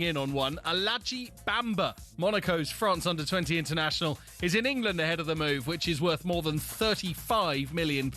in on one. Aladji Bamba, Monaco's France under-20 international, is in England ahead of the move, which is worth more than £35 million.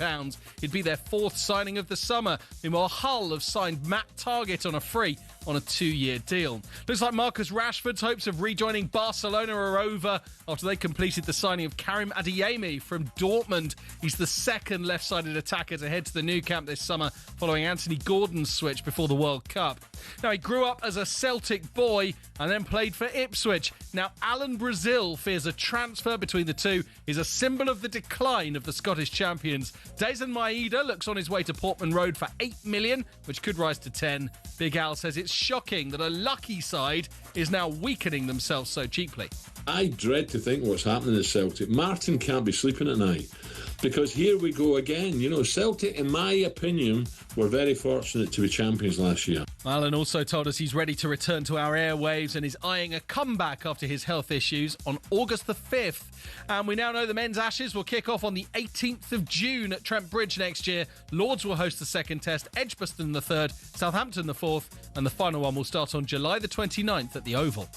It'd be their fourth signing of the summer. Meanwhile, Hull have signed Matt Targett on a free on a 2-year deal. Looks like Marcus Rashford's hopes of rejoining Barcelona are over after they completed the signing of Karim Adeyemi from Dortmund. He's the second left-sided attacker to head to the Nou Camp this summer following Anthony Gordon's switch before the World Cup. Now, he grew up as a Celtic boy and then played for Ipswich. Now, Alan Brazil fears a transfer between the two is a symbol of the decline of the Scottish champions. Dejan Maeda looks on his way to Portman Road for $8 million, which could rise to 10. Big Al says it's shocking that a lucky side is now weakening themselves so cheaply. I dread to think what's happening at Celtic. Martin can't be sleeping at night because here we go again. You know, Celtic, in my opinion, were very fortunate to be champions last year. Alan also told us he's ready to return to our airwaves and is eyeing a comeback after his health issues on August the 5th. And we now know the men's Ashes will kick off on the 18th of June at Trent Bridge next year. Lords will host the second test, Edgbaston the third, Southampton the fourth, and the final one will start on July the 29th at the Oval.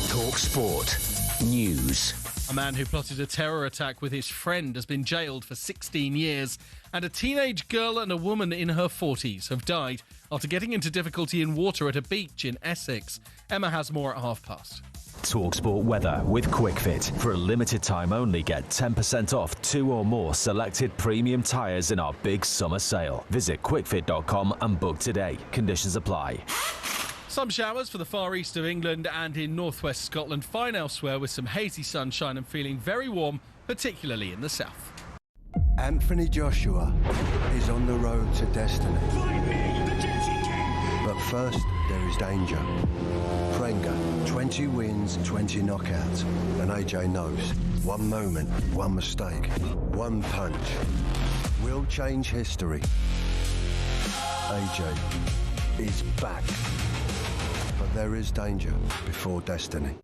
talkSPORT News. A man who plotted a terror attack with his friend has been jailed for 16 years, and a teenage girl and a woman in her 40s have died after getting into difficulty in water at a beach in Essex. Emma has more at past. talkSPORT weather with QuickFit. For a limited time only, get 10% off 2 or more selected premium tyres in our big summer sale. Visit quickfit.com and book today. Conditions apply. Some showers for the far east of England and in northwest Scotland. Fine elsewhere with some hazy sunshine and feeling very warm, particularly in the south. Anthony Joshua is on the road to destiny. But first, there is danger. Prenga, 20 wins, 20 knockouts. And AJ knows, one moment, one mistake, one punch will change history. AJ is back. But there is danger before destiny.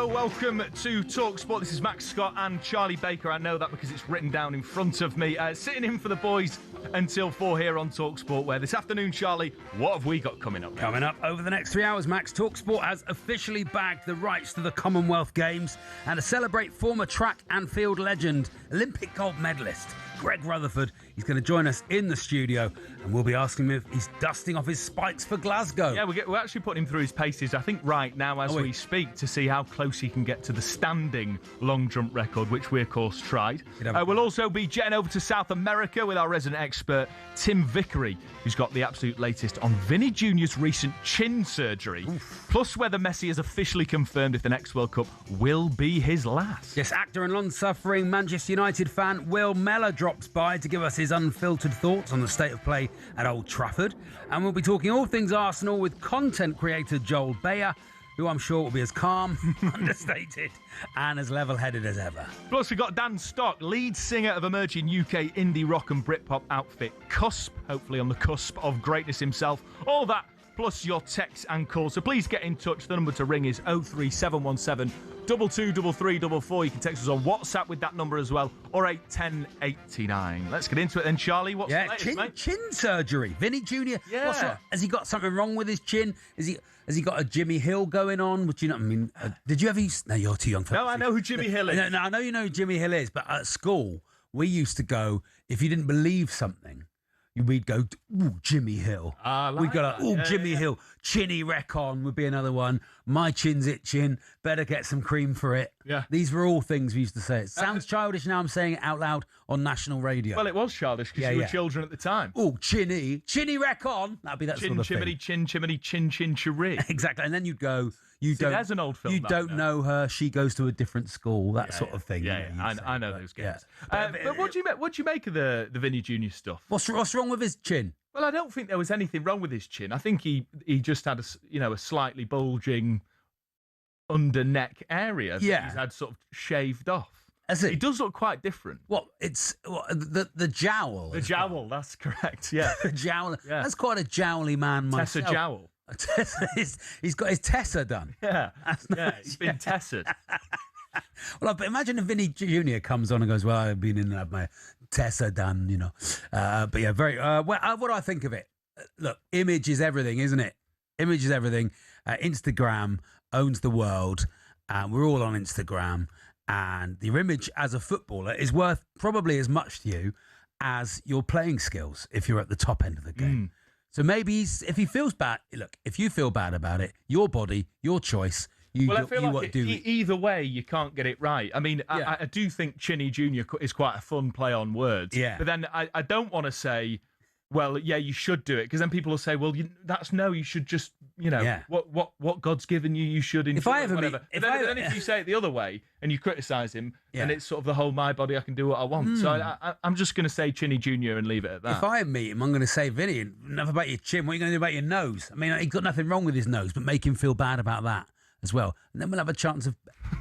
Welcome to talkSPORT. This is Max Scott and Charlie Baker. I know that because it's written down in front of me. Sitting in for the boys until 4 here on talkSPORT, where this afternoon, Charlie, what have we got coming up? Coming up over the next 3 hours, Max, talkSPORT has officially bagged the rights to the Commonwealth Games, and to celebrate former track and field legend, Olympic gold medalist Greg Rutherford. He's going to join us in the studio, and we'll be asking him if he's dusting off his spikes for Glasgow. Yeah, we're actually putting him through his paces, I think, right now as we speak, to see how close he can get to the standing long jump record, which we, of course, tried. We'll also be jetting over to South America with our resident expert, Tim Vickery, who's got the absolute latest on Vinny Jr.'s recent chin surgery, plus whether Messi has officially confirmed if the next World Cup will be his last. Yes, actor and long-suffering Manchester United fan Will Mellor drops by to give us his unfiltered thoughts on the state of play at Old Trafford. And we'll be talking all things Arsenal with content creator Joel Bayer, who I'm sure will be as calm, understated, and as level-headed as ever. Plus, we've got Dan Stock, lead singer of emerging UK indie rock and Britpop outfit Cusp, hopefully on the cusp of greatness himself. All that, plus your texts and calls. So please get in touch. The number to ring is 03717 223344. You can text us on WhatsApp with that number as well, or 81089. Let's get into it then, Charlie. What's the latest, mate? Chin surgery. Vinny Jr. Yeah. Has he got something wrong with his chin? Has he got a Jimmy Hill going on? Would you know? I mean, did you ever use? No, you're too young for that. No, I know who Jimmy Hill is. No, I know you know who Jimmy Hill is, but at school, we used to go, if you didn't believe something, we'd go, ooh, Jimmy Hill. We'd go like, ooh, Jimmy Hill. Chinny Recon would be another one. My chin's itching. Better get some cream for it. Yeah. These were all things we used to say. It sounds childish now. I'm saying it out loud on national radio. Well, it was childish because you were children at the time. Oh, Chinny Recon. That'd be that chin, sort of chimney, thing. chin, chimney, chin, chin, chiree. Exactly. And then you'd go, There's an old film. You don't know her. She goes to a different school. That sort of thing. Yeah, I know those games. Yeah. But what do you make of the Vinny Jr. stuff? What's wrong with his chin? Well, I don't think there was anything wrong with his chin. I think he just had a slightly bulging under neck area that he's had sort of shaved off. He does look quite different. The jowl? The jowl, that's correct, yeah. The jowl. Yeah. That's quite a jowly man myself. Tessa jowl. He's got his Tessa done. Yeah, he's been Tessa'd. Well, but imagine if Vinny Jr. comes on and goes, well, I've been in and had my Tessa done, But yeah, very. What do I think of it? Look, image is everything, isn't it? Image is everything. Instagram owns the world. We're all on Instagram. And your image as a footballer is worth probably as much to you as your playing skills if you're at the top end of the game. So maybe if he feels bad, look, if you feel bad about it, your body, your choice. Either way, you can't get it right. I mean, I do think Chinny Jr. is quite a fun play on words. Yeah. But then I don't want to say, well, yeah, you should do it, because then people will say, well, you should just, what God's given you, you should enjoy. If I ever whatever. Then if you say it the other way and you criticise him, and it's sort of the whole my body, I can do what I want. So I'm just going to say Chinny Jr. and leave it at that. If I meet him, I'm going to say, Vinny, enough about your chin. What are you going to do about your nose? I mean, he's got nothing wrong with his nose, but make him feel bad about that as well. And then we'll have a chance of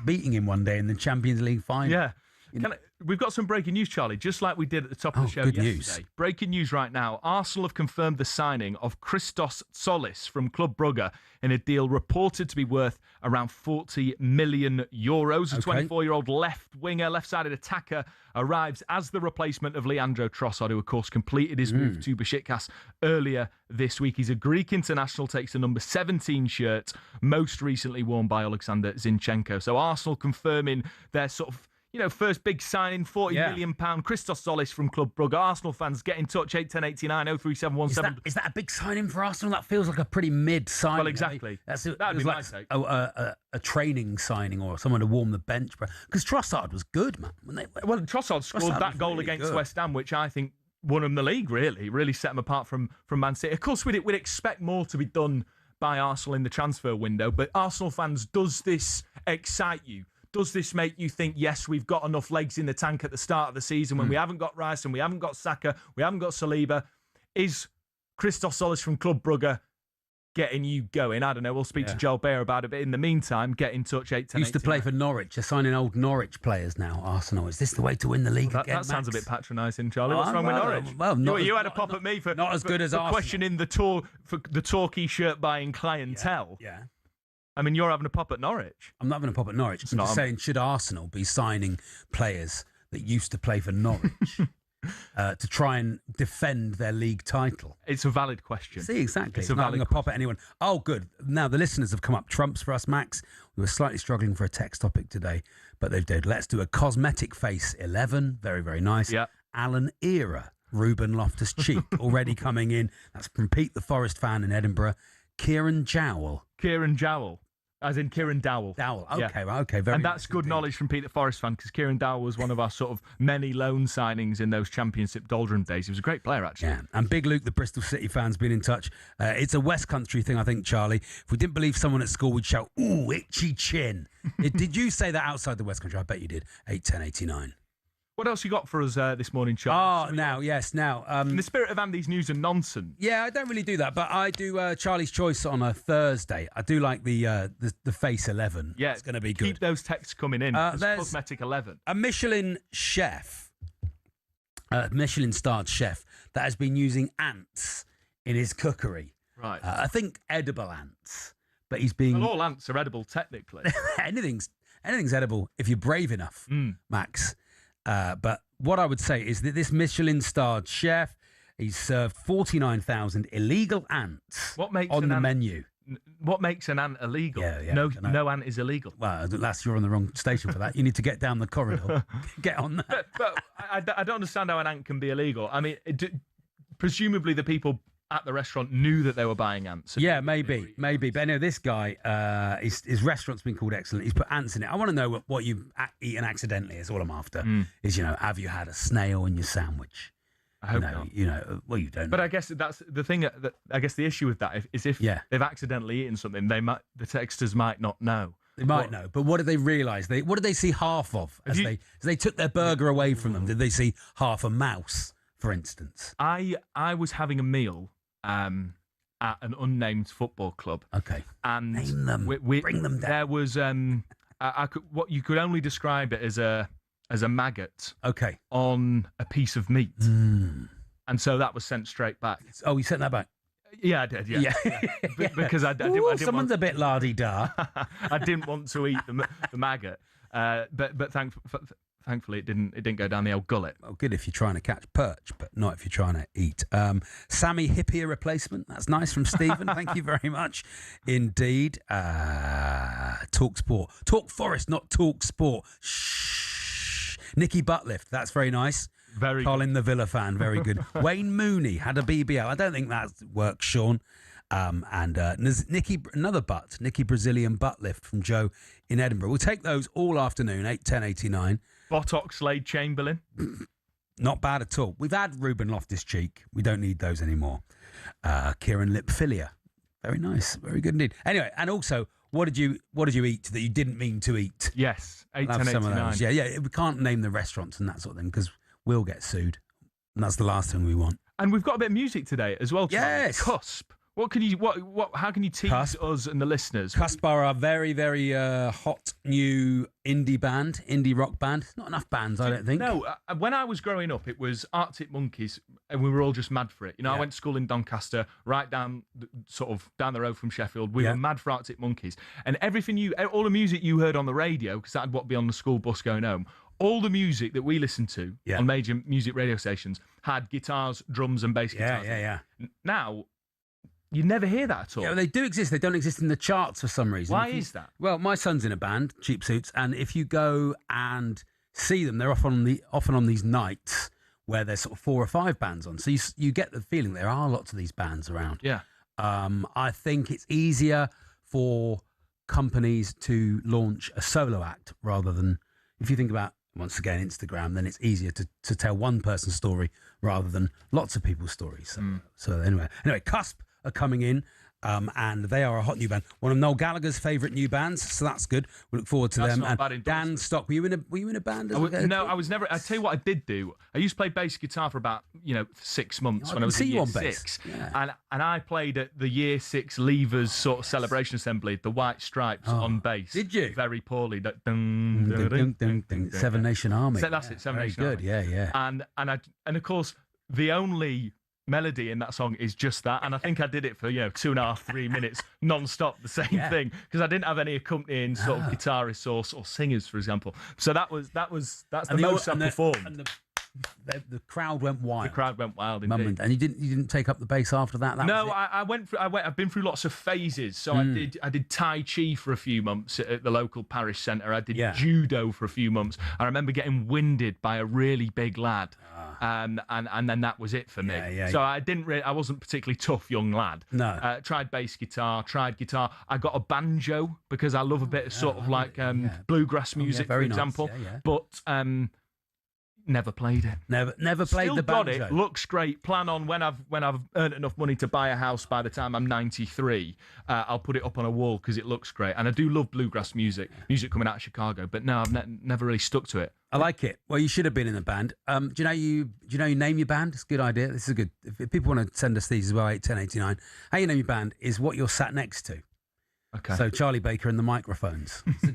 beating him one day in the Champions League final. Yeah. We've got some breaking news, Charlie, just like we did at the top of the show yesterday. News. Breaking news right now. Arsenal have confirmed the signing of Christos Solis from Club Brugge in a deal reported to be worth around 40 million euros. A 24-year-old left-sided attacker arrives as the replacement of Leandro Trossard, who, of course, completed his move to Besiktas earlier this week. He's a Greek international, takes the number 17 shirt, most recently worn by Alexander Zinchenko. So Arsenal confirming their sort of first big signing, £40 million. Christos Solis from Club Brugge. Arsenal fans, get in touch, 81089 03717. Is that a big signing for Arsenal? That feels like a pretty mid signing. Well, exactly. That'd be my take. A training signing or someone to warm the bench. Because Trossard was good, man. Trossard scored that goal really against West Ham, which I think won him the league, really set him apart from Man City. Of course, we'd expect more to be done by Arsenal in the transfer window, but Arsenal fans, does this excite you? Does this make you think, yes, we've got enough legs in the tank at the start of the season when we haven't got Rice and we haven't got Saka, we haven't got Saliba? Is Christos Solis from Club Brugge getting you going? I don't know. We'll speak to Joel Bayer about it. But in the meantime, get in touch, 810. Used to play for Norwich. They're signing old Norwich players now, Arsenal. Is this the way to win the league again, that sounds a bit patronising, Charlie. Oh, What's wrong with Norwich? Well, you had a pop at me for not as good as Arsenal. Questioning the Torquay shirt buying clientele. Yeah. I mean, you're having a pop at Norwich. I'm not having a pop at Norwich. I'm just saying, should Arsenal be signing players that used to play for Norwich to try and defend their league title? It's a valid question. See, exactly. It's not having a pop at anyone. Oh, good. Now, the listeners have come up trumps for us, Max. We were slightly struggling for a text topic today, but they've done. Let's do a cosmetic face 11. Very, very nice. Yeah. Alan Era, Ruben Loftus-Cheek, already coming in. That's from Pete, the Forest fan in Edinburgh. Kieran Jowl. As in Kieran Dowell. Okay, right, okay. Very and that's good knowledge from Pete, the Forest fan, because Kieran Dowell was one of our sort of many loan signings in those Championship doldrum days. He was a great player, actually. Yeah, and Big Luke, the Bristol City fan's been in touch. It's a West Country thing, I think, Charlie. If we didn't believe someone at school, we'd shout, ooh, itchy chin. Did you say that outside the West Country? I bet you did. 81089. What else you got for us this morning, Charlie? Now. In the spirit of Andy's news and nonsense. Yeah, I don't really do that, but I do Charlie's Choice on a Thursday. I do like the Face 11. Yeah, it's going to be good. Keep those texts coming in. There's Cosmetic 11. A Michelin chef, Michelin-starred chef, that has been using ants in his cookery. Right. I think edible ants, but he's being... Well, all ants are edible, technically. Anything's edible if you're brave enough, Max. But what I would say is that this Michelin-starred chef, he's served 49,000 illegal ants on the menu. What makes an ant illegal? Yeah, no ant is illegal. Well, you're on the wrong station for that. You need to get down the corridor. Get on that. But I don't understand how an ant can be illegal. I mean, presumably the people at the restaurant knew that they were buying ants. Yeah, maybe. But anyway, this guy, his restaurant's been called Excellent. He's put ants in it. I want to know what you've eaten accidentally is all I'm after. Is, have you had a snail in your sandwich? I hope not. Well, you don't. But I guess that's the thing. I guess the issue with that is if they've accidentally eaten something, the texters might not know. They might know, but what did they realise? What did they see half of as they took their burger away from them? Did they see half a mouse, for instance? I was having a meal at an unnamed football club. Okay, and name them. Bring them down. There was what you could only describe it as a maggot. Okay, on a piece of meat, and so that was sent straight back. Oh, you sent that back. Yeah, I did. Yeah. Because I didn't someone's a bit la-di-da. I didn't want to eat the maggot, but thankfully it didn't go down the old gullet. Well, good if you're trying to catch perch, but not if you're trying to eat. Sammy Hippier replacement. That's nice from Stephen. Thank you very much indeed. talkSPORT. Talk Forest, not talkSPORT. Shh. Nicky Buttlift. That's very nice. Very Colin good. the Villa fan, very good. Wayne Mooney had a BBL. I don't think that works, Sean. And Nicky, another butt, Nicky Brazilian butt lift from Joe in Edinburgh. We'll take those all afternoon, 8:10:89. Bottock Slade Chamberlain. Not bad at all. We've had Ruben Loftus-Cheek. We don't need those anymore. Kieran Lipfilia. Very nice. Very good indeed. Anyway, and also, what did you eat that you didn't mean to eat? Yes, 8:10:89. Yeah. We can't name the restaurants and that sort of thing because we'll get sued. And that's the last thing we want. And we've got a bit of music today as well, Charlie. Yes. Cusp. How can you tease Cusp. us and the listeners? Cusp are a very, very hot new indie rock band. Not enough bands, I don't think. No, when I was growing up, it was Arctic Monkeys, and we were all just mad for it. I went to school in Doncaster, right down the road from Sheffield. We were mad for Arctic Monkeys, and all the music you heard on the radio, because that'd be on the school bus going home. All the music that we listened to on major music radio stations had guitars, drums, and bass guitars. Yeah. Now, you never hear that at all. Yeah, well, they do exist. They don't exist in the charts for some reason. Why is that? Well, my son's in a band, Cheap Suits, and if you go and see them, they're often on these nights where there's sort of 4 or 5 bands on. So you get the feeling there are lots of these bands around. Yeah. I think it's easier for companies to launch a solo act rather than, if you think about, once again, Instagram, then it's easier to tell one person's story rather than lots of people's stories. So anyway, Cusp are coming in, and they are a hot new band. One of Noel Gallagher's favourite new bands, so that's good. We look forward to them. Not bad. Dan Stock, were you in a band? No, I was never. I tell you what, I did do. I used to play bass guitar for about 6 months when I was in year 6, and I played at the year 6 Levers sort of celebration assembly, the White Stripes on bass. Did you? Very poorly. Seven Nation Army. That's it. Seven Nation Army. Very good. Yeah. And of course the only melody in that song is just that, and I think I did it for 2.5, 3 minutes non-stop, the same thing, because I didn't have any accompanying sort of guitarists or singers, for example. So that's the most I performed. And the crowd went wild. The crowd went wild indeed. And you didn't take up the bass after that. No, I've been through lots of phases. So I did Tai Chi for a few months at the local parish centre. I did judo for a few months. I remember getting winded by a really big lad, and then that was it for me. So I wasn't a particularly tough young lad. No. Tried bass guitar, tried guitar. I got a banjo because I love a bit of sort of like bluegrass music, for example. Nice. But never played it. Never played Still the banjo. Got it. Looks great. Plan on when I've earned enough money to buy a house by the time I'm 93, I'll put it up on a wall because it looks great. And I do love bluegrass music coming out of Chicago. But no, I've never really stuck to it. I like it. Well, you should have been in the band. Do you know you name your band? It's a good idea. This is a good. If people want to send us these as well, 8:10:89. How you name your band is what you're sat next to. Okay. So Charlie Baker and the Microphones. It's a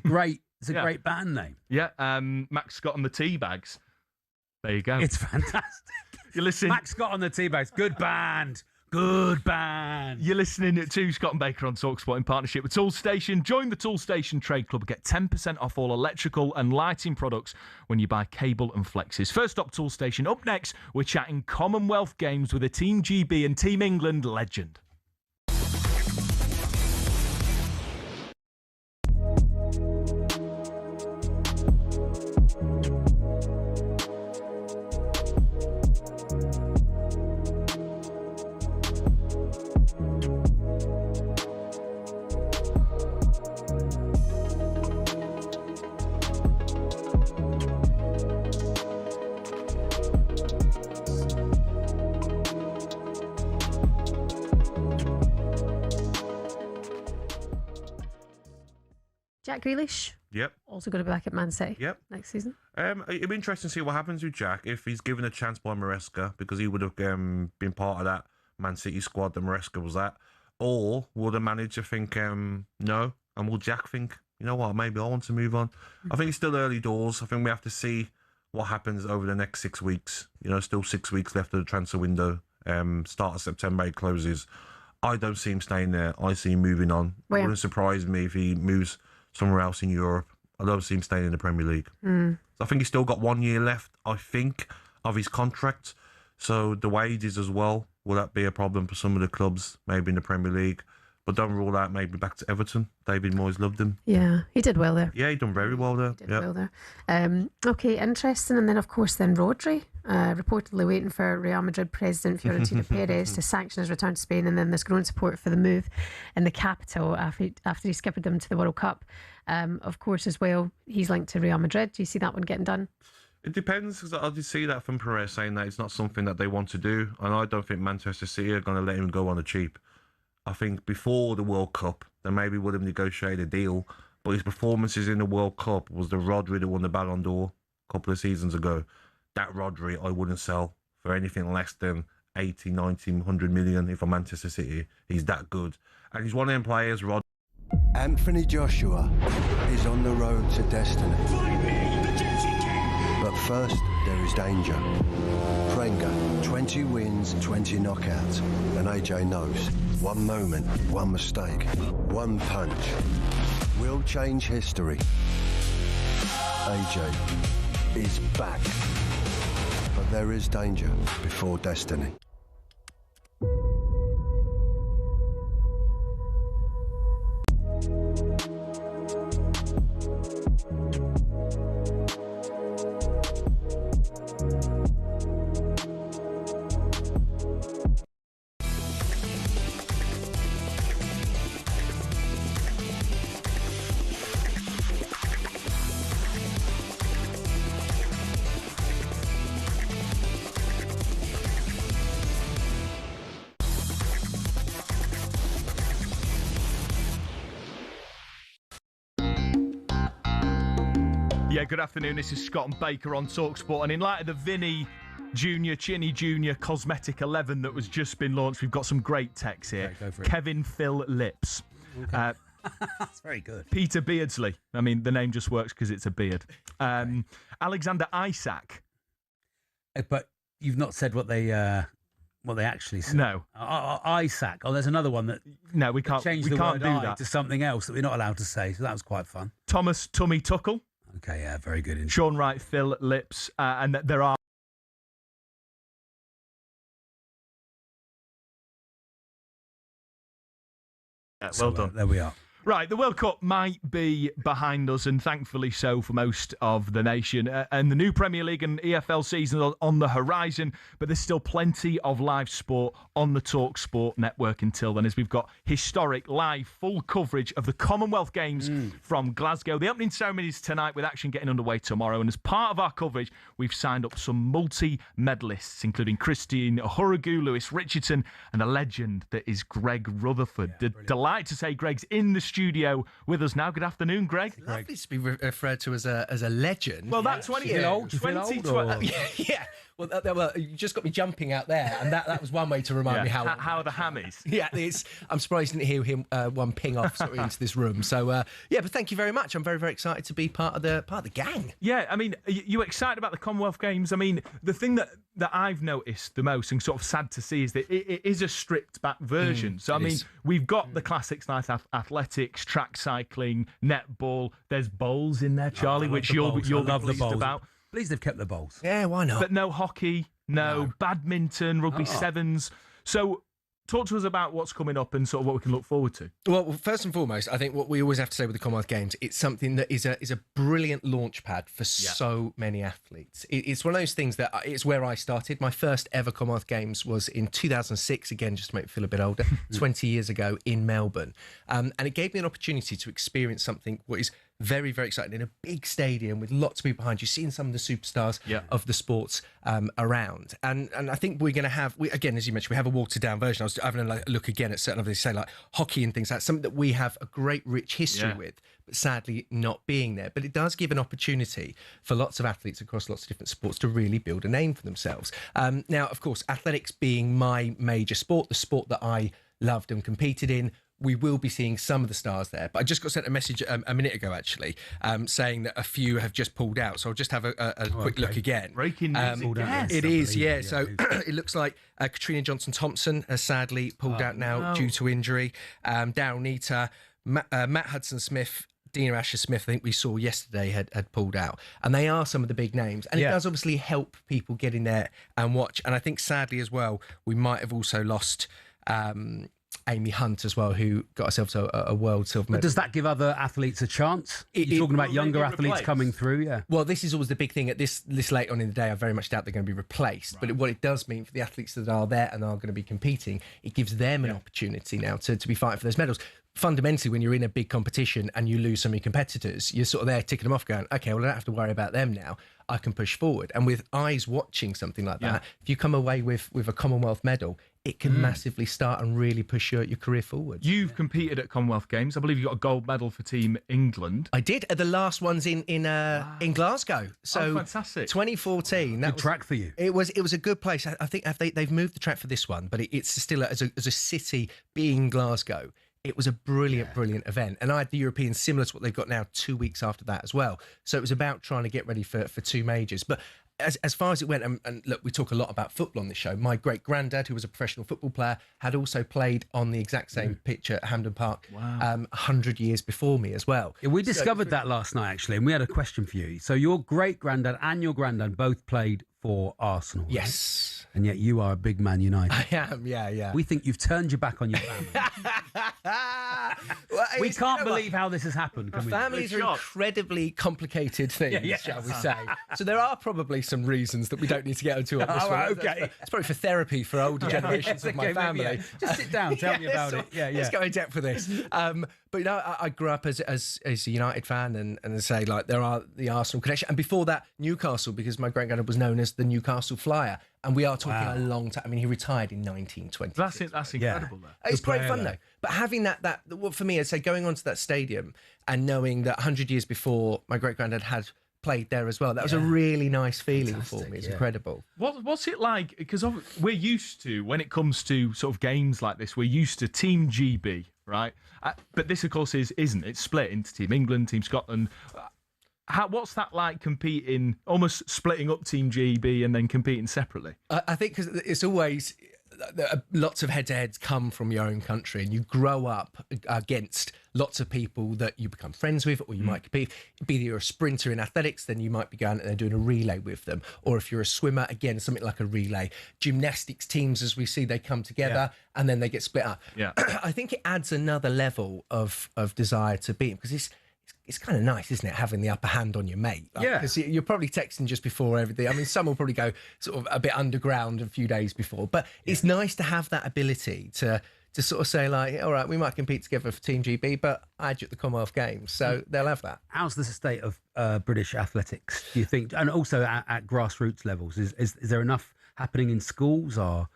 great band name. Yeah. Max Scott and the Teabags. There you go. It's fantastic. You listen. Max Scott on the Teabags. Good band. Good band. You're listening to Scott and Baker on talkSPORT in partnership with Toolstation. Join the Toolstation Trade Club. Get 10% off all electrical and lighting products when you buy cable and flexes. First up, Toolstation. Up next, we're chatting Commonwealth Games with a Team GB and Team England legend. Jack Grealish. Yep. Also going to be back at Man City. Yep. Next season. It'd be interesting to see what happens with Jack if he's given a chance by Maresca, because he would have been part of that Man City squad that Maresca was at. Or will the manager think, no? And will Jack think, you know what, maybe I want to move on? I think it's still early doors. I think we have to see what happens over the next 6 weeks. Still 6 weeks left of the transfer window. Start of September, it closes. I don't see him staying there. I see him moving on. It wouldn't surprise me if he moves somewhere else in Europe. I don't see him staying in the Premier League. So I think he's still got 1 year left, I think, of his contract. So the wages as well, will that be a problem for some of the clubs, maybe in the Premier League? But don't rule out maybe back to Everton. David Moyes loved him. Yeah, he did well there. Yeah, he done very well there. He did well there. Okay, interesting. And then, of course, Rodri, reportedly waiting for Real Madrid president Florentino Perez to sanction his return to Spain. And then there's growing support for the move in the capital after he skipped them to the World Cup. Of course, as well, he's linked to Real Madrid. Do you see that one getting done? It depends, because I did see that from Perez saying that it's not something that they want to do. And I don't think Manchester City are going to let him go on the cheap. I think before the World Cup, they maybe would have negotiated a deal. But his performances in the World Cup was the Rodri that won the Ballon d'Or a couple of seasons ago. That Rodri I wouldn't sell for anything less than 80, 90, 100 million if I'm Manchester City. He's that good. And he's one of them players, Anthony Joshua is on the road to destiny. But first, there is danger. Prenga, 20 wins, 20 knockouts. And AJ knows, one moment, one mistake, one punch will change history. AJ is back. But there is danger before destiny. Yeah, good afternoon. This is Scott and Baker on talkSPORT. And in light of the Vinny Junior, Chinny Junior Cosmetic 11 that was just been launched, we've got some great texts here. Okay, go for it. Kevin Phil Lips. Okay. That's very good. Peter Beardsley. I mean, the name just works because it's a beard. Alexander Isaac. But you've not said what they actually said. No. Isaac. Oh, there's another one that. No, we can't. Change we the can't word do I that to something else that we're not allowed to say. So that was quite fun. Thomas Tummy Tuckle. Okay, yeah, very good. Sean Wright, Phil Lips, and there are. Well done. There we are. Right, the World Cup might be behind us, and thankfully so for most of the nation. And the new Premier League and EFL season are on the horizon, but there's still plenty of live sport on the talkSPORT network until then, as we've got historic, live, full coverage of the Commonwealth Games from Glasgow. The opening ceremony is tonight, with action getting underway tomorrow. And as part of our coverage, we've signed up some multi-medalists, including Christine Hurrigu, Lewis Richardson, and a legend that is Greg Rutherford. Delighted to say Greg's in the studio with us now. Good afternoon, Greg. It's lovely to be referred to as a legend. Well, that's 20 You feel old? Yeah. Well, you just got me jumping out there, and that was one way to remind me how are the hammies? Yeah, I'm surprised you didn't hear him one ping off sort of into this room. So but thank you very much. I'm very, very excited to be part of the gang. Yeah, I mean, are you excited about the Commonwealth Games? I mean, the thing that I've noticed the most, and sort of sad to see, is that it is a stripped back version. So I mean, we've got the classics like athletics, track cycling, netball. There's bowls in there, Charlie, which you'll be pleased about. Pleased they've kept the bowls. Yeah, why not? But no hockey, no badminton, rugby sevens. So talk to us about what's coming up and sort of what we can look forward to. Well, first and foremost, I think what we always have to say with the Commonwealth Games, it's something that is a brilliant launch pad for so many athletes. It's one of those things that it's where I started. My first ever Commonwealth Games was in 2006, again, just to make me feel a bit older, 20 years ago in Melbourne. And it gave me an opportunity to experience something what is very, very exciting in a big stadium with lots of people behind you, seeing some of the superstars of the sports around. And I think we're going to have, again, as you mentioned, we have a watered down version. I was having a look again at certain of these, say like hockey and things like that, something that we have a great rich history with. but sadly not being there. But it does give an opportunity for lots of athletes across lots of different sports to really build a name for themselves. Now, of course, athletics being my major sport, the sport that I loved and competed in, we will be seeing some of the stars there. But I just got sent a message a minute ago, actually, saying that a few have just pulled out. So I'll just have a quick look again. Breaking news. Yes, it is, yeah. So it looks like Katrina Johnson-Thompson has sadly pulled out now due to injury. Daryl Neater, Matt Hudson-Smith, Dina Asher-Smith, I think we saw yesterday, had pulled out. And they are some of the big names. And it does obviously help people get in there and watch. And I think sadly as well, we might have also lost Amy Hunt as well, who got herself a world silver medal. But does that give other athletes a chance? You're talking about younger athletes coming through, yeah. Well, this is always the big thing. At this late on in the day, I very much doubt they're going to be replaced. Right. But what it does mean for the athletes that are there and are going to be competing, it gives them an opportunity now to be fighting for those medals. Fundamentally, when you're in a big competition and you lose so many competitors, you're sort of there ticking them off going, okay, well, I don't have to worry about them now. I can push forward. And with eyes watching something like that, if you come away with a Commonwealth medal, it can massively start and really push your career forward. You've competed at Commonwealth Games. I believe you got a gold medal for Team England. I did at the last ones in Glasgow. So fantastic. 2014. Good track for you. It was a good place. I think they've moved the track for this one, but it's still as a city being Glasgow. It was a brilliant event. And I had the Europeans similar to what they've got now 2 weeks after that as well. So it was about trying to get ready for two majors. But as far as it went, and look, we talk a lot about football on this show. My great-granddad, who was a professional football player, had also played on the exact same pitch at Hampden Park 100 years before me as well. Yeah, we discovered that last night, actually, and we had a question for you. So your great-granddad and your granddad both played for Arsenal. Right? Yes. And yet you are a big Man United. I am, yeah. We think you've turned your back on your family. Well, we can't believe how this has happened. Families are incredibly complicated things, shall we say. So there are probably some reasons that we don't need to get into on this one. Okay. It's probably for therapy for older generations of my family. Just sit down, tell me about it. Let's go in depth for this. But you know, I grew up as a United fan, and I say, like, there are the Arsenal connection, and before that, Newcastle, because my great-granddad was known as the Newcastle Flyer, and we are talking a long time. I mean, he retired in 1920. That's incredible. Yeah. It's great fun though. But having that, for me, I'd say going onto that stadium and knowing that 100 years before my great-granddad had played there as well, that was a really nice feeling for me. It's incredible. What's it like? Because we're used to, when it comes to sort of games like this, we're used to Team GB, right? But this, of course, isn't. It's split into Team England, Team Scotland. What's that like, competing, almost splitting up Team GB and then competing separately? I think because it's always lots of head-to-heads come from your own country, and you grow up against lots of people that you become friends with, or you might compete. Be that you're a sprinter in athletics, then you might be going and doing a relay with them. Or if you're a swimmer, again, something like a relay. Gymnastics teams, as we see, they come together and then they get split up. Yeah. I think it adds another level of desire to beat, because it's kind of nice, isn't it, having the upper hand on your mate? Because you're probably texting just before everything. I mean, some will probably go sort of a bit underground a few days before, but it's nice to have that ability to sort of say, like, all right, we might compete together for Team GB, but I had you at the Commonwealth Games, so they'll have that. How's the state of British athletics, do you think? And also at grassroots levels, is there enough happening in schools? Are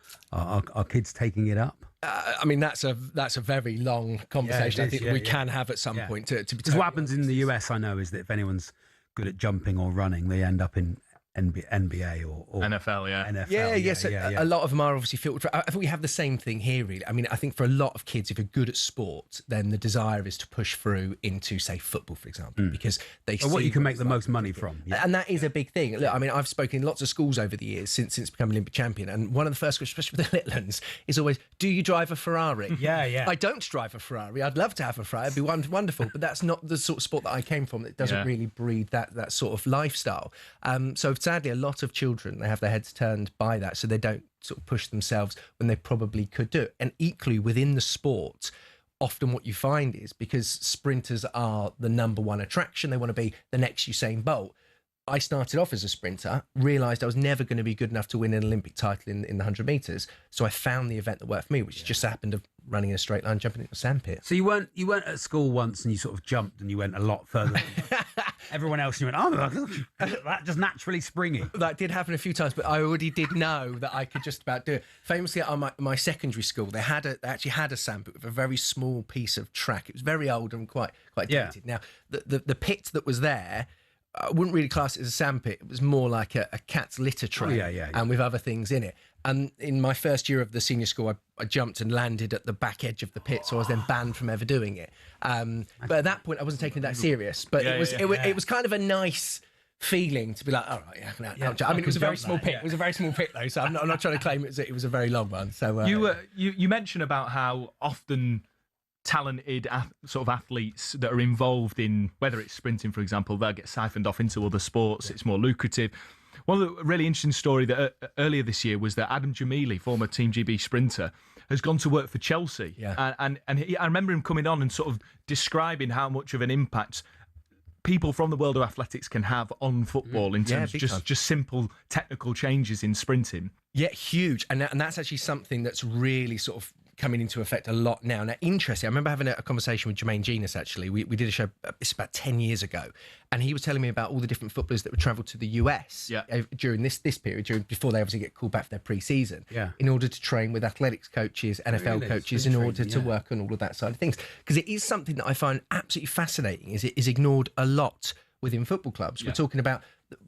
kids taking it up? I mean, that's a very long conversation. I think we can have at some point. Because what happens in the US, I know, is that if anyone's good at jumping or running, they end up in NBA or NFL, NFL, a lot of them are obviously filtered. I think we have the same thing here, really. I mean, I think for a lot of kids, if you're good at sport, then the desire is to push through into, say, football, for example, because they see what you can make the most money from. And that is a big thing. Look, I mean, I've spoken in lots of schools over the years since becoming Olympic champion, and one of the first questions, especially with the little ones, is always, do you drive a Ferrari? I don't drive a Ferrari. I'd love to have a Ferrari. It'd be wonderful, but that's not the sort of sport that I came from. It doesn't really breed that sort of lifestyle. So sadly, a lot of children, they have their heads turned by that, so they don't sort of push themselves when they probably could do it. And equally within the sport, often what you find is, because sprinters are the number one attraction, they want to be the next Usain Bolt. I started off as a sprinter, realised I was never going to be good enough to win an Olympic title in the 100 metres. So I found the event that worked for me, which just happened of running in a straight line, jumping into a sandpit. So you weren't at school once and you sort of jumped and you went a lot further. Everyone else went, oh, that just naturally springy. That did happen a few times, but I already did know that I could just about do it. Famously, at my secondary school, they actually had a sandpit with a very small piece of track. It was very old and quite dated. Now, the pit that was there, I wouldn't really class it as a sandpit. It was more like a cat's litter tray, and with other things in it. And in my first year of the senior school, I jumped and landed at the back edge of the pit, so I was then banned from ever doing it. But at that point, I wasn't taking it that serious. But it was kind of a nice feeling to be like, all right, I mean, it was a very small pit. It was a very small pit, though, so I'm not trying to claim it was a very long one. So you mentioned about how often talented sort of athletes that are involved in, whether it's sprinting, for example, they'll get siphoned off into other sports. It's more lucrative. One of the really interesting story that earlier this year was that Adam Jamili, former Team GB sprinter, has gone to work for Chelsea. Yeah. And I remember him coming on and sort of describing how much of an impact people from the world of athletics can have on football in terms of just simple technical changes in sprinting. Yeah, huge. And that's actually something that's really sort of coming into effect a lot now. Now, interesting, I remember having a conversation with Jermaine Genus, actually. We did a show, it's about 10 years ago, and he was telling me about all the different footballers that would travel to the US during this period, before they obviously get called back for their pre-season, in order to train with athletics coaches, NFL coaches, in order to work on all of that side of things. Because it is something that I find absolutely fascinating, is it is ignored a lot within football clubs. Yeah. We're talking about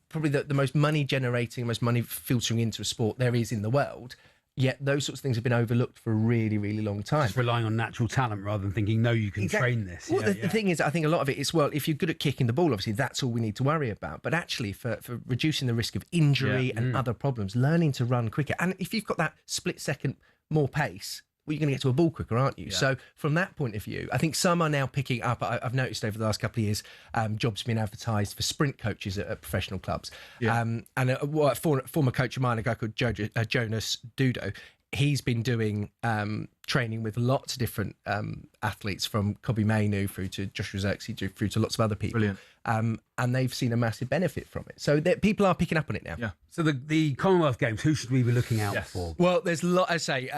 probably the most money generating, most money filtering into a sport there is in the world. Yet those sorts of things have been overlooked for a really, really long time. Just relying on natural talent rather than thinking, no, you can train this. Well, the thing is, I think a lot of it is, well, if you're good at kicking the ball, obviously that's all we need to worry about. But actually, for reducing the risk of injury and other problems, learning to run quicker. And if you've got that split second more pace, well, you're going to get to a ball quicker, aren't you? Yeah. So from that point of view, I think some are now picking up. I've noticed over the last couple of years, jobs being advertised for sprint coaches at professional clubs. Yeah. And a former coach of mine, a guy called Jonas Dudo, he's been doing training with lots of different athletes, from Kobe Mainu through to Joshua Zirkzee through to lots of other people. Brilliant. And they've seen a massive benefit from it. So people are picking up on it now. Yeah. So the Commonwealth Games, who should we be looking out for? Well, there's a lot, I say.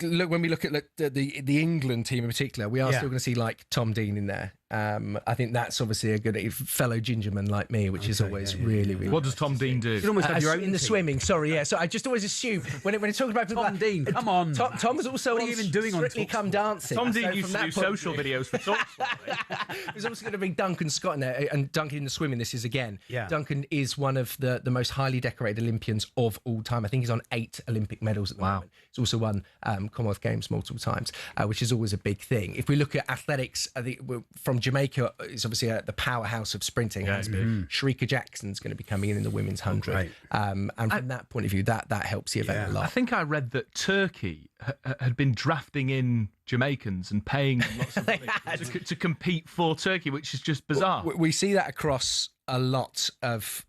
Look, when we look at the England team in particular, we are still going to see like Tom Dean in there. I think that's obviously a good fellow gingerman like me, which is always really. What does Tom Dean do? You almost have your own in the team. Swimming. Sorry, yeah. So I just always assume when talking about people Tom Dean, come on. Tom was also what are you even doing Strictly on Come Dancing. Tom Dean used to do social videos for TalkSPORT. There's also going to be Duncan Scott in there, and Duncan in the swimming. This is again. Yeah. Duncan is one of the most highly decorated Olympians of all time. I think he's on 8 Olympic medals at the moment. He's also won Commonwealth Games multiple times, which is always a big thing. If we look at athletics, I think from Jamaica, it's obviously the powerhouse of sprinting has been. Shrika Jackson's going to be coming in the women's 100. Right. And from that point of view, that helps the event a lot. I think I read that Turkey had been drafting in Jamaicans and paying them lots of money to compete for Turkey, which is just bizarre. We see that across a lot of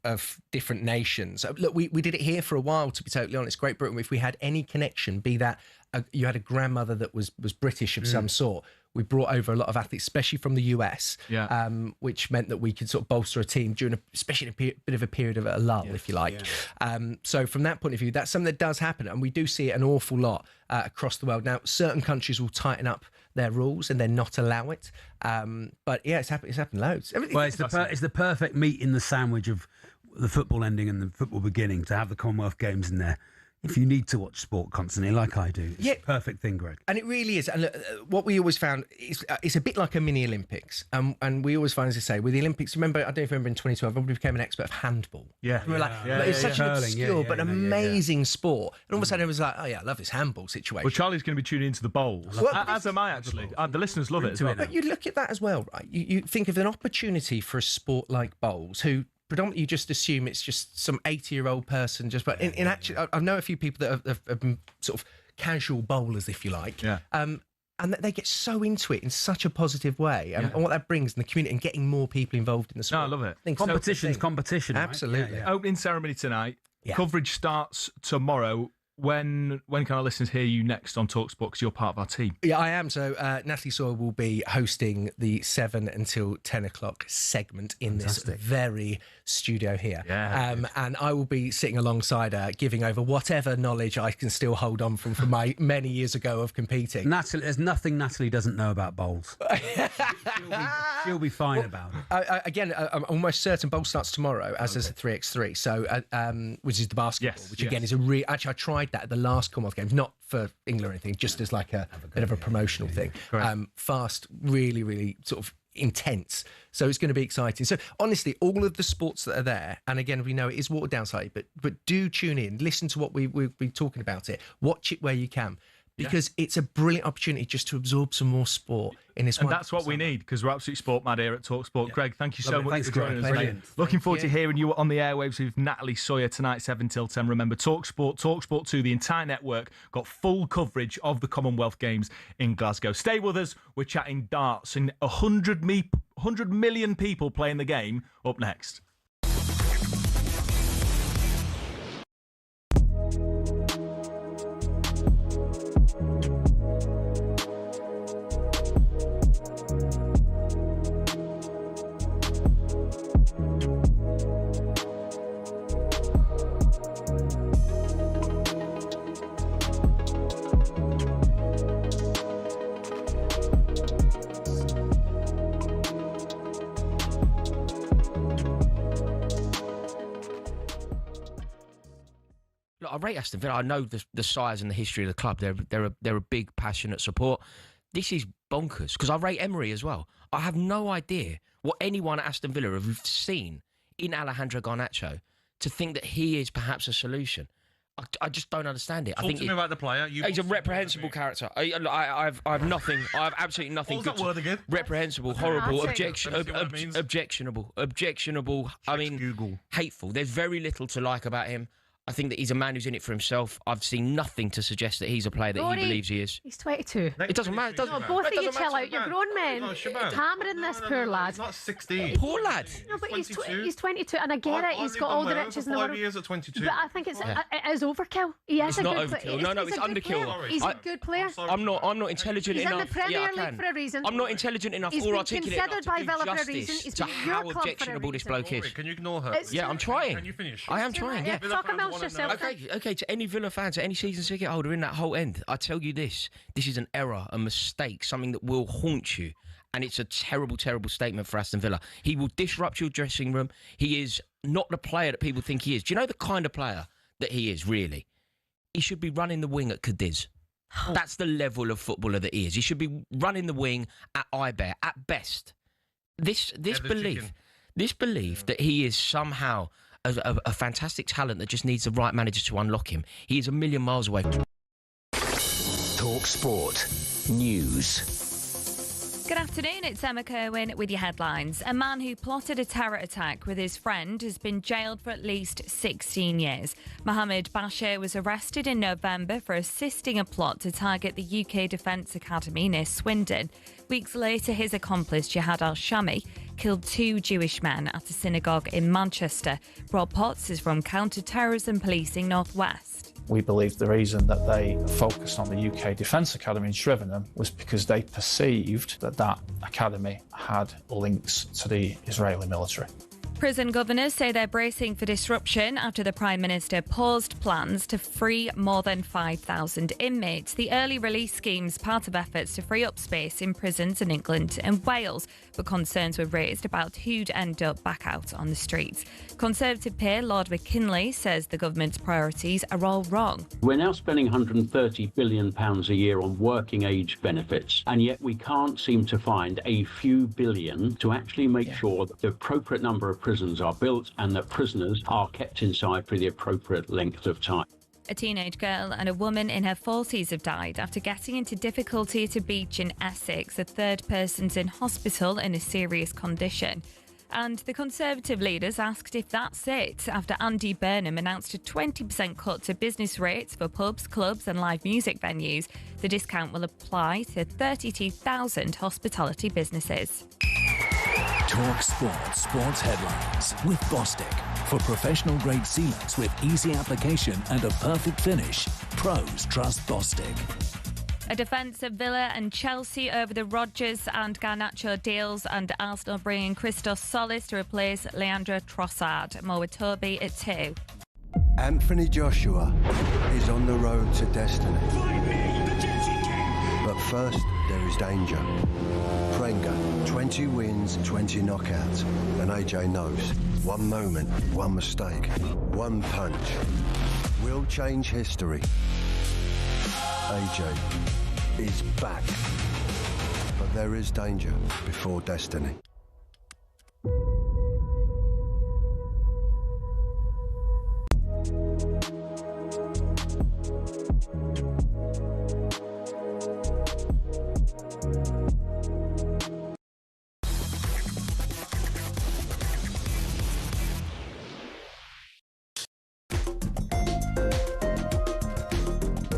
different nations. Look, we did it here for a while, to be totally honest. Great Britain, if we had any connection, be that you had a grandmother that was British of some sort, we brought over a lot of athletes, especially from the US, which meant that we could sort of bolster a team during especially a bit of a period of a lull, if you like. Yeah. So from that point of view, that's something that does happen, and we do see it an awful lot across the world. Now, certain countries will tighten up their rules and then not allow it. But yeah, it's happened loads. Well, it's the perfect meat in the sandwich of the football ending and the football beginning to have the Commonwealth Games in there. If you need to watch sport constantly, like I do, it's a perfect thing, Greg. And it really is. And look, what we always found is it's a bit like a mini Olympics. And we always find, as I say, with the Olympics, remember, I don't know if you remember in 2012, everybody became an expert of handball. Yeah. It's such an obscure but amazing sport. And all of a sudden it was like, oh yeah, I love this handball situation. Well, Charlie's going to be tuning into the bowls. As am I, actually. The listeners love it as well. But you look at that as well, right? You think of an opportunity for a sport like bowls, who predominantly you just assume it's just some 80-year-old person. But in actually, I know a few people that have been sort of casual bowlers, if you like. Yeah. And they get so into it in such a positive way, and what that brings in the community and getting more people involved in the sport. No, I love it. Competition's competition. Absolutely. Right? Opening ceremony tonight. Yeah. Coverage starts tomorrow. when can our listeners hear you next on talkSPORT, because you're part of our team? Yeah, I am. So Natalie Sawyer will be hosting the 7 until 10 o'clock segment in this very studio here. Yeah. And I will be sitting alongside her, giving over whatever knowledge I can still hold on from my many years ago of competing. Natalie, there's nothing Natalie doesn't know about bowls. she'll be fine about it. Again, I'm almost certain bowl starts tomorrow, as does the 3x3. So, which is the basketball, which again is actually I tried that at the last Commonwealth Games, not for England or anything, just as like a bit of a promotional thing. Fast, really, really sort of intense. So it's going to be exciting. So honestly, all of the sports that are there, and again, we know it is watered down slightly, but do tune in, listen to what we've been talking about it, watch it where you can. Because it's a brilliant opportunity just to absorb some more sport in this one. And that's what we need, because we're absolutely sport mad here at talkSPORT. Greg, thank you so much for joining us. Brilliant. Looking forward to hearing you on the airwaves with Natalie Sawyer tonight, 7 till 10. Remember, talkSPORT 2, the entire network, got full coverage of the Commonwealth Games in Glasgow. Stay with us. We're chatting darts and 100 million people playing the game up next. I rate Aston Villa. I know the size and the history of the club. They're a big, passionate support. This is bonkers, because I rate Emery as well. I have no idea what anyone at Aston Villa have seen in Alejandro Garnacho to think that he is perhaps a solution. I just don't understand it. Talk to me about the player. He's a reprehensible character. I have nothing. I have absolutely nothing. What was that word again? Reprehensible, horrible, objectionable. I mean, Google. Hateful. There's very little to like about him. I think that he's a man who's in it for himself. I've seen nothing to suggest that he's a player that he believes he is. He's 22. It doesn't matter. Both of you chill out. You're grown men. Hammering this poor lad. He's not 16. Poor lad. No, but he's 22, and I get it. He's got all the riches in the world. 5 years at 22. But I think it is overkill. He is It's a not good overkill. player. No, it's underkill. He's a good player. I'm not intelligent He's enough. in the Premier League for a reason. I'm not intelligent enough He's or been articulate enough considered by to Villa do for a reason. justice He's to been at your how club for a objectionable this reason. bloke is. Can you ignore her? Yeah, I'm trying. Can you finish? I am trying, yeah. Talk amongst yourself. Okay, to any Villa fan, to any season ticket holder in that whole end, I tell you this is an error, a mistake, something that will haunt you. And it's a terrible, terrible statement for Aston Villa. He will disrupt your dressing room. He is not the player that people think he is. Do you know the kind of player that he is, really? He should be running the wing at Cadiz. That's the level of footballer that he is. He should be running the wing at Iber, at best. This belief that he is somehow a fantastic talent that just needs the right manager to unlock him. He is a million miles away. talkSPORT News. Good afternoon, it's Emma Kerwin with your headlines. A man who plotted a terror attack with his friend has been jailed for at least 16 years. Mohammed Bashir was arrested in November for assisting a plot to target the UK Defence Academy near Swindon. Weeks later, his accomplice, Jihad al-Shami, killed 2 Jewish men at a synagogue in Manchester. Rob Potts is from Counter-Terrorism Policing Northwest. We believe the reason that they focused on the UK Defence Academy in Shrivenham was because they perceived that that academy had links to the Israeli military. Prison governors say they're bracing for disruption after the Prime Minister paused plans to free more than 5,000 inmates. The early release scheme's part of efforts to free up space in prisons in England and Wales, but concerns were raised about who'd end up back out on the streets. Conservative peer Lord McKinley says the government's priorities are all wrong. We're now spending £130 billion a year on working age benefits, and yet we can't seem to find a few billion to actually make sure that the appropriate number of prisons are built and that prisoners are kept inside for the appropriate length of time. A teenage girl and a woman in her 40s have died after getting into difficulty at a beach in Essex. A third person's in hospital in a serious condition. And the Conservative leaders asked if that's it after Andy Burnham announced a 20% cut to business rates for pubs, clubs and live music venues. The discount will apply to 32,000 hospitality businesses. talkSPORT Sports Headlines with Bostic. For professional grade sealants with easy application and a perfect finish, pros trust Bostik. A defence of Villa and Chelsea over the Rodgers and Garnacho deals, and Arsenal bringing Christos Solis to replace Leandro Trossard. More with Toby at 2. Anthony Joshua is on the road to destiny. But first, there is danger. Prenga, 20 wins, 20 knockouts. And AJ knows, one moment, one mistake, one punch will change history. AJ is back. But there is danger before destiny.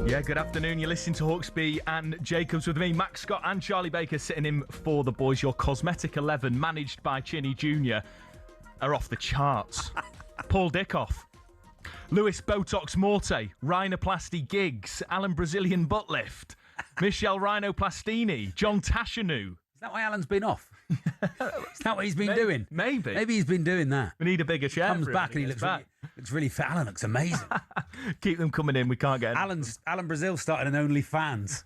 Yeah, good afternoon. You're listening to Hawksby and Jacobs with me, Max Scott and Charlie Baker sitting in for the boys. Your Cosmetic 11, managed by Chinny Jr., are off the charts. Paul Dickoff, Lewis Botox Morte, Rhinoplasty Giggs, Alan Brazilian Butt Lift, Michelle Rhinoplastini, John Tashanu. Is that why Alan's been off? Is that what he's been doing? Maybe. Maybe he's been doing that. We need a bigger chair. Comes back and he looks really fit. Alan looks amazing. Keep them coming in. We can't get Alan Brazil started an OnlyFans.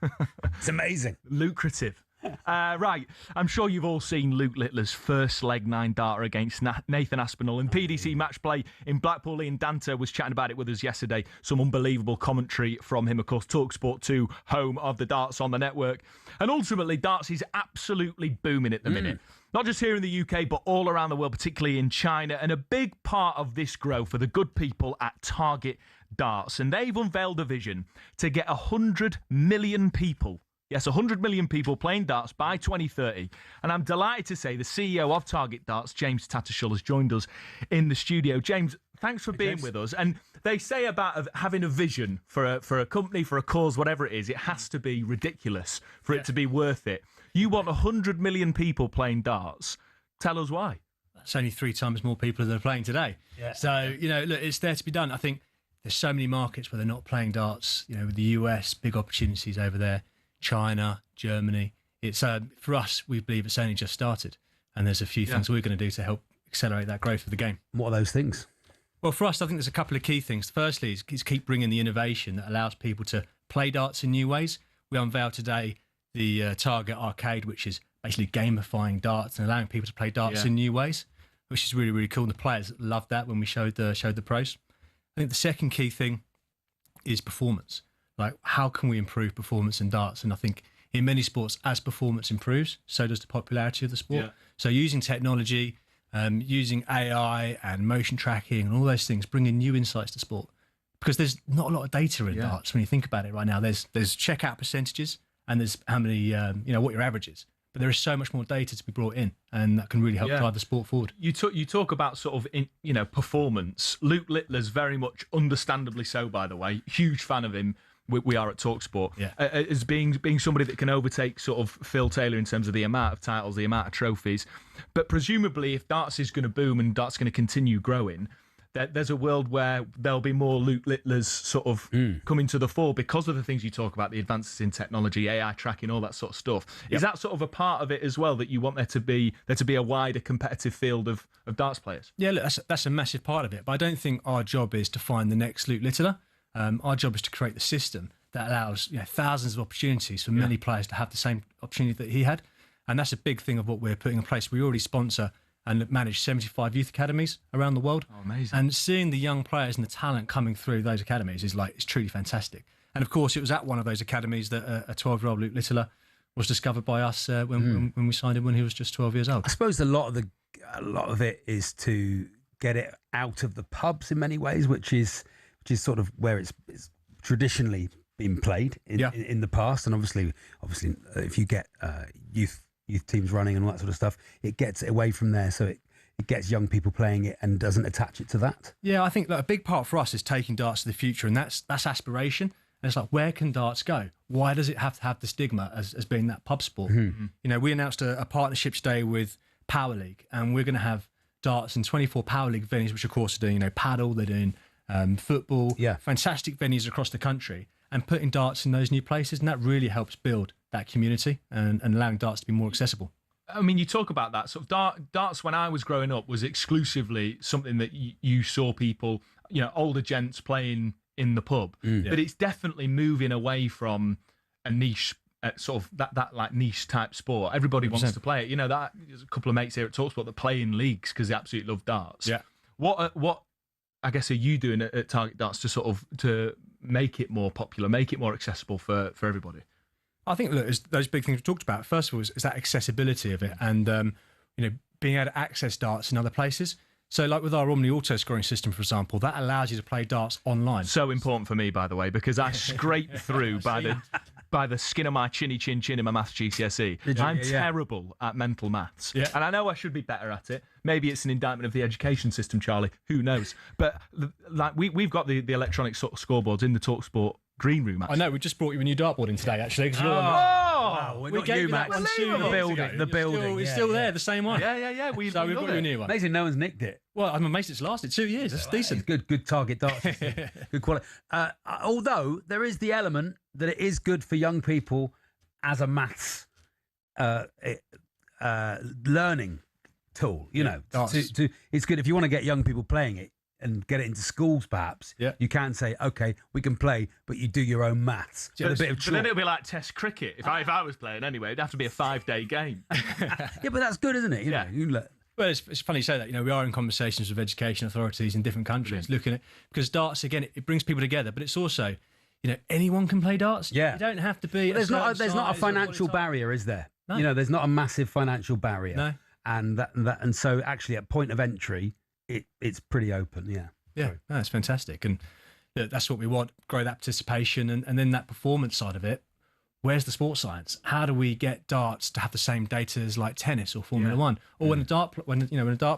It's amazing. Lucrative. Right, I'm sure you've all seen Luke Littler's first leg 9 darter against Nathan Aspinall in PDC match play in Blackpool. Ian Danter was chatting about it with us yesterday. Some unbelievable commentary from him, of course. talkSPORT 2, home of the darts on the network. And ultimately, darts is absolutely booming at the minute. Not just here in the UK, but all around the world, particularly in China. And a big part of this growth are the good people at Target Darts. And they've unveiled a vision to get 100 million people. Yes, 100 million people playing darts by 2030. And I'm delighted to say the CEO of Target Darts, James Tattersall, has joined us in the studio. James, thanks for being with us. And they say about having a vision for a company, for a cause, whatever it is, it has to be ridiculous for it to be worth it. You want 100 million people playing darts. Tell us why. That's only 3 times more people than are playing today. Yeah. So, look, it's there to be done. I think there's so many markets where they're not playing darts. With the US, big opportunities over there. China, Germany. It's for us, we believe it's only just started, and there's a few things we're going to do to help accelerate that growth of the game. What are those things? Well, for us, I think there's a couple of key things. Firstly, is keep bringing the innovation that allows people to play darts in new ways. We unveiled today the Target Arcade, which is basically gamifying darts and allowing people to play darts in new ways, which is really, really cool. And the players loved that when we showed the pros. I think the second key thing is performance. Like, how can we improve performance in darts? And I think in many sports, as performance improves, so does the popularity of the sport. Yeah. So using technology, using AI and motion tracking and all those things, bringing new insights to sport. Because there's not a lot of data in darts when you think about it right now. There's checkout percentages and there's how many, what your average is. But there is so much more data to be brought in, and that can really help drive the sport forward. You talk about sort of, performance. Luke Littler's very much, understandably so, by the way, huge fan of him. We are at talkSPORT, as being somebody that can overtake sort of Phil Taylor in terms of the amount of titles, the amount of trophies. But presumably, if darts is going to boom and darts going to continue growing, there's a world where there'll be more Luke Littlers sort of coming to the fore because of the things you talk about, the advances in technology, AI tracking, all that sort of stuff. Yep. Is that sort of a part of it as well, that you want there to be a wider competitive field of darts players? Yeah, look, that's a massive part of it. But I don't think our job is to find the next Luke Littler. Our job is to create the system that allows thousands of opportunities for many players to have the same opportunity that he had. And that's a big thing of what we're putting in place. We already sponsor and manage 75 youth academies around the world. Oh, amazing. And seeing the young players and the talent coming through those academies it's truly fantastic. And of course, it was at one of those academies that a 12-year-old Luke Littler was discovered by us when we signed him when he was just 12 years old. I suppose a lot of it is to get it out of the pubs in many ways, which is sort of where it's traditionally been played in the past. And obviously, if you get youth teams running and all that sort of stuff, it gets it away from there. So it gets young people playing it and doesn't attach it to that. Yeah, I think a big part for us is taking darts to the future, and that's aspiration. And it's like, where can darts go? Why does it have to have the stigma as being that pub sport? Mm-hmm. We announced a partnership today with Power League, and we're going to have darts in 24 Power League venues, which of course are doing, paddle, they're doing football, fantastic venues across the country, and putting darts in those new places, and that really helps build that community and allowing darts to be more accessible. I mean, you talk about that sort of darts when I was growing up was exclusively something that you saw people, older gents playing in the pub. But it's definitely moving away from a niche, sort of that like niche type sport. Everybody 100%. Wants to play it. That there's a couple of mates here at talkSPORT that play in leagues because they absolutely love darts. Yeah. What I guess are you doing at Target Darts to sort of to make it more popular, make it more accessible for everybody? I think, look, those big things we talked about. First of all, is that accessibility of it, and being able to access darts in other places. So, like with our Omni auto scoring system, for example, that allows you to play darts online. So important for me, by the way, because I scraped through by the skin of my chin in my maths GCSE. I'm terrible at mental maths, and I know I should be better at it. Maybe it's an indictment of the education system, Charlie. Who knows? But like we've got the electronic sort of scoreboards in the talkSPORT green room. Actually. I know, we just brought you a new dartboard in today, actually. Wow, we not gave you, you that Max. one The building. It's still there, the same one. Yeah. We've got you a new one. Amazing no one's nicked it. Well, I'm amazed it's lasted 2 years. That's decent. It's good Target Darts. Good quality. Although there is the element that it is good for young people as a maths learning tool. It's good if you want to get young people playing it and get it into schools, perhaps. Yeah. You can say, okay, we can play, but you do your own maths. But then it'll be like Test cricket. If I was playing anyway, it'd have to be a 5-day game. Yeah, but that's good, isn't it? Well, it's funny you say that. We are in conversations with education authorities in different countries, looking at, because darts, again, it brings people together, but it's also, anyone can play darts. Yeah. You don't have to be. There's not a financial barrier, is there? No. There's not a massive financial barrier. No. And so actually at point of entry, it's pretty open. Yeah, that's fantastic, and that's what we want: grow that participation, and then that performance side of it. Where's the sports science? How do we get darts to have the same data as like tennis or Formula One, or when a dart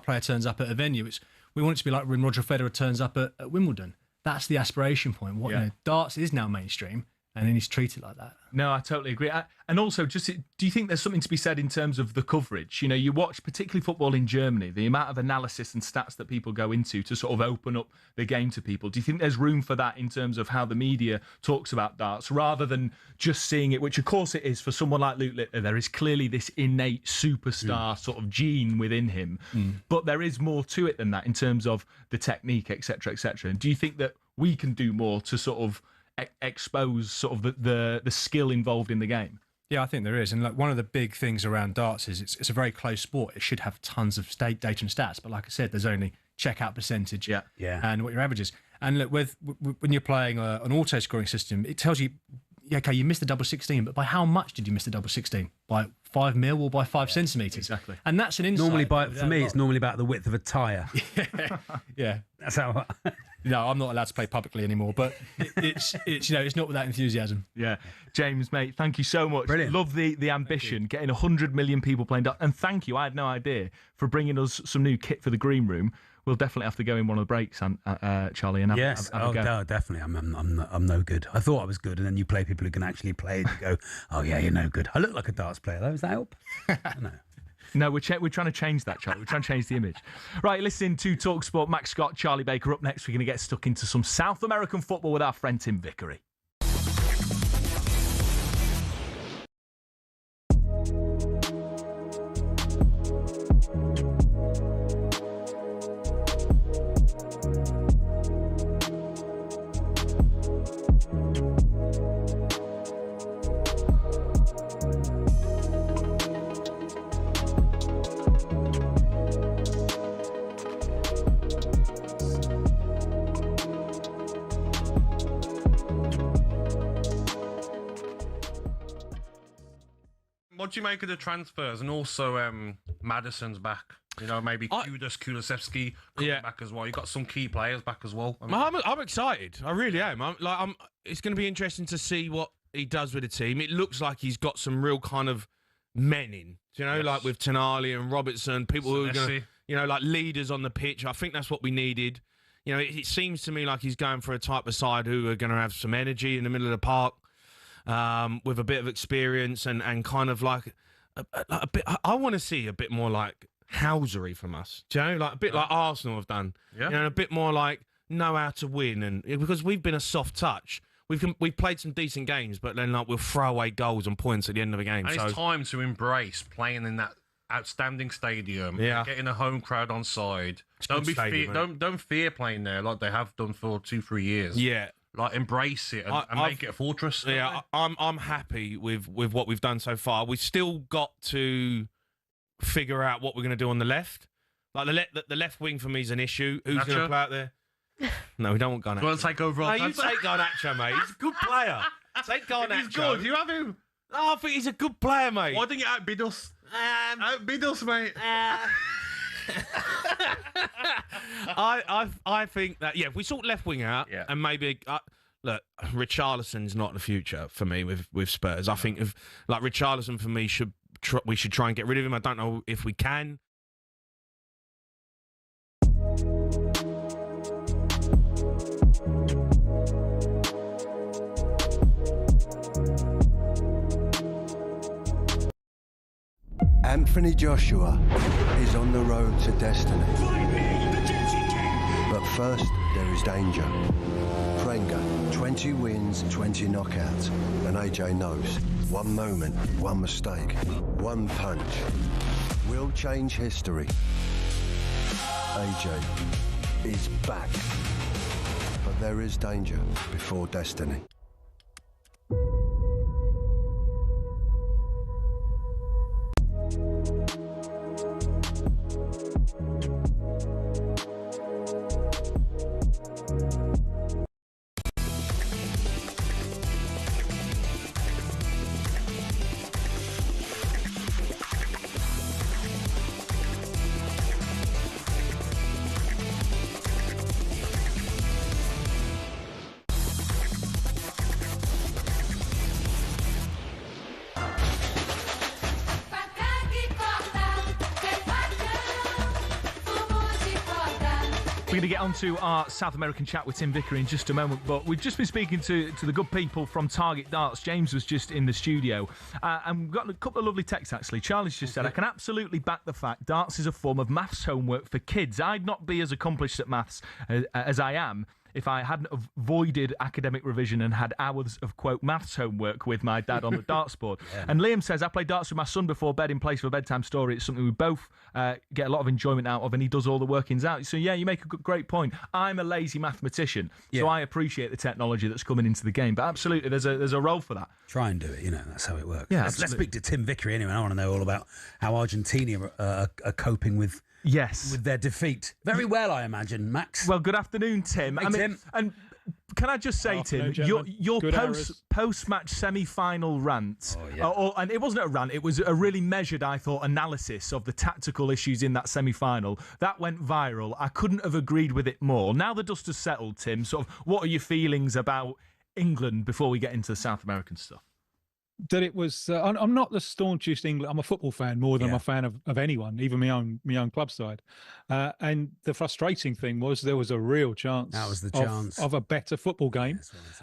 player turns up at a venue? We want it to be like when Roger Federer turns up at Wimbledon. That's the aspiration point. Darts is now mainstream, and then he's treated like that. No, I totally agree. And also, do you think there's something to be said in terms of the coverage? You watch particularly football in Germany, the amount of analysis and stats that people go into to sort of open up the game to people. Do you think there's room for that in terms of how the media talks about darts, rather than just seeing it, which of course it is for someone like Luke Littler? There is clearly this innate superstar sort of gene within him, but there is more to it than that in terms of the technique, etc., etc. And do you think that we can do more to sort of expose sort of the skill involved in the game? Yeah, I think there is. And one of the big things around darts is it's a very close sport. It should have tons of state data and stats, but like I said, there's only checkout percentage and what your average is. And look, when you're playing an auto scoring system, it tells you, okay, you missed the double 16, but by how much did you miss the double 16? By 5 mil or by 5 centimetres? Exactly. And that's an insight. For me, it's normally about the width of a tyre. Yeah. That's how. No, I'm not allowed to play publicly anymore, but it's not with that enthusiasm. Yeah. James, mate, thank you so much. Brilliant. Love the ambition, getting 100 million people playing darts. And thank you, I had no idea, for bringing us some new kit for the green room. We'll definitely have to go in one of the breaks, Charlie, and have a go. No, definitely. I'm no good. I thought I was good, and then you play people who can actually play it. You go, oh yeah, you're no good. I look like a darts player, though. Does that help? No. No, we're trying to change that, Charlie. We're trying to change the image. Right, listen to talkSPORT. Max Scott, Charlie Baker. Up next, we're going to get stuck into some South American football with our friend Tim Vickery. What do you make of the transfers? And also Madison's back. Maybe Kulusevski coming back as well. You got some key players back as well. I'm excited. I really am. It's going to be interesting to see what he does with the team. It looks like he's got some real kind of men in. Like with Tonali and Robertson, people who are going to, like leaders on the pitch. I think that's what we needed. It seems to me like he's going for a type of side who are going to have some energy in the middle of the park. With a bit of experience and kind of like a bit. I want to see a bit more like housery from us. Do you know, like a bit like Arsenal have done. Yeah. You know, a bit more like know how to win, and because we've been a soft touch. We've played some decent games, but then like we'll throw away goals and points at the end of the game. And so it's time to embrace playing in that outstanding stadium. Getting a home crowd on side. Don't fear playing there like they have done for 2-3 years. Yeah. Like embrace it and make it a fortress. Yeah, I'm happy with what we've done so far. We've still got to figure out what we're going to do on the left. Like the left wing for me is an issue. Who's going to play out there? No, we don't want Garnacho. You want to take over? No, you take Garnacho, mate. He's a good player. Take Garnacho. He's good. You have him. Oh, I think he's a good player, mate. Why didn't you outbid us? Outbid us, mate. I think that if we sort left wing out and maybe look, Richarlison's not the future for me with Spurs. I think if like Richarlison for me we should try and get rid of him. I don't know if we can. Anthony Joshua is on the road to destiny. But first, there is danger. Prenga, 20 wins, 20 knockouts. And AJ knows, one moment, one mistake, one punch will change history. AJ is back. But there is danger before destiny. We're going to get on to our South American chat with Tim Vickery in just a moment, but we've just been speaking to the good people from Target Darts. James was just in the studio, and we've got a couple of lovely texts, actually. Charlie's just said, I can absolutely back the fact darts is a form of maths homework for kids. I'd not be as accomplished at maths as I am if I hadn't avoided academic revision and had hours of, quote, maths homework with my dad on the darts board. Yeah. And Liam says, I play darts with my son before bed in place of a bedtime story. It's something we both get a lot of enjoyment out of, and he does all the workings out. So, yeah, you make a great point. I'm a lazy mathematician, so I appreciate the technology that's coming into the game. But absolutely, there's a role for that. Try and do it, that's how it works. Yeah, let's speak to Tim Vickery anyway. I want to know all about how Argentina are coping with their defeat. Very well, I imagine, Max. Well, good afternoon, Tim. Hey, Tim. And can I just say, Tim, your post-match semi-final rant, and it wasn't a rant, it was a really measured, I thought, analysis of the tactical issues in that semi-final. That went viral. I couldn't have agreed with it more. Now the dust has settled, Tim, sort of, what are your feelings about England before we get into the South American stuff? That it was. I'm not the staunchest England. I'm a football fan more than I'm a fan of anyone, even my own club side. And the frustrating thing was there was a real chance. That was the chance of a better football game.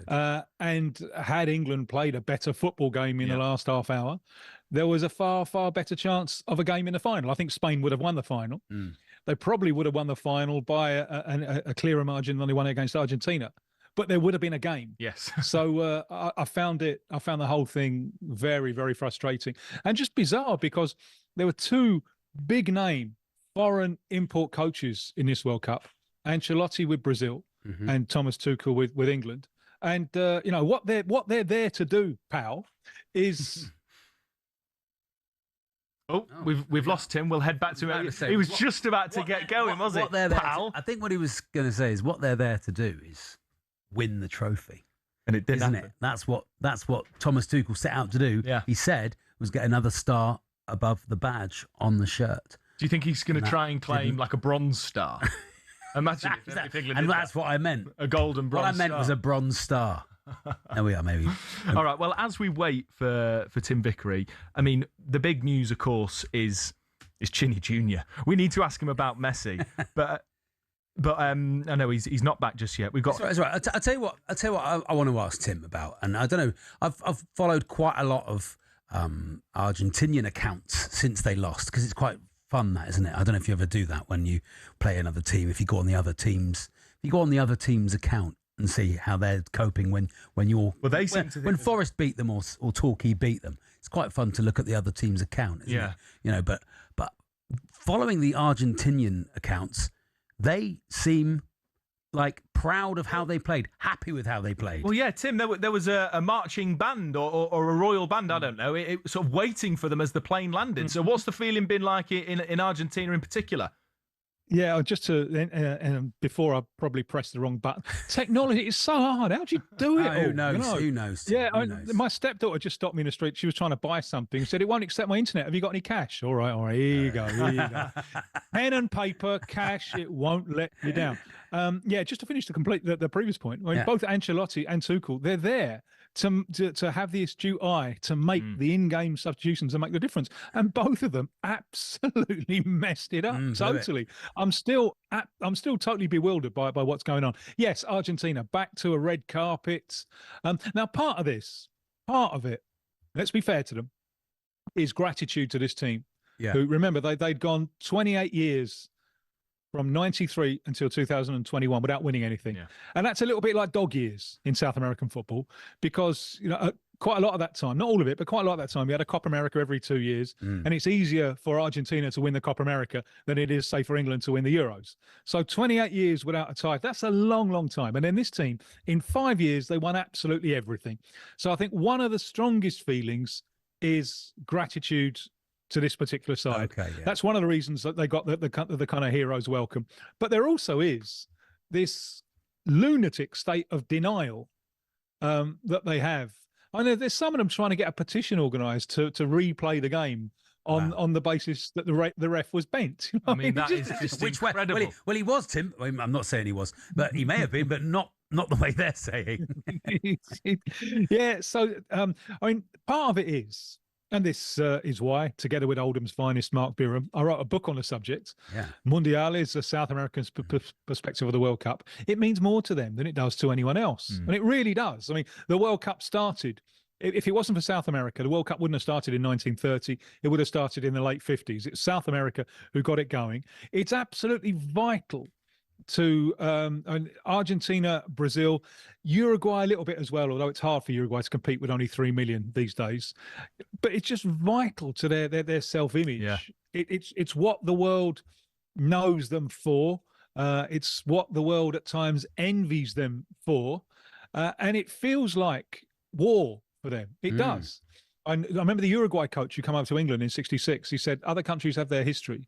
And had England played a better football game in the last half hour, there was a far better chance of a game in the final. I think Spain would have won the final. They probably would have won the final by a clearer margin than they won against Argentina. But there would have been a game. Yes. So I found the whole thing very, very frustrating and just bizarre because there were two big name foreign import coaches in this World Cup, Ancelotti with Brazil and Thomas Tuchel with England. And what they're there to do, pal, is. Oh, we've lost him. We'll head back to him. He was just about to get going, wasn't he, pal? I think what he was going to say is what they're there to do is win the trophy, and it didn't. Isn't it? That's what Thomas Tuchel set out to do. Yeah. He said was get another star above the badge on the shirt. Do you think he's going to try and claim like a bronze star? Imagine if England and that's what I meant. A golden bronze. What I meant was a bronze star. There we are, maybe. All right. Well, as we wait for Tim Vickery, I mean, the big news, of course, is Chinny Jr. We need to ask him about Messi, but I know he's not back just yet. We've got. That's right. I tell you what. I want to ask Tim about, and I don't know. I've followed quite a lot of Argentinian accounts since they lost because it's quite fun, that, isn't it? I don't know if you ever do that when you play another team. If you go on the other team's account and see how they're coping when Forest beat them or Torquay beat them. It's quite fun to look at the other team's account, isn't it? You know, but following the Argentinian accounts, they seem like proud of how they played, happy with how they played. Well, yeah, Tim, there was a marching band or a royal band, I don't know, it sort of waiting for them as the plane landed. So what's the feeling been like in Argentina in particular? Yeah, just to before I probably pressed the wrong button. Technology is so hard. How do you do it? Who knows? You know? Who knows? Yeah, Who knows? My stepdaughter just stopped me in the street. She was trying to buy something. Said it won't accept my internet. Have you got any cash? All right. Here you go. Pen and paper, cash. It won't let you down. Yeah, just to finish the previous point. I mean, both Ancelotti and Tuchel, they're there to have the astute eye to make the in-game substitutions and make the difference, and both of them absolutely messed it up totally. I'm still totally bewildered by what's going on. Yes, Argentina back to a red carpet. Now part of it, let's be fair to them, is gratitude to this team. Yeah. Who, remember, they'd gone 28 years from 93 until 2021 without winning anything. Yeah. And that's a little bit like dog years in South American football, because, you know, quite a lot of that time, not all of it, but quite a lot of that time, you had a Copa America every 2 years. And it's easier for Argentina to win the Copa America than it is, say, for England to win the Euros. So 28 years without a tie, that's a long, long time. And then this team, in 5 years, they won absolutely everything. So I think one of the strongest feelings is gratitude to this particular side. Okay, yeah. That's one of the reasons that they got the kind of hero's welcome. But there also is this lunatic state of denial that they have. I know there's some of them trying to get a petition organised to replay the game on the basis that the ref was bent. You know, I mean, that is just incredible. Well, he was, Tim. I'm not saying he was, but he may have been, but not the way they're saying. Yeah. So, I mean, part of it is, and this is why, together with Oldham's finest, Mark Birham, I wrote a book on the subject. Yeah. Mundial, a South American perspective of the World Cup. It means more to them than it does to anyone else. And it really does. I mean, the World Cup started, if it wasn't for South America, the World Cup wouldn't have started in 1930. It would have started in the late 50s. It's South America who got it going. It's absolutely vital to Argentina, Brazil, Uruguay a little bit as well, although it's hard for Uruguay to compete with only 3 million these days. But it's just vital to their self-image. Yeah. It's what the world knows them for. It's what the world at times envies them for. And it feels like war for them. It does. I remember the Uruguay coach who came over to England in '66. He said, other countries have their history.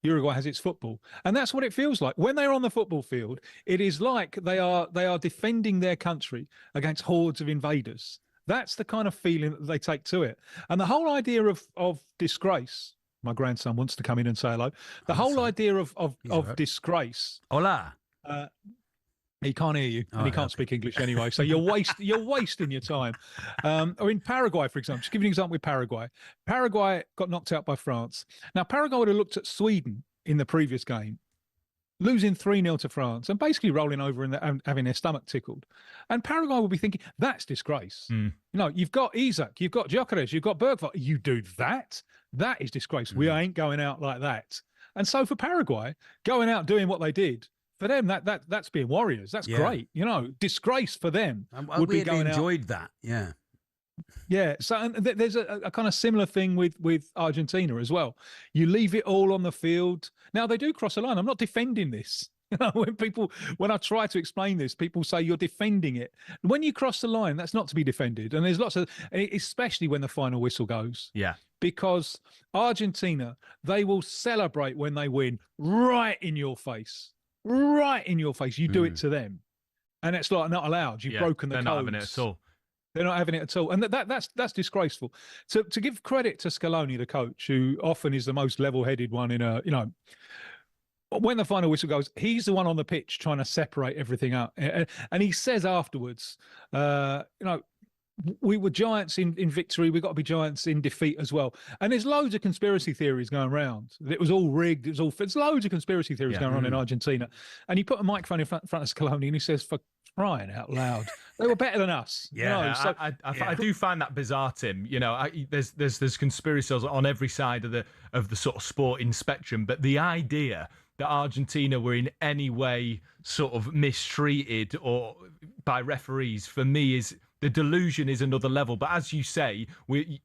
Uruguay has its football. And that's what it feels like. When they're on the football field, it is like they are defending their country against hordes of invaders. That's the kind of feeling that they take to it. And the whole idea of disgrace, my grandson wants to come in and say hello. The whole idea of disgrace. Hola. He can't hear you, and he can't speak English anyway. So you're wasting your time. Or in Paraguay, for example, just give you an example with Paraguay. Paraguay got knocked out by France. Now, Paraguay would have looked at Sweden in the previous game, losing 3-0 to France, and basically rolling over and having their stomach tickled. And Paraguay would be thinking, that's disgrace. You know, you've got Isaac, you've got Gyökeres, you've got Bergvall. You do that? That is disgrace. We ain't going out like that. And so for Paraguay, going out doing what they did, for them, that's being warriors. That's great. You know, disgrace for them would be going out. Enjoyed that. Yeah. Yeah. So and there's a kind of similar thing with Argentina as well. You leave it all on the field. Now, they do cross a line. I'm not defending this. You know, when I try to explain this, people say you're defending it. When you cross the line, that's not to be defended. And there's lots of, especially when the final whistle goes. Yeah. Because Argentina, they will celebrate when they win right in your face. Right in your face. You do it to them. And it's like not allowed. You've broken the codes. They're not having it at all. They're not having it at all. And that's disgraceful. To give credit to Scaloni, the coach, who often is the most level-headed one in a, you know, when the final whistle goes, he's the one on the pitch trying to separate everything out. And he says afterwards, you know, we were giants in victory. We've got to be giants in defeat as well. And there's loads of conspiracy theories going around. It was all rigged. There's loads of conspiracy theories going on in Argentina. And he put a microphone in front of Scaloni and he says, for crying out loud. They were better than us. Yeah, you know, so, I do find that bizarre, Tim. You know, there's conspiracies on every side of the sort of sporting spectrum, but the idea that Argentina were in any way sort of mistreated or by referees, for me, is the delusion is another level. But as you say, we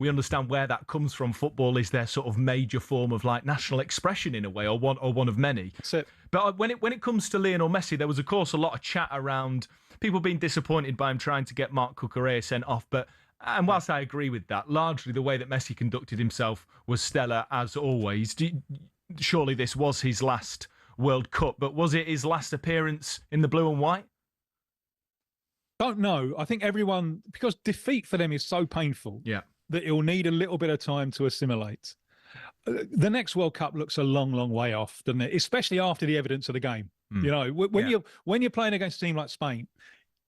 understand where that comes from. Football is their sort of major form of like national expression in a way, or one of many. That's it. But when it comes to Lionel Messi, there was of course a lot of chat around people being disappointed by him trying to get Marc Cucurella sent off. And whilst I agree with that, largely the way that Messi conducted himself was stellar as always. Surely this was his last World Cup, but was it his last appearance in the blue and white? Don't know. I think everyone, because defeat for them is so painful, that it'll need a little bit of time to assimilate. The next World Cup looks a long, long way off, doesn't it? Especially after the evidence of the game. You know, when you're playing against a team like Spain,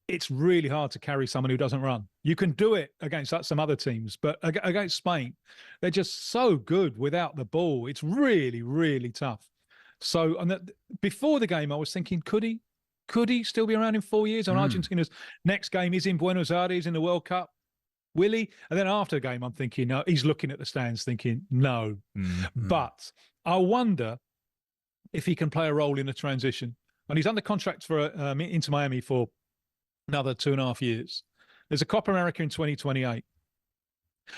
it's really hard to carry someone who doesn't run. You can do it against some other teams, but against Spain, they're just so good without the ball. It's really, really tough. So, before the game, I was thinking, could he still be around in 4 years? And Argentina's next game is in Buenos Aires in the World Cup. Will he? And then after the game, I'm thinking, no, he's looking at the stands thinking, no. But I wonder if he can play a role in the transition. And he's under contract for Inter Miami for another 2.5 years. There's a Copa America in 2028.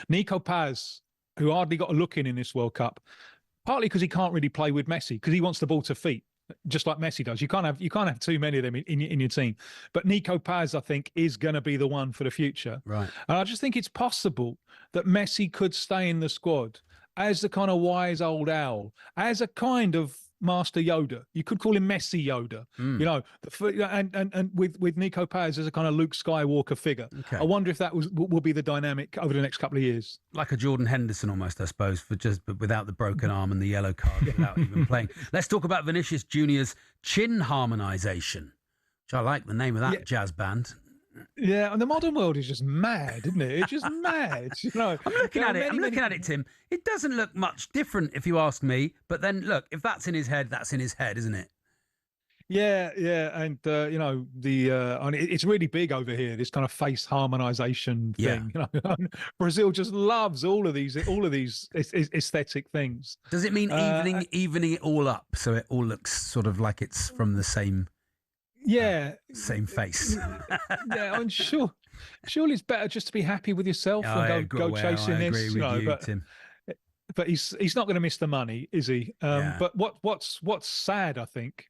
Nico Paz, who hardly got a look in this World Cup, partly because he can't really play with Messi, because he wants the ball to feet, just like Messi does. You can't have too many of them in your team. But Nico Paz, I think, is going to be the one for the future. Right. And I just think it's possible that Messi could stay in the squad as the kind of wise old owl, as a kind of Master Yoda. You could call him Messi Yoda, you know, and with Nico Paz as a kind of Luke Skywalker figure. Okay. I wonder if that will be the dynamic over the next couple of years. Like a Jordan Henderson almost, I suppose, but without the broken arm and the yellow card, without even playing. Let's talk about Vinicius Junior's chin harmonisation, which I like the name of that jazz band. Yeah, and the modern world is just mad, isn't it? It's just mad. You know, I'm looking at it, Tim. It doesn't look much different, if you ask me. But then, look, if that's in his head, that's in his head, isn't it? Yeah, and you know it's really big over here. This kind of face harmonisation thing. You know, Brazil just loves all of these aesthetic things. Does it mean evening it all up so it all looks sort of like it's from the same? Same face. Yeah, I'm sure. Surely it's better just to be happy with yourself and go chasing I this. Agree with you, Tim. But he's not going to miss the money, is he? But what's sad, I think,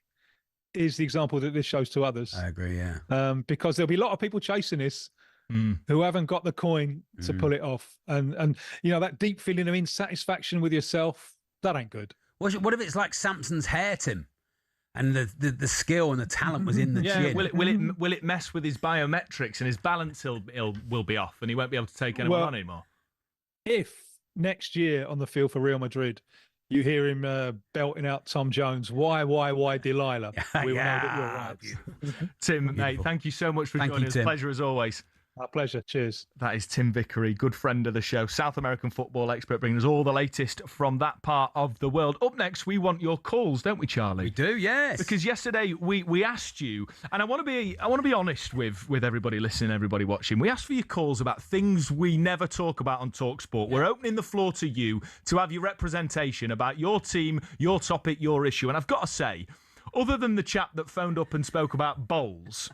is the example that this shows to others. I agree. Yeah. Because there'll be a lot of people chasing this who haven't got the coin to pull it off, and you know that deep feeling of insatisfaction with yourself. That ain't good. What if it's like Samson's hair, Tim? And the skill and the talent was in the chin. Will it mess with his biometrics and his balance? Will be off, and he won't be able to take anyone on anymore. If next year on the field for Real Madrid, you hear him belting out Tom Jones, why Delilah? We will know that you're right. Tim, mate, thank you so much for joining us. Tim. Pleasure as always. Our pleasure. Cheers. That is Tim Vickery, good friend of the show, South American football expert, bringing us all the latest from that part of the world. Up next, we want your calls, don't we, Charlie? We do, yes. Because yesterday we asked you, and I want to be honest with everybody listening, everybody watching. We asked for your calls about things we never talk about on talkSPORT. We're opening the floor to you to have your representation about your team, your topic, your issue. And I've got to say, other than the chap that phoned up and spoke about bowls,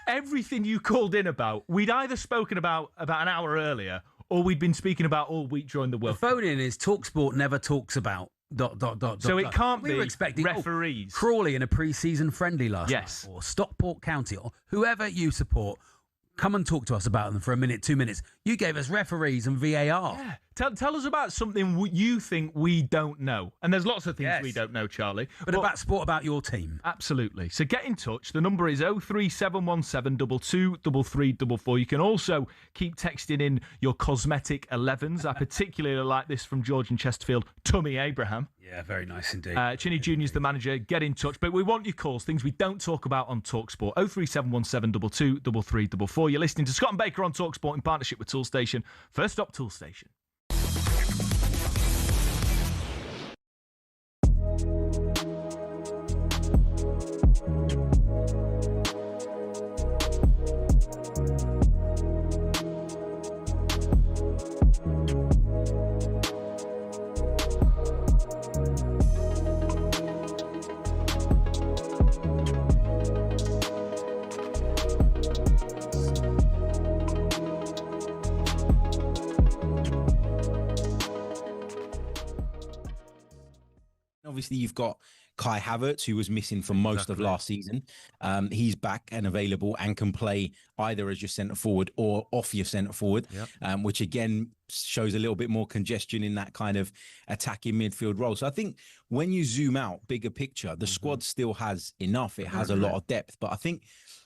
everything you called in about, we'd either spoken about an hour earlier, or we'd been speaking about all week during the World Cup. The phone in is talkSPORT never talks about ... So it can't be we were expecting referees. Crawley in a pre-season friendly last night, or Stockport County, or whoever you support. Come and talk to us about them for a minute, 2 minutes. You gave us referees and VAR. Yeah. Tell us about something you think we don't know. And there's lots of things we don't know, Charlie. But about sport, about your team. Absolutely. So get in touch. The number is 03717 223344. You can also keep texting in your cosmetic 11s. I particularly like this from George in Chesterfield, Tummy Abraham. Yeah, very nice indeed. Chinny Jr.'s the manager. Get in touch. But we want your calls, things we don't talk about on talkSPORT. 03717 223344. You're listening to Scott and Baker on talkSPORT in partnership with Toolstation. First up, Toolstation. obviously you've got Kai Havertz, who was missing for most of last season. He's back and available and can play either as your centre forward or off your centre forward, which again shows a little bit more congestion in that kind of attacking midfield role. So I think when you zoom out, bigger picture, the squad still has enough. It has a lot of depth, but I think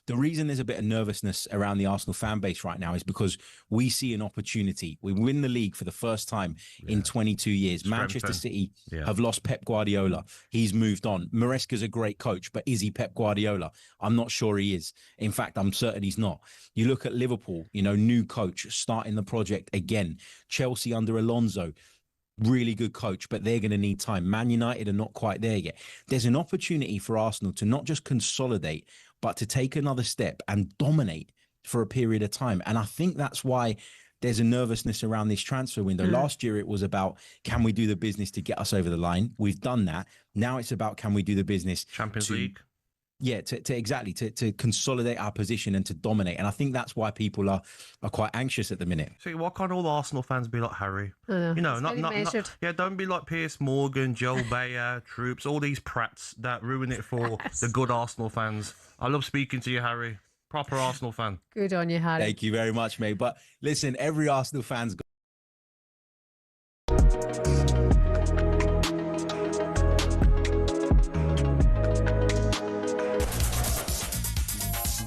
the reason there's a bit of nervousness around the Arsenal fan base right now is because we see an opportunity. We win the league for the first time in 22 years. Manchester City have lost Pep Guardiola. He's moved on. Maresca's a great coach, but is he Pep Guardiola? I'm not sure he is. In fact, I'm certain he's not. You look at Liverpool, new coach starting the project again. Chelsea under Alonso. Really good coach, but they're going to need time. Man United are not quite there yet. There's an opportunity for Arsenal to not just consolidate, but to take another step and dominate for a period of time. And I think that's why there's a nervousness around this transfer window. Last year, it was about, can we do the business to get us over the line? We've done that. Now it's about, can we do the business Champions League? Yeah, to consolidate our position and to dominate. And I think that's why people are quite anxious at the minute. See, why can't all the Arsenal fans be like Harry? Not don't be like Piers Morgan, Joel Bayer, Troops, all these prats that ruin it for the good Arsenal fans. I love speaking to you, Harry. Proper Arsenal fan. Good on you, Harry. Thank you very much, mate. But listen, every Arsenal fan's got...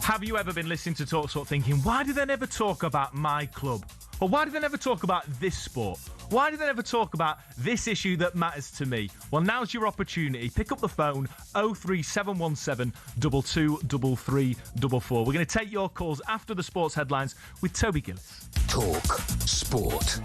Have you ever been listening to talkSPORT thinking, why do they never talk about my club? Or why do they never talk about this sport? Why do they never talk about this issue that matters to me? Well, now's your opportunity. Pick up the phone, 03717 223344. We're going to take your calls after the sports headlines with Toby Gillis. Talk Sport.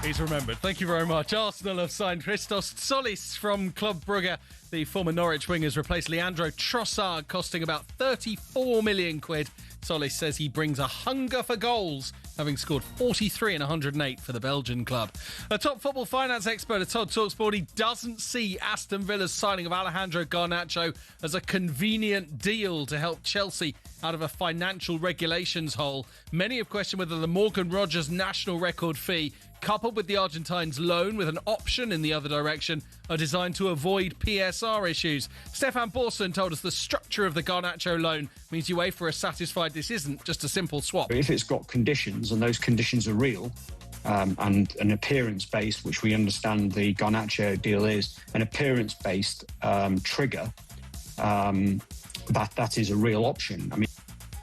He's remembered. Thank you very much. Arsenal have signed Christos Solis from Club Brugge. The former Norwich winger has replaced Leandro Trossard, costing about 34 million quid. Solis says he brings a hunger for goals, having scored 43 and 108 for the Belgian club. A top football finance expert has told talkSPORT he doesn't see Aston Villa's signing of Alejandro Garnacho as a convenient deal to help Chelsea out of a financial regulations hole. Many have questioned whether the Morgan Rogers national record fee, coupled with the Argentine's loan with an option in the other direction, are designed to avoid PSR issues. Stefan Borson told us the structure of the Garnacho loan means UEFA are satisfied this isn't just a simple swap. If it's got conditions and those conditions are real, and an appearance-based, which we understand the Garnacho deal is, an appearance-based trigger, that is a real option. I mean,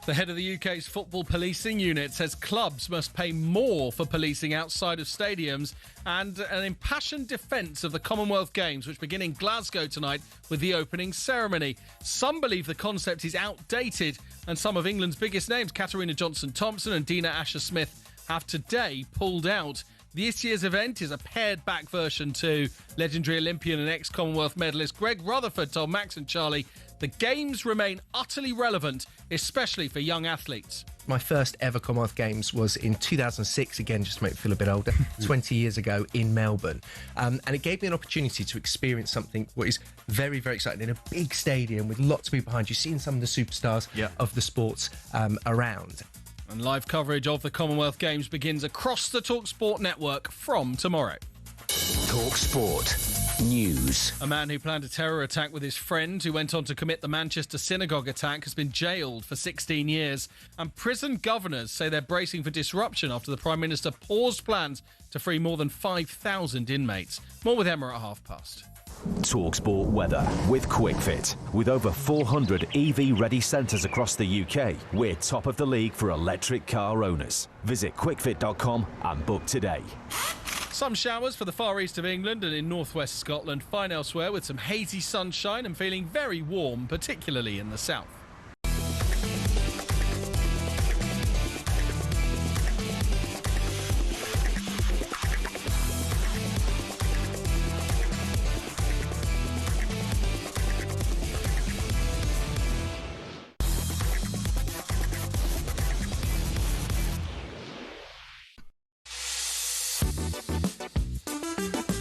the head of the UK's football policing unit says clubs must pay more for policing outside of stadiums, and an impassioned defence of the Commonwealth Games, which begin in Glasgow tonight with the opening ceremony. Some believe the concept is outdated, and some of England's biggest names, Katarina Johnson-Thompson and Dina Asher-Smith, have today pulled out. This year's event is a pared-back version to legendary Olympian and ex-Commonwealth medalist Greg Rutherford told Max and Charlie the Games remain utterly relevant, especially for young athletes. My first ever Commonwealth Games was in 2006, again, just to make me feel a bit older, 20 years ago in Melbourne. And it gave me an opportunity to experience something what is very, very exciting in a big stadium with lots of people behind you, seeing some of the superstars of the sports around. And live coverage of the Commonwealth Games begins across the talkSPORT network from tomorrow. talkSPORT News. A man who planned a terror attack with his friend who went on to commit the Manchester synagogue attack has been jailed for 16 years. And prison governors say they're bracing for disruption after the Prime Minister paused plans to free more than 5,000 inmates. More with Emma at past. talkSPORT weather with QuickFit. With over 400 EV-ready centres across the UK, we're top of the league for electric car owners. Visit quickfit.com and book today. Some showers for the far east of England and in northwest Scotland. Fine elsewhere with some hazy sunshine and feeling very warm, particularly in the south.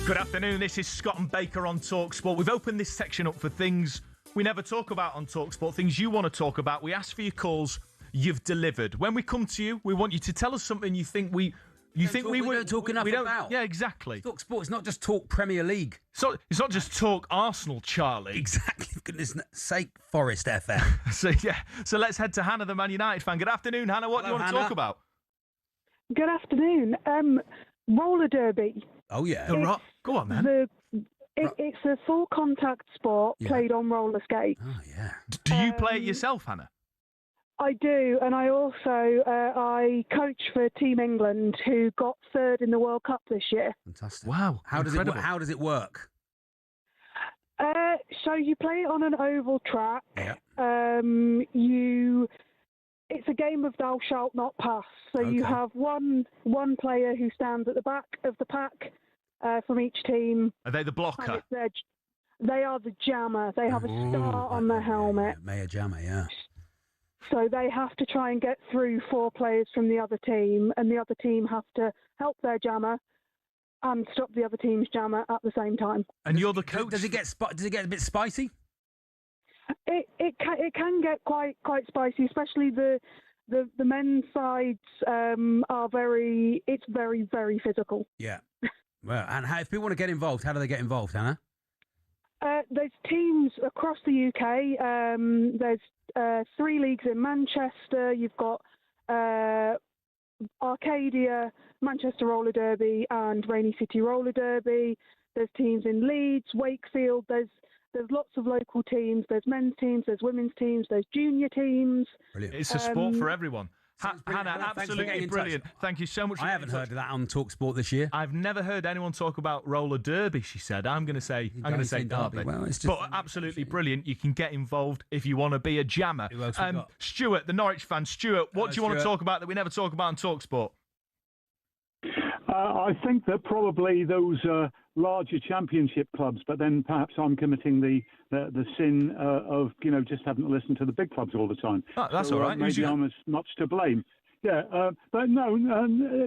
Good afternoon, this is Scott and Baker on talkSPORT. We've opened this section up for things we never talk about on talkSPORT, things you want to talk about. We ask for your calls, you've delivered. When we come to you, we want you to tell us something you think we You think we don't talk enough about? Yeah, exactly. Talk sport. It's not just talk Premier League. So it's not just talk Arsenal, Charlie. Exactly. For goodness sake, Forest FM. So let's head to Hannah, the Man United fan. Good afternoon, Hannah. What do you want to talk about? Good afternoon. Roller derby. Oh yeah. Go on, then. It's a full contact sport played on roller skates. Oh yeah. Do you play it yourself, Hannah? I do, and I also I coach for Team England, who got third in the World Cup this year. Fantastic. Wow. How does it work? So you play it on an oval track. Yeah. It's a game of thou shalt not pass. So you Okay. have one player who stands at the back of the pack from each team. Are they the blocker? They are the jammer. They have a star on their helmet. Mayor Jammer, yeah. So they have to try and get through 4 players from the other team, and the other team have to help their jammer and stop the other team's jammer at the same time. And you're the coach. Does it get a bit spicy? It can get quite spicy, especially the men's sides are very physical. Yeah. Well, and if people want to get involved, how do they get involved, Hannah? There's teams across the UK. There's 3 leagues in Manchester. You've got Arcadia, Manchester Roller Derby, and Rainy City Roller Derby. There's teams in Leeds, Wakefield. There's lots of local teams. There's men's teams. There's women's teams. There's junior teams. Brilliant. It's a sport for everyone. Hannah, Thanks for absolutely getting in brilliant. touch. Thank you so much. I haven't heard of that on talkSPORT this year. I've never heard anyone talk about roller derby. She said, "I'm going to say derby." Well, it's just but absolutely brilliant. You can get involved if you want to be a jammer. Who else we got? Stuart, the Norwich fan. Stuart, what do you want to Stuart. talk about that we never talk about on talkSPORT? I think that probably those larger championship clubs, but then perhaps I'm committing the sin of just having to listen to the big clubs all the time. Oh, that's all right. Maybe I'm as much to blame. Yeah, but no,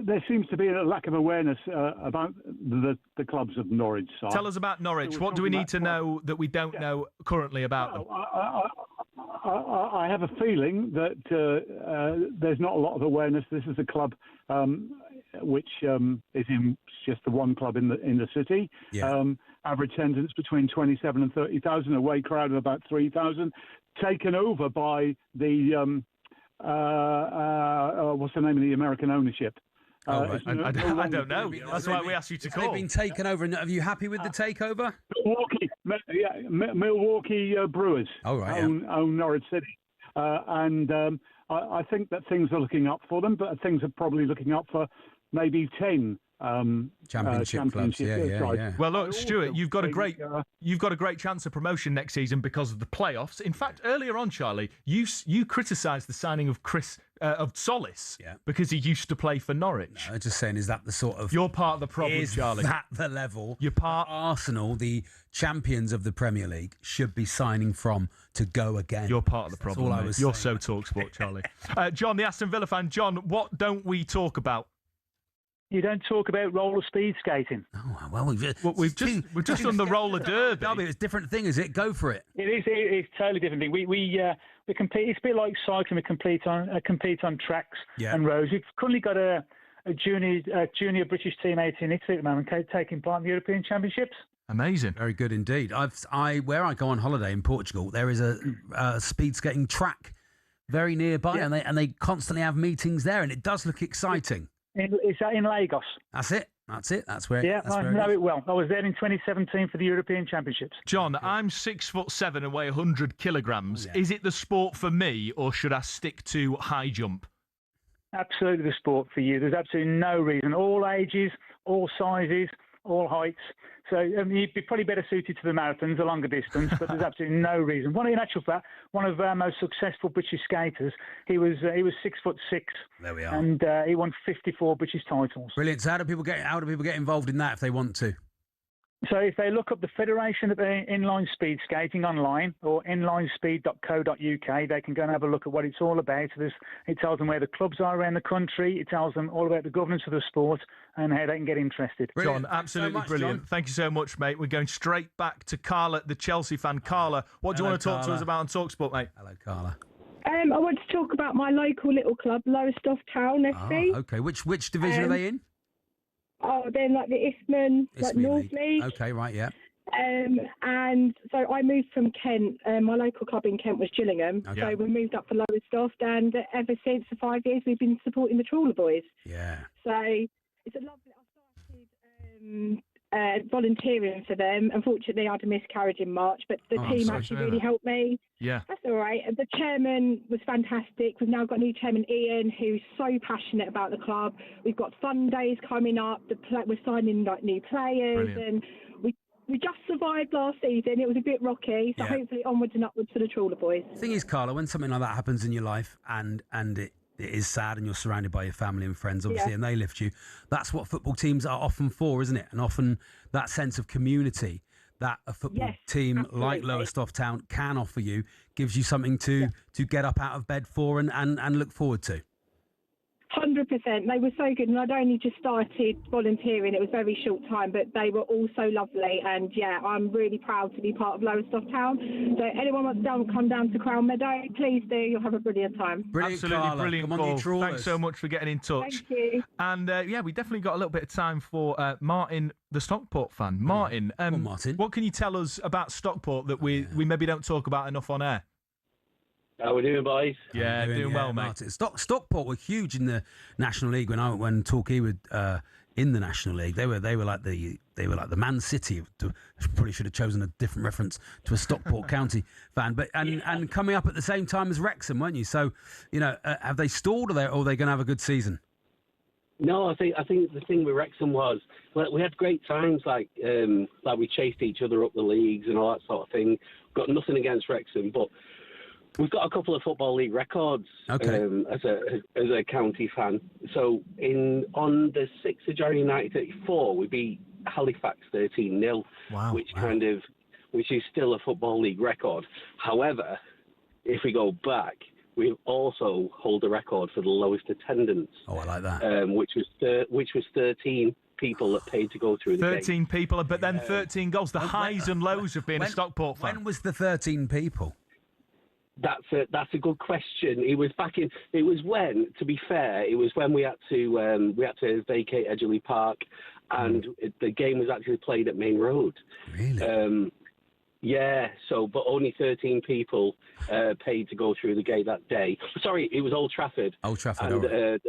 there seems to be a lack of awareness about the clubs of Norwich side. Tell us about Norwich. What do we need to know that we don't know currently about them? I have a feeling that there's not a lot of awareness. This is a club which is in just the one club in the city. Yeah. Average attendance between 27 and 30,000, away crowd of about 3,000. Taken over by the what's the name of the American ownership? I don't know. That's why we asked you to call. They've been taken over. And are you happy with the takeover? Milwaukee Brewers own Norwich City. And I think that things are looking up for them, but things are probably looking up for maybe 10 championship clubs. Yeah. Well, look, Stuart, you've got a great chance of promotion next season because of the playoffs. In fact, earlier on, Charlie, you criticised the signing of of Solis because he used to play for Norwich. No, I'm just saying, is that the sort of... You're part of the problem, Charlie. Is that the level you're part... Arsenal, the champions of the Premier League, should be signing from to go again? You're part of the problem, That's all I mate. was You're saying. so talkSPORT, Charlie. John, the Aston Villa fan. John, what don't we talk about? You don't talk about roller speed skating. Oh, well, we've just done the roller derby. It's a different thing, is it? Go for it. It's a totally different thing. We compete. It's a bit like cycling. We compete on tracks and roads. We've currently got a junior British team 18 Italy at the moment taking part in the European Championships. Amazing. Very good indeed. Where I go on holiday in Portugal, there is a speed skating track very nearby, and they constantly have meetings there, and it does look exciting. Is that in Lagos? That's it. That's where. Yeah, I know it well. I was there in 2017 for the European Championships. John, I'm 6'7" and weigh 100 kilograms. Is it the sport for me, or should I stick to high jump? Absolutely the sport for you. There's absolutely no reason. All ages, all sizes, all heights. So you'd be probably better suited to the marathons, the longer distance, but there's absolutely no reason. In actual fact, one of our most successful British skaters, he was 6'6". There we are. And he won 54 British titles. Brilliant. So how do people get involved in that if they want to? So if they look up the Federation of Inline Speed Skating online or inlinespeed.co.uk, they can go and have a look at what it's all about. It tells them where the clubs are around the country. It tells them all about the governance of the sport and how they can get interested. Brilliant. John, absolutely brilliant. John. Thank you so much, mate. We're going straight back to Carla, the Chelsea fan. Carla, what do you want to talk to us about on talkSPORT, mate? Hello, Carla. I want to talk about my local little club, Lowestoft Town FC. Okay. Which division are they in? Oh, then like the Isthman, like North League. Okay, right, yeah. And so I moved from Kent. My local club in Kent was Gillingham. Okay. So we moved up for Lowestoft, and ever since for 5 years we've been supporting the Trawler Boys. Yeah. So it's a lovely. I started volunteering for them. Unfortunately, I had a miscarriage in March, but the team actually really helped me. Yeah. That's all right. The chairman was fantastic. We've now got a new chairman, Ian, who's so passionate about the club. We've got fun days coming up. We're signing like new players, Brilliant. and we just survived last season. It was a bit rocky, so hopefully onwards and upwards for the Trawler Boys. The thing is, Carla, when something like that happens in your life and it is sad and you're surrounded by your family and friends, obviously, and they lift you, that's what football teams are often for, isn't it? And often that sense of community that a football team like Lowestoft Town can offer you gives you something to get up out of bed for and look forward to. 100%. They were so good, and I'd only just started volunteering. It was a very short time, but they were all so lovely. And yeah, I'm really proud to be part of Lowestoft Town. So anyone wants to come down to Crown Meadow, please do. You'll have a brilliant time. Brilliant, Absolutely Carla. brilliant Come on, you call. Trawlers. Thanks so much for getting in touch. Thank you. And we definitely got a little bit of time for Martin, the Stockport fan. Martin, what can you tell us about Stockport that we maybe don't talk about enough on air? How we doing, boys? Yeah, doing well, mate. Martin. Stockport were huge in the National League when Torquay were in the National League. They were like the Man City. Probably should have chosen a different reference to a Stockport County fan. But and coming up at the same time as Wrexham, weren't you? So have they stalled, or are they going to have a good season? No, I think the thing with Wrexham was we had great times, like we chased each other up the leagues and all that sort of thing. Got nothing against Wrexham, but we've got a couple of Football League records as a county fan. So on the 6th of January 1934, we beat Halifax 13-0, which is still a Football League record. However, if we go back, we also hold the record for the lowest attendance. Oh, I like that. Which was 13 people that paid to go through the game. 13 people, but then 13 goals. The highs and lows of being a Stockport fan. When was the 13 people? That's a good question. It was when, to be fair, it was when we had to vacate Edgerley Park, and the game was actually played at Main Road. Really? Yeah. So, but only 13 people paid to go through the gate that day. Sorry, it was Old Trafford. Old Trafford. And,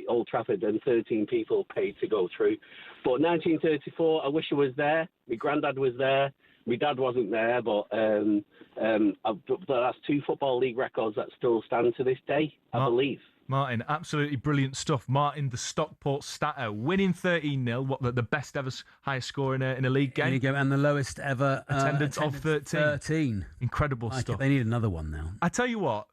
Old Trafford, and 13 people paid to go through. But 1934, I wish I was there. My granddad was there. My dad wasn't there, but that's 2 Football League records that still stand to this day, I believe. Martin, absolutely brilliant stuff. Martin, the Stockport statter, winning 13-0, the best ever highest score in a league game. And the lowest ever attendance of 13. Incredible stuff. They need another one now. I tell you what,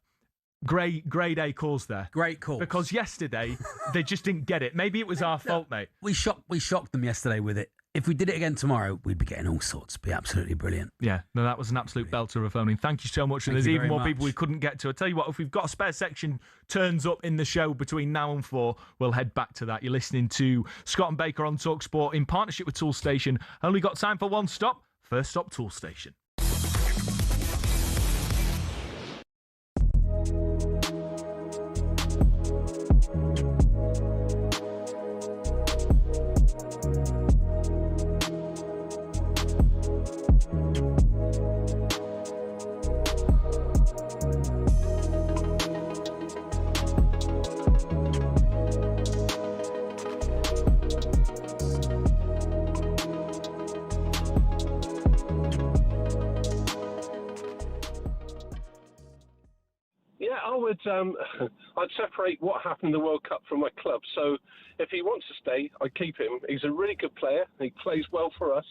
grade A calls there. Great call. Because yesterday, they just didn't get it. Maybe it was our fault, mate. We shocked them yesterday with it. If we did it again tomorrow, we'd be getting all sorts. It'd be absolutely brilliant. Yeah, no, that was an absolute belter of phoning. Thank you so much. And there's even more people we couldn't get to. I tell you what, if we've got a spare section turns up in the show between now and 4, we'll head back to that. You're listening to Scott and Baker on talkSPORT in partnership with Toolstation. Only got time for one stop. First stop, Toolstation. I'd separate what happened in the World Cup from my club. So if he wants to stay, I'd keep him. He's a really good player. He plays well for us.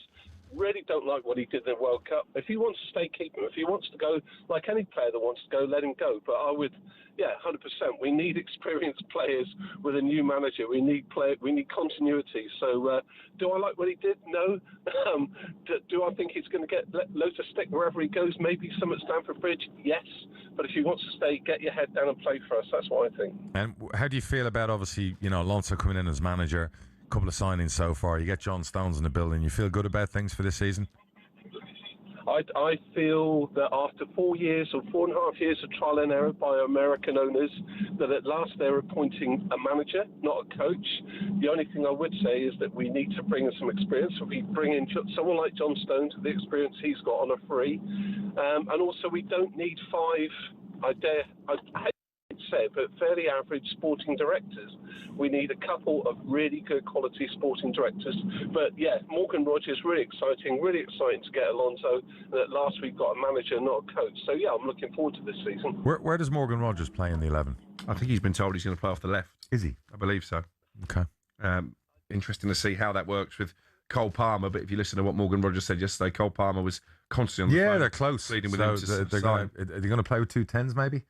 Really don't like what he did in the World Cup. If he wants to stay, keep him. If he wants to go, like any player that wants to go, let him go. But I would, 100%. We need experienced players with a new manager. We need continuity. So do I like what he did? No. Do I think he's going to get loads of stick wherever he goes? Maybe some at Stamford Bridge? Yes. But if he wants to stay, get your head down and play for us. That's what I think. And how do you feel about, obviously, Alonso coming in as manager? Couple of signings so far. You get John Stones in the building. You feel good about things for this season? I feel that after 4 years or 4.5 years of trial and error by American owners, that at last they're appointing a manager, not a coach. The only thing I would say is that we need to bring in some experience. So we bring in someone like John Stones, the experience he's got on a free. And also we don't need five, I hate to say it, but fairly average sporting directors. We need a couple of really good quality sporting directors. But yeah, Morgan Rogers, really exciting to get Alonso. And at last we've got a manager, not a coach. So yeah, I'm looking forward to this season. Where does Morgan Rogers play in the 11? I think he's been told he's going to play off the left. Is he? I believe so. Okay. Interesting to see how that works with Cole Palmer. But if you listen to what Morgan Rogers said yesterday, Cole Palmer was constantly on the phone. Yeah, they're close. Pleading with So him to are they going to play with 2 10s maybe?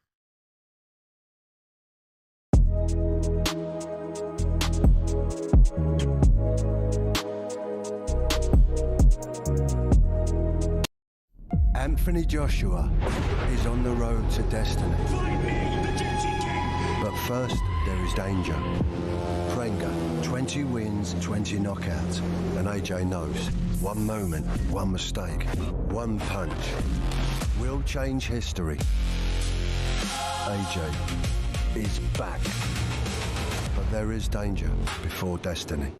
Anthony Joshua is on the road to destiny. But first, there is danger. Prenga, 20 wins, 20 knockouts. And AJ knows, one moment, one mistake, one punch will change history. AJ is back. But there is danger before destiny.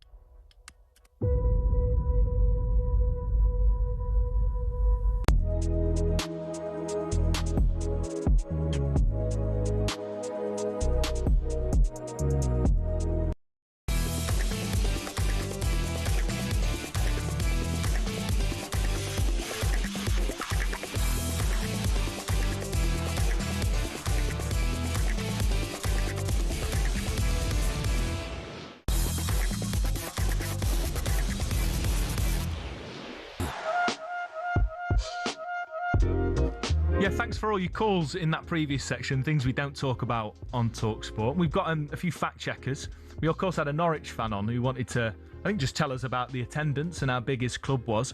Yeah, thanks for all your calls in that previous section, things we don't talk about on talkSPORT. We've got a few fact checkers. We, of course, had a Norwich fan on who wanted to, I think, just tell us about the attendance and how big his club was.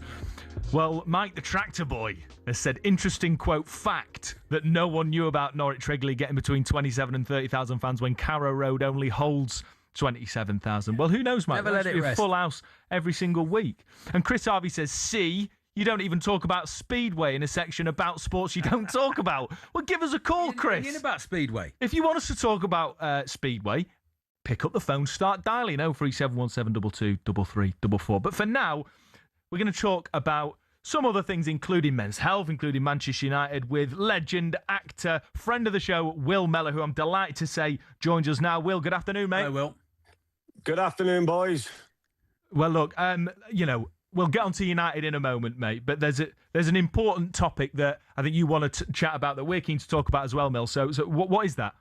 Well, Mike the Tractor Boy has said, interesting quote, fact that no one knew about Norwich regularly getting between 27 and 30,000 fans when Carrow Road only holds 27,000. Well, who knows, Mike? Never let it be a rest. full house every single week. And Chris Harvey says, see, you don't even talk about Speedway in a section about sports you don't talk about. Well, give us a call, Chris. Thinking about Speedway. If you want us to talk about Speedway, pick up the phone, start dialing 03717 22 But for now, we're going to talk about some other things, including men's health, including Manchester United, with legend, actor, friend of the show, Will Mellor, who I'm delighted to say joins us now. Will, good afternoon, mate. Hi, Will. Good afternoon, boys. Well, look, we'll get on to United in a moment, mate, but there's an important topic that I think you want to chat about that we're keen to talk about as well, Mill. So what is that?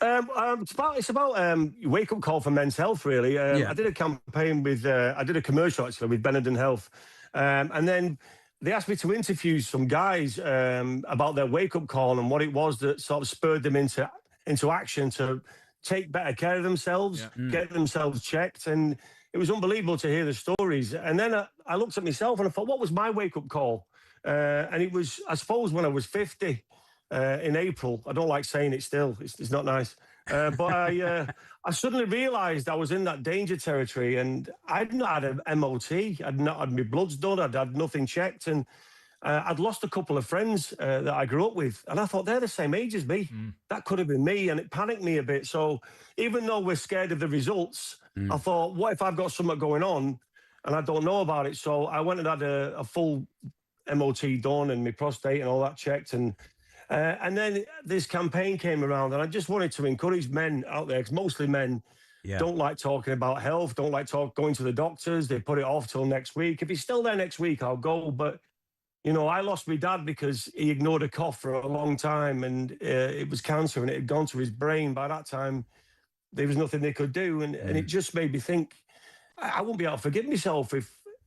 It's about wake up call for men's health, really. I did a campaign with, I did a commercial actually with Benetton Health, and then they asked me to interview some guys about their wake up call and what it was that sort of spurred them into action to take better care of themselves, get themselves checked, and it was unbelievable to hear the stories. And then I looked at myself and I thought, what was my wake up call? And it was, I suppose, when I was 50. In April. I don't like saying it still. It's not nice. But I suddenly realised I was in that danger territory, and I'd not had an MOT. I'd not had my bloods done. I'd had nothing checked. And I'd lost a couple of friends that I grew up with. And I thought, they're the same age as me. That could have been me. And it panicked me a bit. So even though we're scared of the results, I thought, what if I've got something going on and I don't know about it? So I went and had a full MOT done and my prostate and all that checked. And then this campaign came around, and I just wanted to encourage men out there, because mostly men don't like talking about health, don't like going to the doctors. They put it off till next week. If he's still there next week, I'll go. But, I lost my dad because he ignored a cough for a long time, and it was cancer, and it had gone to his brain. By that time, there was nothing they could do. And it just made me think, I wouldn't be able to forgive myself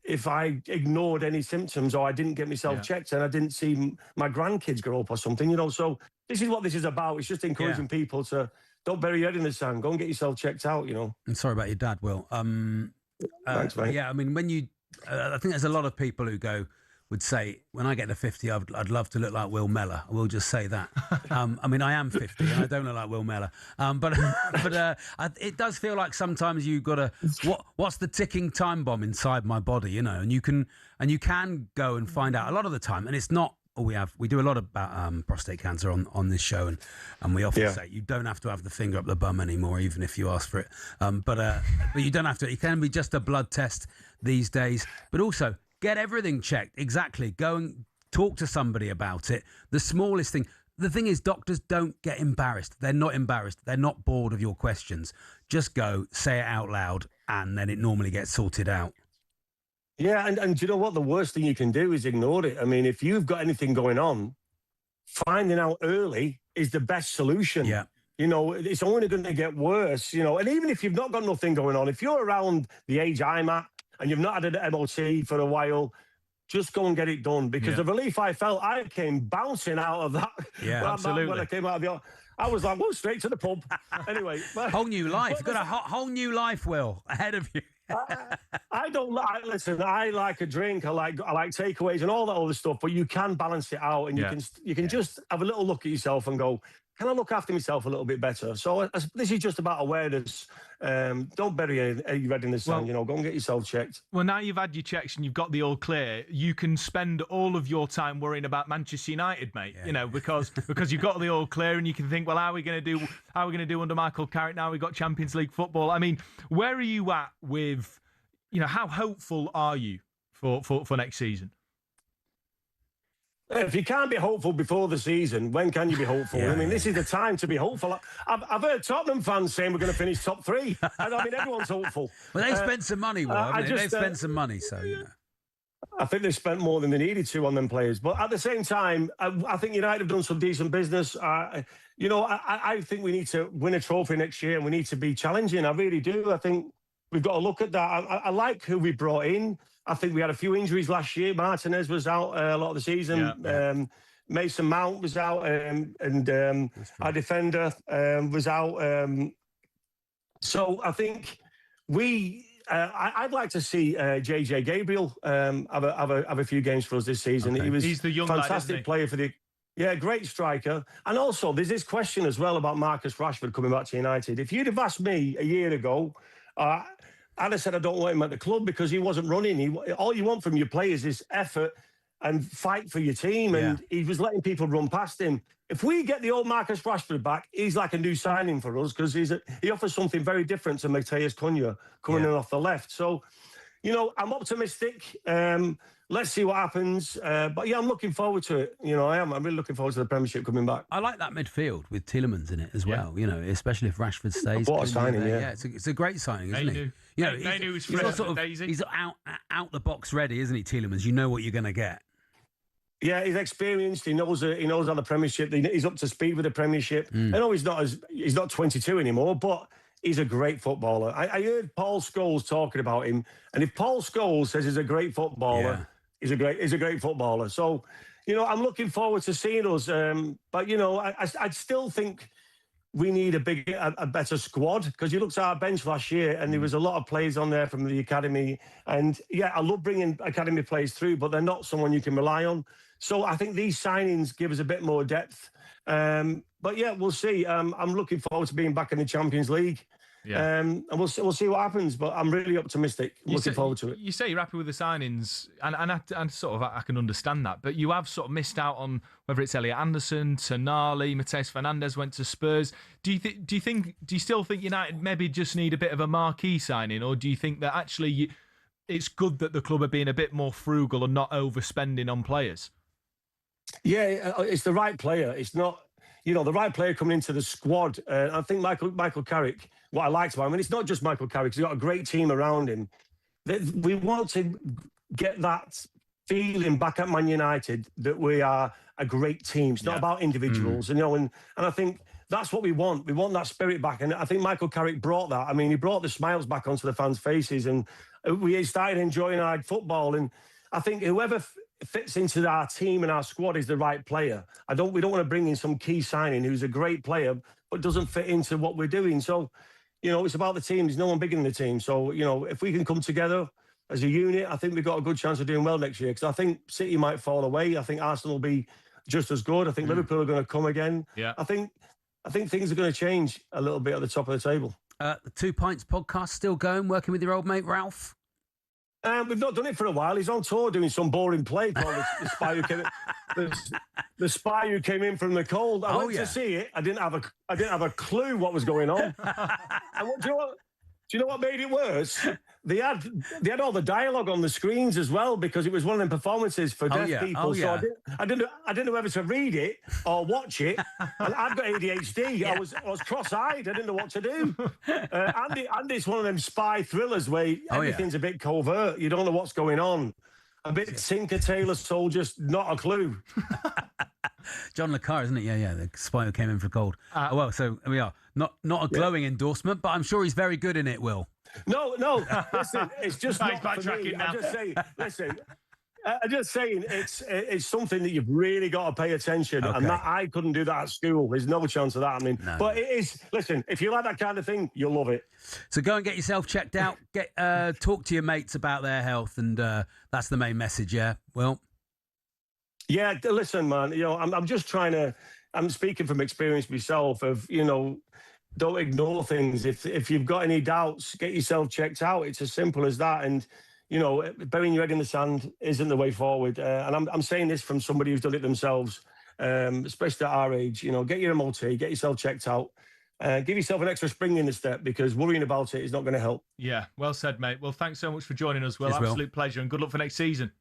if I ignored any symptoms or I didn't get myself checked and I didn't see my grandkids grow up or something, So this is what this is about. It's just encouraging people to don't bury your head in the sand. Go and get yourself checked out, And sorry about your dad, Will. Thanks, mate. Yeah, I mean, when you... I think there's a lot of people who go, would say, when I get to 50, I'd love to look like Will Mellor. I will just say that. I mean, I am 50 and I don't look like Will Mellor. But it does feel like sometimes you've got to, what's the ticking time bomb inside my body, you know? And you can go and find out a lot of the time. And it's not, we do a lot about prostate cancer on this show, and we often say you don't have to have the finger up the bum anymore, even if you ask for it. But you don't have to. It can be just a blood test these days. But also, get everything checked. Exactly. Go and talk to somebody about it. The smallest thing. The thing is, doctors don't get embarrassed. They're not embarrassed. They're not bored of your questions. Just go, say it out loud, and then it normally gets sorted out. Yeah, and do you know what? The worst thing you can do is ignore it. I mean, if you've got anything going on, finding out early is the best solution. Yeah. You know, it's only going to get worse, you know. And even if you've not got nothing going on, if you're around the age I'm at, and you've not had an MOT for a while, just go and get it done. Because the relief I felt, I came bouncing out of that. Yeah, absolutely. When I came out of the... I was like, well, straight to the pub. Anyway. Whole new life. You've got a whole new life, Will, ahead of you. I don't like... Listen, I like a drink. I like takeaways and all that other stuff, but you can balance it out, and you can just have a little look at yourself and go, can I look after myself a little bit better? So this is just about awareness. Don't bury your head in the sand, you know, go and get yourself checked. Well, now you've had your checks and you've got the all clear, you can spend all of your time worrying about Manchester United, mate, you know, because you've got the all clear, and you can think, well, how are we going to do under Michael Carrick now we've got Champions League football? I mean, where are you at with, you know, how hopeful are you for next season? If you can't be hopeful before the season, when can you be hopeful? I mean, this is the time to be hopeful. I've heard Tottenham fans saying we're going to finish top 3. I mean, everyone's hopeful. Well, they spent some money, Will. They've spent some money, so, you know. I think they spent more than they needed to on them players. But at the same time, I think United have done some decent business. You know, I think we need to win a trophy next year, and we need to be challenging. I really do. I think we've got to look at that. I like who we brought in. I think we had a few injuries last year. Martinez was out a lot of the season. Mason Mount was out, and our defender was out. So I think I'd like to see JJ Gabriel have a few games for us this season. Okay. He's the young fantastic player for the. Yeah, great striker. And also, there's this question as well about Marcus Rashford coming back to United. If you'd have asked me a year ago, I'd have said I don't want him at the club because he wasn't running. All you want from your players is effort and fight for your team. And he was letting people run past him. If we get the old Marcus Rashford back, he's like a new signing for us because he offers something very different to Matheus Cunha coming in off the left. So, you know, I'm optimistic. Let's see what happens. But yeah, I'm looking forward to it. You know, I am. I'm really looking forward to the Premiership coming back. I like that midfield with Tielemans in it as well. You know, especially if Rashford stays. What a signing! It's a great signing, isn't he? You know, he's out the box ready, isn't he, Tielemans? You know what you're going to get. Yeah, he's experienced. He knows how the Premiership. He's up to speed with the Premiership. I know he's not 22 anymore, but he's a great footballer. I heard Paul Scholes talking about him, and if Paul Scholes says he's a great footballer, he's a great footballer. So, you know, I'm looking forward to seeing us. But you know, I still think we need a better squad because you looked at our bench last year and there was a lot of players on there from the academy. And yeah, I love bringing academy players through, but they're not someone you can rely on. So I think these signings give us a bit more depth. But yeah, we'll see. I'm looking forward to being back in the Champions League. And we'll see what happens. But I'm really optimistic. Looking forward to it. You say you're happy with the signings, and I can understand that. But you have sort of missed out on whether it's Elliot Anderson, Tonali, Mateus Fernandes went to Spurs. Do you still think United maybe just need a bit of a marquee signing, or do you think that actually it's good that the club are being a bit more frugal and not overspending on players? Yeah, it's the right player. It's not, you know, the right player coming into the squad. I think Michael Carrick, what I liked about him, and it's not just Michael Carrick, he's got a great team around him. We want to get that feeling back at Man United that we are a great team. It's not about individuals, you know, and I think that's what we want. We want that spirit back. And I think Michael Carrick brought that. I mean, he brought the smiles back onto the fans' faces, and we started enjoying our football. And I think whoever fits into our team and our squad is the right player. We don't want to bring in some key signing who's a great player but doesn't fit into what we're doing. So, you know, it's about the team. There's no one bigger than the team. So, you know, if we can come together, as a unit, I think we've got a good chance of doing well next year, because I think City might fall away. I think Arsenal will be just as good. I think Liverpool are going to come again. Yeah. I think things are going to change a little bit at the top of the table. The 2 Pints podcast still going, working with your old mate Ralph? We've not done it for a while. He's on tour doing some boring play called the Spy Who Came In. The Spy Who Came In from the Cold. I went to see it. I didn't have a clue what was going on. And do you know what made it worse? They had all the dialogue on the screens as well, because it was one of them performances for deaf people. So I didn't know whether to read it or watch it. And I've got ADHD. I was cross-eyed. I didn't know what to do. And it's one of them spy thrillers where everything's a bit covert. You don't know what's going on. A bit Tinker Tailor Soldier, not a clue. John Le Carre, isn't it? Yeah. The Spy Who Came In for Gold. Well, so here we are. Not a glowing endorsement, but I'm sure he's very good in it, Will. No. Listen, it's just not for me. I'm just saying. Listen, I'm just saying it's something that you've really got to pay attention. Okay. And that I couldn't do that at school. There's no chance of that happening. No. But it is. Listen, if you like that kind of thing, you'll love it. So go and get yourself checked out. Talk to your mates about their health, and that's the main message. Yeah, Will. Yeah, listen, man. I'm just trying to. I'm speaking from experience myself. Don't ignore things. If you've got any doubts, get yourself checked out. It's as simple as that. And burying your head in the sand isn't the way forward. And I'm saying this from somebody who's done it themselves, especially at our age. Get your MOT, get yourself checked out. Give yourself an extra spring in the step, because worrying about it is not going to help. Yeah, well said, mate. Well, thanks so much for joining us, Will. Absolute pleasure, and good luck for next season.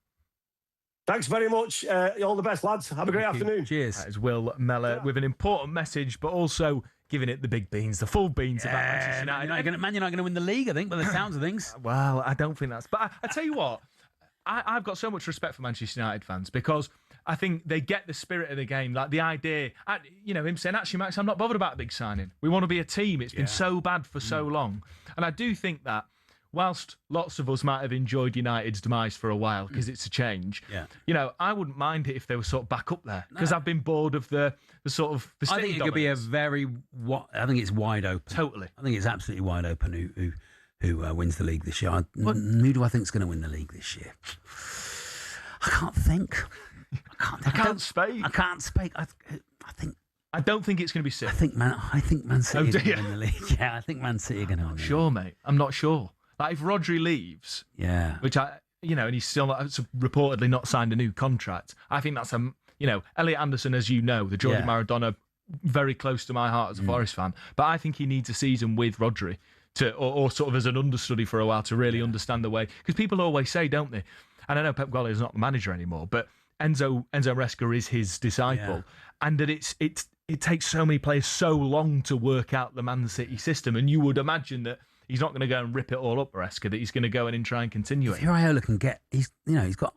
Thanks very much. All the best, lads. Have a great afternoon. Cheers. That is Will Mellor with an important message, but also giving it the big beans, the full beans about Manchester United. Man, you're not going to win the league, I think, by the sounds of things. Well, I don't think that's... But I tell you what, I've got so much respect for Manchester United fans, because I think they get the spirit of the game, like the idea... him saying, actually, Max, I'm not bothered about a big signing. We want to be a team. It's been so bad for so long. And I do think that whilst lots of us might have enjoyed United's demise for a while because it's a change, I wouldn't mind it if they were sort of back up there, because I've been bored of the sort of... The I think it could be a very... I think it's wide open. Totally. I think it's absolutely wide open who wins the league this year. Who do I think is going to win the league this year? I can't think. I can't speak. I don't think it's going to be City. I think Man City are going to win the league. Yeah, I think Man City are going to win the league. Sure, mate. I'm not sure. Like, if Rodri leaves, which and he's still reportedly not signed a new contract, I think that's Elliot Anderson, as you know, the Geordie Maradona, very close to my heart as a Forest fan. But I think he needs a season with Rodri or sort of as an understudy for a while to really understand the way. Because people always say, don't they? And I know Pep Guardiola is not the manager anymore, but Enzo Maresca is his disciple, and that it takes so many players so long to work out the Man City system, and you would imagine that he's not going to go and rip it all up, Maresca, that he's going to go in and try and continue it. If Iraola can get, he's got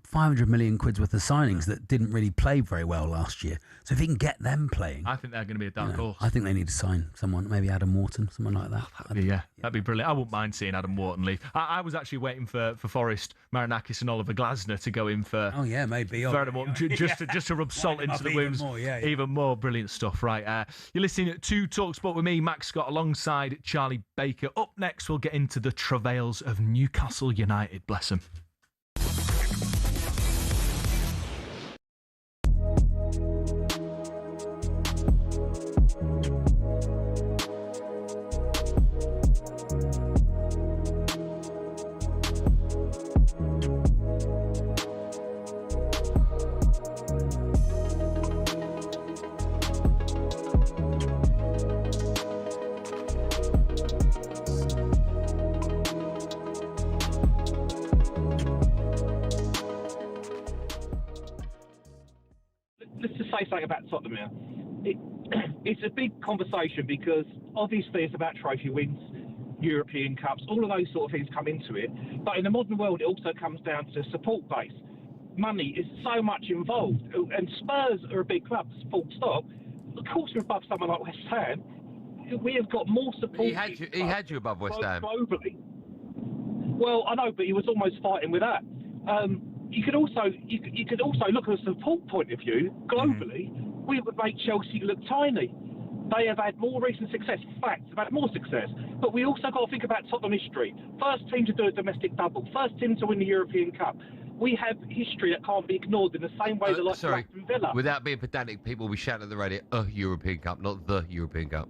500 million quid's worth of signings that didn't really play very well last year. So if he can get them playing, I think they're going to be a dark horse. I think they need to sign someone, maybe Adam Wharton, someone like that. That'd be brilliant. I wouldn't mind seeing Adam Wharton leave. I was actually waiting for Forrest, Marinakis and Oliver Glasner to go in for... Oh, yeah, maybe. For Adam Wharton, just to rub salt into the wounds. Even more brilliant stuff, right? You're listening to talkSPORT with me, Max Scott, alongside Charlie Baker. Up next, we'll get into the travails of Newcastle United. Bless them. Something about Tottenham here. It's a big conversation because obviously it's about trophy wins, European Cups, all of those sort of things come into it. But in the modern world, it also comes down to support base. Money is so much involved, and Spurs are a big club, full stop. Of course, we're above someone like West Ham. We have got more support. He had you above West Ham globally. Well, I know, but he was almost fighting with that. You could also look at a support point of view globally. We would make Chelsea look tiny, They have had more recent success. Facts, they've had more success. But we also got to think about Tottenham history. First team to do a domestic double. First team to win the European Cup. We have history that can't be ignored in the same way that like Aston Villa. Without being pedantic, people will be shouting at the radio, European Cup, not the European Cup.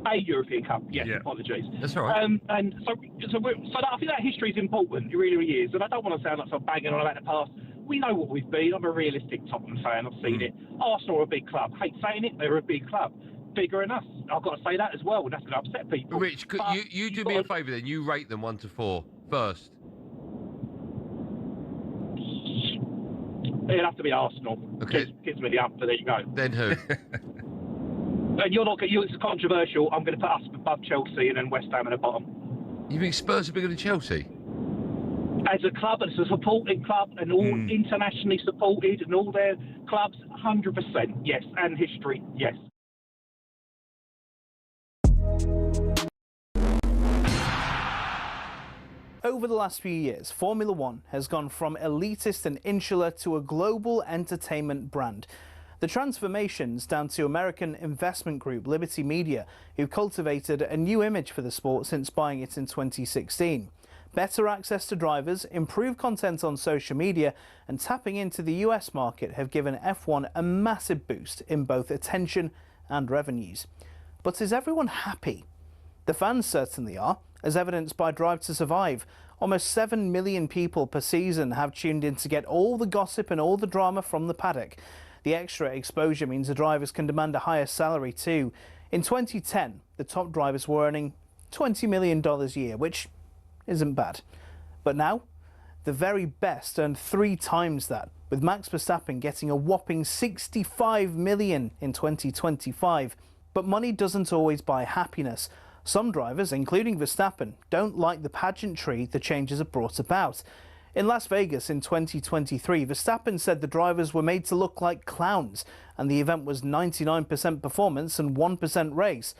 A European Cup, yes, apologies. That's all right. And I think that history is important, it really, really is. And I don't want to sound like I'm banging on about the past. We know what we've been. I'm a realistic Tottenham fan, I've seen it. Arsenal are a big club. Hate saying it, they're a big club. Bigger than us. I've got to say that as well, and that's going to upset people. Rich, could you do me a favour then? You rate them 1 to 4 first. It'll have to be Arsenal. Okay. Gives me the up, but there you go. Then who? And you're not. It's controversial. I'm going to put us above Chelsea and then West Ham at the bottom. You think Spurs are bigger than Chelsea? As a club, as a supporting club, and all internationally supported, and all their clubs, 100%, yes. And history, yes. Over the last few years, Formula One has gone from elitist and insular to a global entertainment brand. The transformation's down to American investment group Liberty Media, who cultivated a new image for the sport since buying it in 2016. Better access to drivers, improved content on social media, and tapping into the US market have given F1 a massive boost in both attention and revenues. But is everyone happy? The fans certainly are, as evidenced by Drive to Survive. Almost 7 million people per season have tuned in to get all the gossip and all the drama from the paddock. The extra exposure means the drivers can demand a higher salary too. In 2010, the top drivers were earning $20 million a year, which isn't bad. But now, the very best earn 3 times that, with Max Verstappen getting a whopping $65 million in 2025. But money doesn't always buy happiness. Some drivers, including Verstappen, don't like the pageantry the changes have brought about. In Las Vegas in 2023, Verstappen said the drivers were made to look like clowns, and the event was 99% performance and 1% race.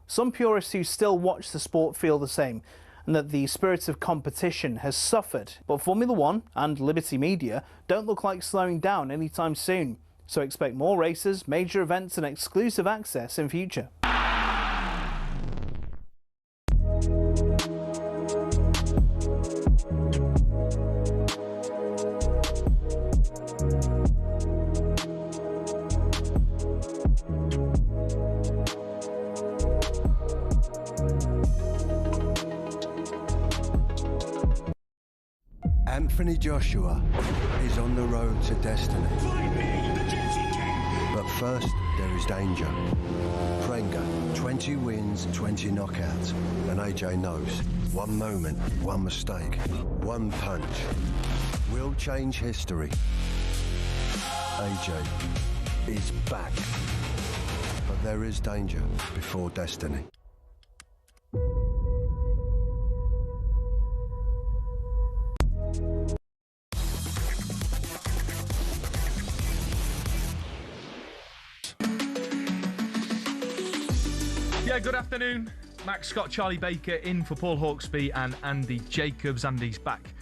Some purists who still watch the sport feel the same, and that the spirit of competition has suffered. But Formula One and Liberty Media don't look like slowing down anytime soon. So expect more races, major events and exclusive access in future. Anthony Joshua is on the road to destiny. But first, there is danger. Prenga, 20 wins, 20 knockouts. And AJ knows, one moment, one mistake, one punch will change history. AJ is back. But there is danger before destiny. Good afternoon. Max Scott, Charlie Baker in for Paul Hawksby and Andy Jacobs. Andy's back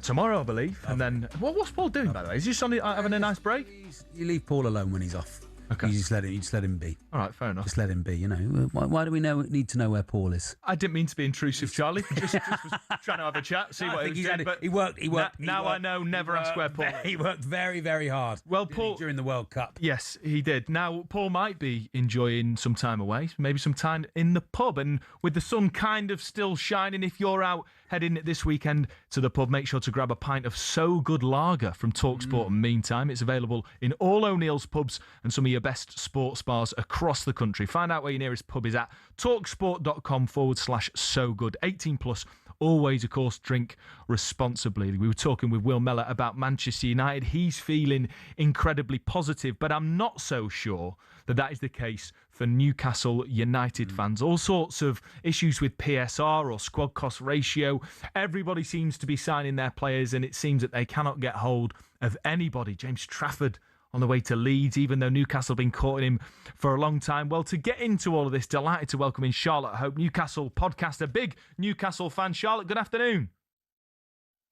tomorrow, I believe. And then, what's Paul doing, by the way? Is he just having a nice break? You leave Paul alone when he's off. Okay. You just let him be. All right, fair enough. Just let him be, you know. Why do we need to know where Paul is? I didn't mean to be intrusive, Charlie. just was trying to have a chat, see what he was doing. He worked. Now I know, never ask where Paul is. He worked very, very hard. Well, Paul, during the World Cup. Yes, he did. Now, Paul might be enjoying some time away, maybe some time in the pub. And with the sun kind of still shining, if you're out heading this weekend to the pub, make sure to grab a pint of So Good Lager from talkSPORT. And meantime, it's available in all O'Neill's pubs and some of your best sports bars across the country. Find out where your nearest pub is at talksport.com/so good. 18 plus. Always, of course, drink responsibly. We were talking with Will Mellor about Manchester United. He's feeling incredibly positive, but I'm not so sure that is the case for Newcastle United fans. All sorts of issues with PSR or squad cost ratio. Everybody seems to be signing their players, and it seems that they cannot get hold of anybody. James Trafford on the way to Leeds, even though Newcastle have been courting him for a long time. Well, to get into all of this, delighted to welcome in Charlotte Hope, Newcastle podcaster, big Newcastle fan. Charlotte, good afternoon.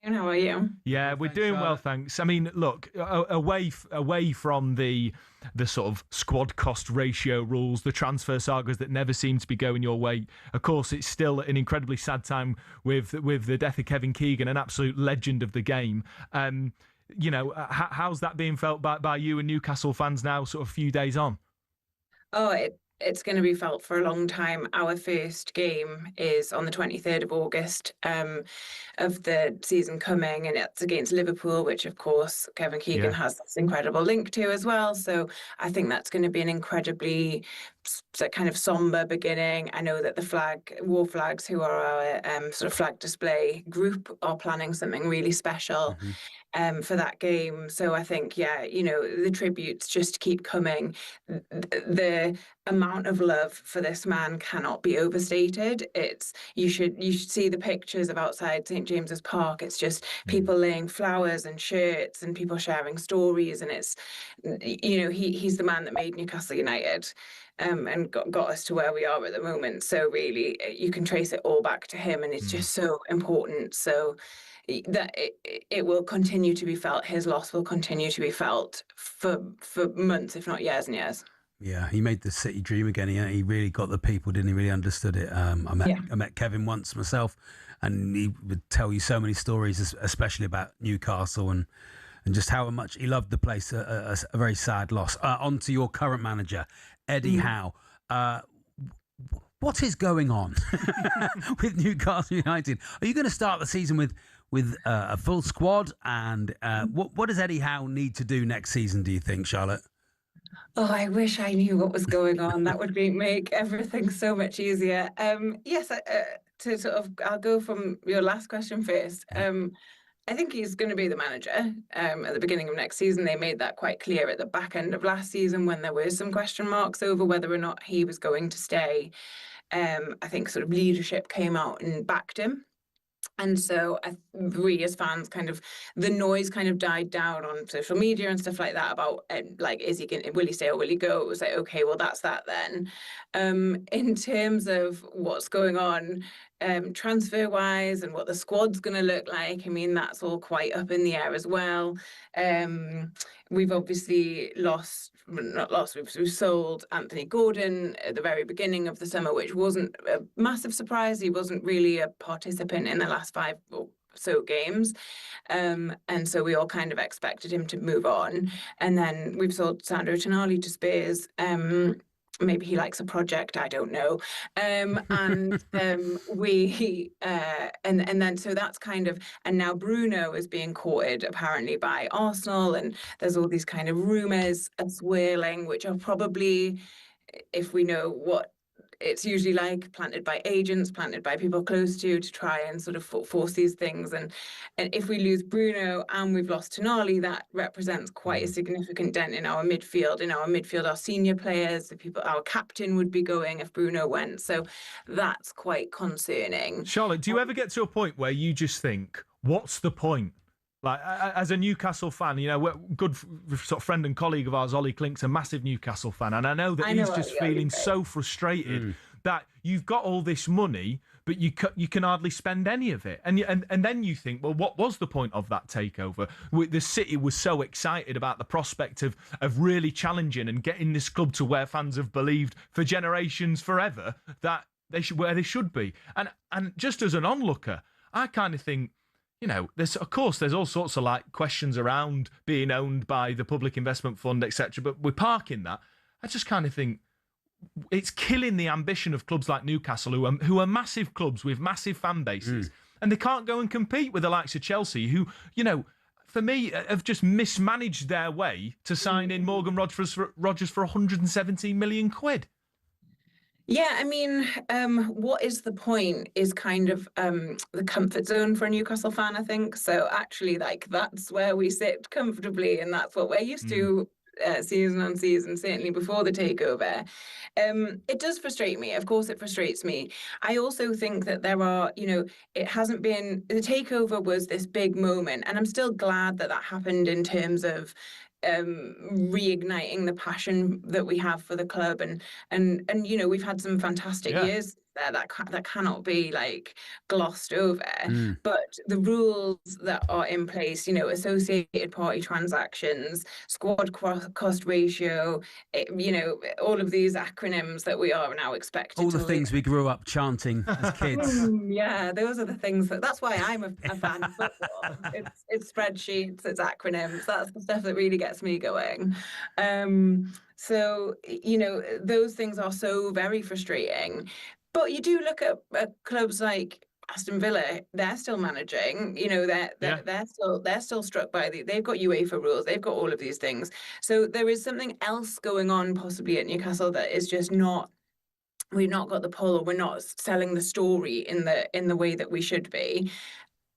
And how are you? Yeah, we're doing well, thanks. I mean, look, away from the sort of squad cost ratio rules, the transfer sagas that never seem to be going your way. Of course, it's still an incredibly sad time with the death of Kevin Keegan, an absolute legend of the game. How's that being felt by you and Newcastle fans now, sort of a few days on? Oh, it's going to be felt for a long time. Our first game is on the 23rd of August of the season coming, and it's against Liverpool, which of course Kevin Keegan has this incredible link to as well. So I think that's going to be an incredibly kind of somber beginning. I know that the War Flags, who are our sort of flag display group, are planning something really special. For that game. So I think, the tributes just keep coming. The amount of love for this man cannot be overstated. You should see the pictures of outside St. James's Park. It's just people laying flowers and shirts and people sharing stories, and it's he's the man that made Newcastle United. And got us to where we are at the moment. So really, you can trace it all back to him, and it's just so important. So that it will continue to be felt. His loss will continue to be felt for months, if not years and years. Yeah, he made the city dream again. He really got the people, didn't he? Really understood it. I met Kevin once myself, and he would tell you so many stories, especially about Newcastle and just how much he loved the place. A very sad loss. On to your current manager, Eddie Howe. What is going on with Newcastle United? Are you going to start the season with a full squad? And what does Eddie Howe need to do next season, do you think, Charlotte? Oh, I wish I knew what was going on. That would make everything so much easier. Yes, I'll go from your last question first. I think he's going to be the manager at the beginning of next season. They made that quite clear at the back end of last season when there were some question marks over whether or not he was going to stay. I think sort of leadership came out and backed him. And so we as fans the noise kind of died down on social media and stuff like that about will he stay or will he go? It was like, okay, well, that's that then. In terms of what's going on transfer wise and what the squad's going to look like, I mean, that's all quite up in the air as well. We've obviously we've sold Anthony Gordon at the very beginning of the summer, which wasn't a massive surprise. He wasn't really a participant in the last 5 or so games. And so we all kind of expected him to move on. And then we've sold Sandro Tonali to Spurs. Maybe he likes a project, I don't know. And then so that's and now Bruno is being courted apparently by Arsenal, and there's all these kind of rumours swirling, which are probably, if we know what it's usually planted by agents, planted by people close to try and sort of force these things. And if we lose Bruno and we've lost Tonali, that represents quite a significant dent in our midfield. In our midfield, our senior players, our captain would be going if Bruno went. So that's quite concerning. Charlotte, do you ever get to a point where you just think, what's the point? Like, as a Newcastle fan, good sort of friend and colleague of ours, Ollie Klink's a massive Newcastle fan, and I know that he's just feeling so frustrated that you've got all this money, but you can hardly spend any of it. And then you think, well, what was the point of that takeover? The city was so excited about the prospect of really challenging and getting this club to where fans have believed for generations forever that where they should be. And just as an onlooker, I kind of think, there's all sorts of questions around being owned by the Public Investment Fund, etc. But we're parking that. I just kind of think it's killing the ambition of clubs like Newcastle, who are massive clubs with massive fan bases, and they can't go and compete with the likes of Chelsea, who, for me, have just mismanaged their way to sign in Morgan Rogers for 117 million quid. Yeah, I mean, what is the point is kind of the comfort zone for a Newcastle fan, I think. So actually, that's where we sit comfortably, and that's what we're used to season on season, certainly before the takeover. It does frustrate me. Of course, it frustrates me. I also think that there are, it hasn't been, the takeover was this big moment, and I'm still glad that happened in terms of reigniting the passion that we have for the club, and we've had some fantastic years there that cannot be like glossed over. Mm. But the rules that are in place, associated party transactions, squad cost ratio, all of these acronyms that we are now expected All to the things we grew up chanting as kids. yeah, those are the things that's why I'm a fan of football. It's spreadsheets, it's acronyms. That's the stuff that really gets me going. So those things are so very frustrating. But you do look at clubs like Aston Villa, they're still managing. They're still struck by they've got UEFA rules, they've got all of these things. So there is something else going on possibly at Newcastle that is just not. We've not got the pull, or we're not selling the story in the way that we should be.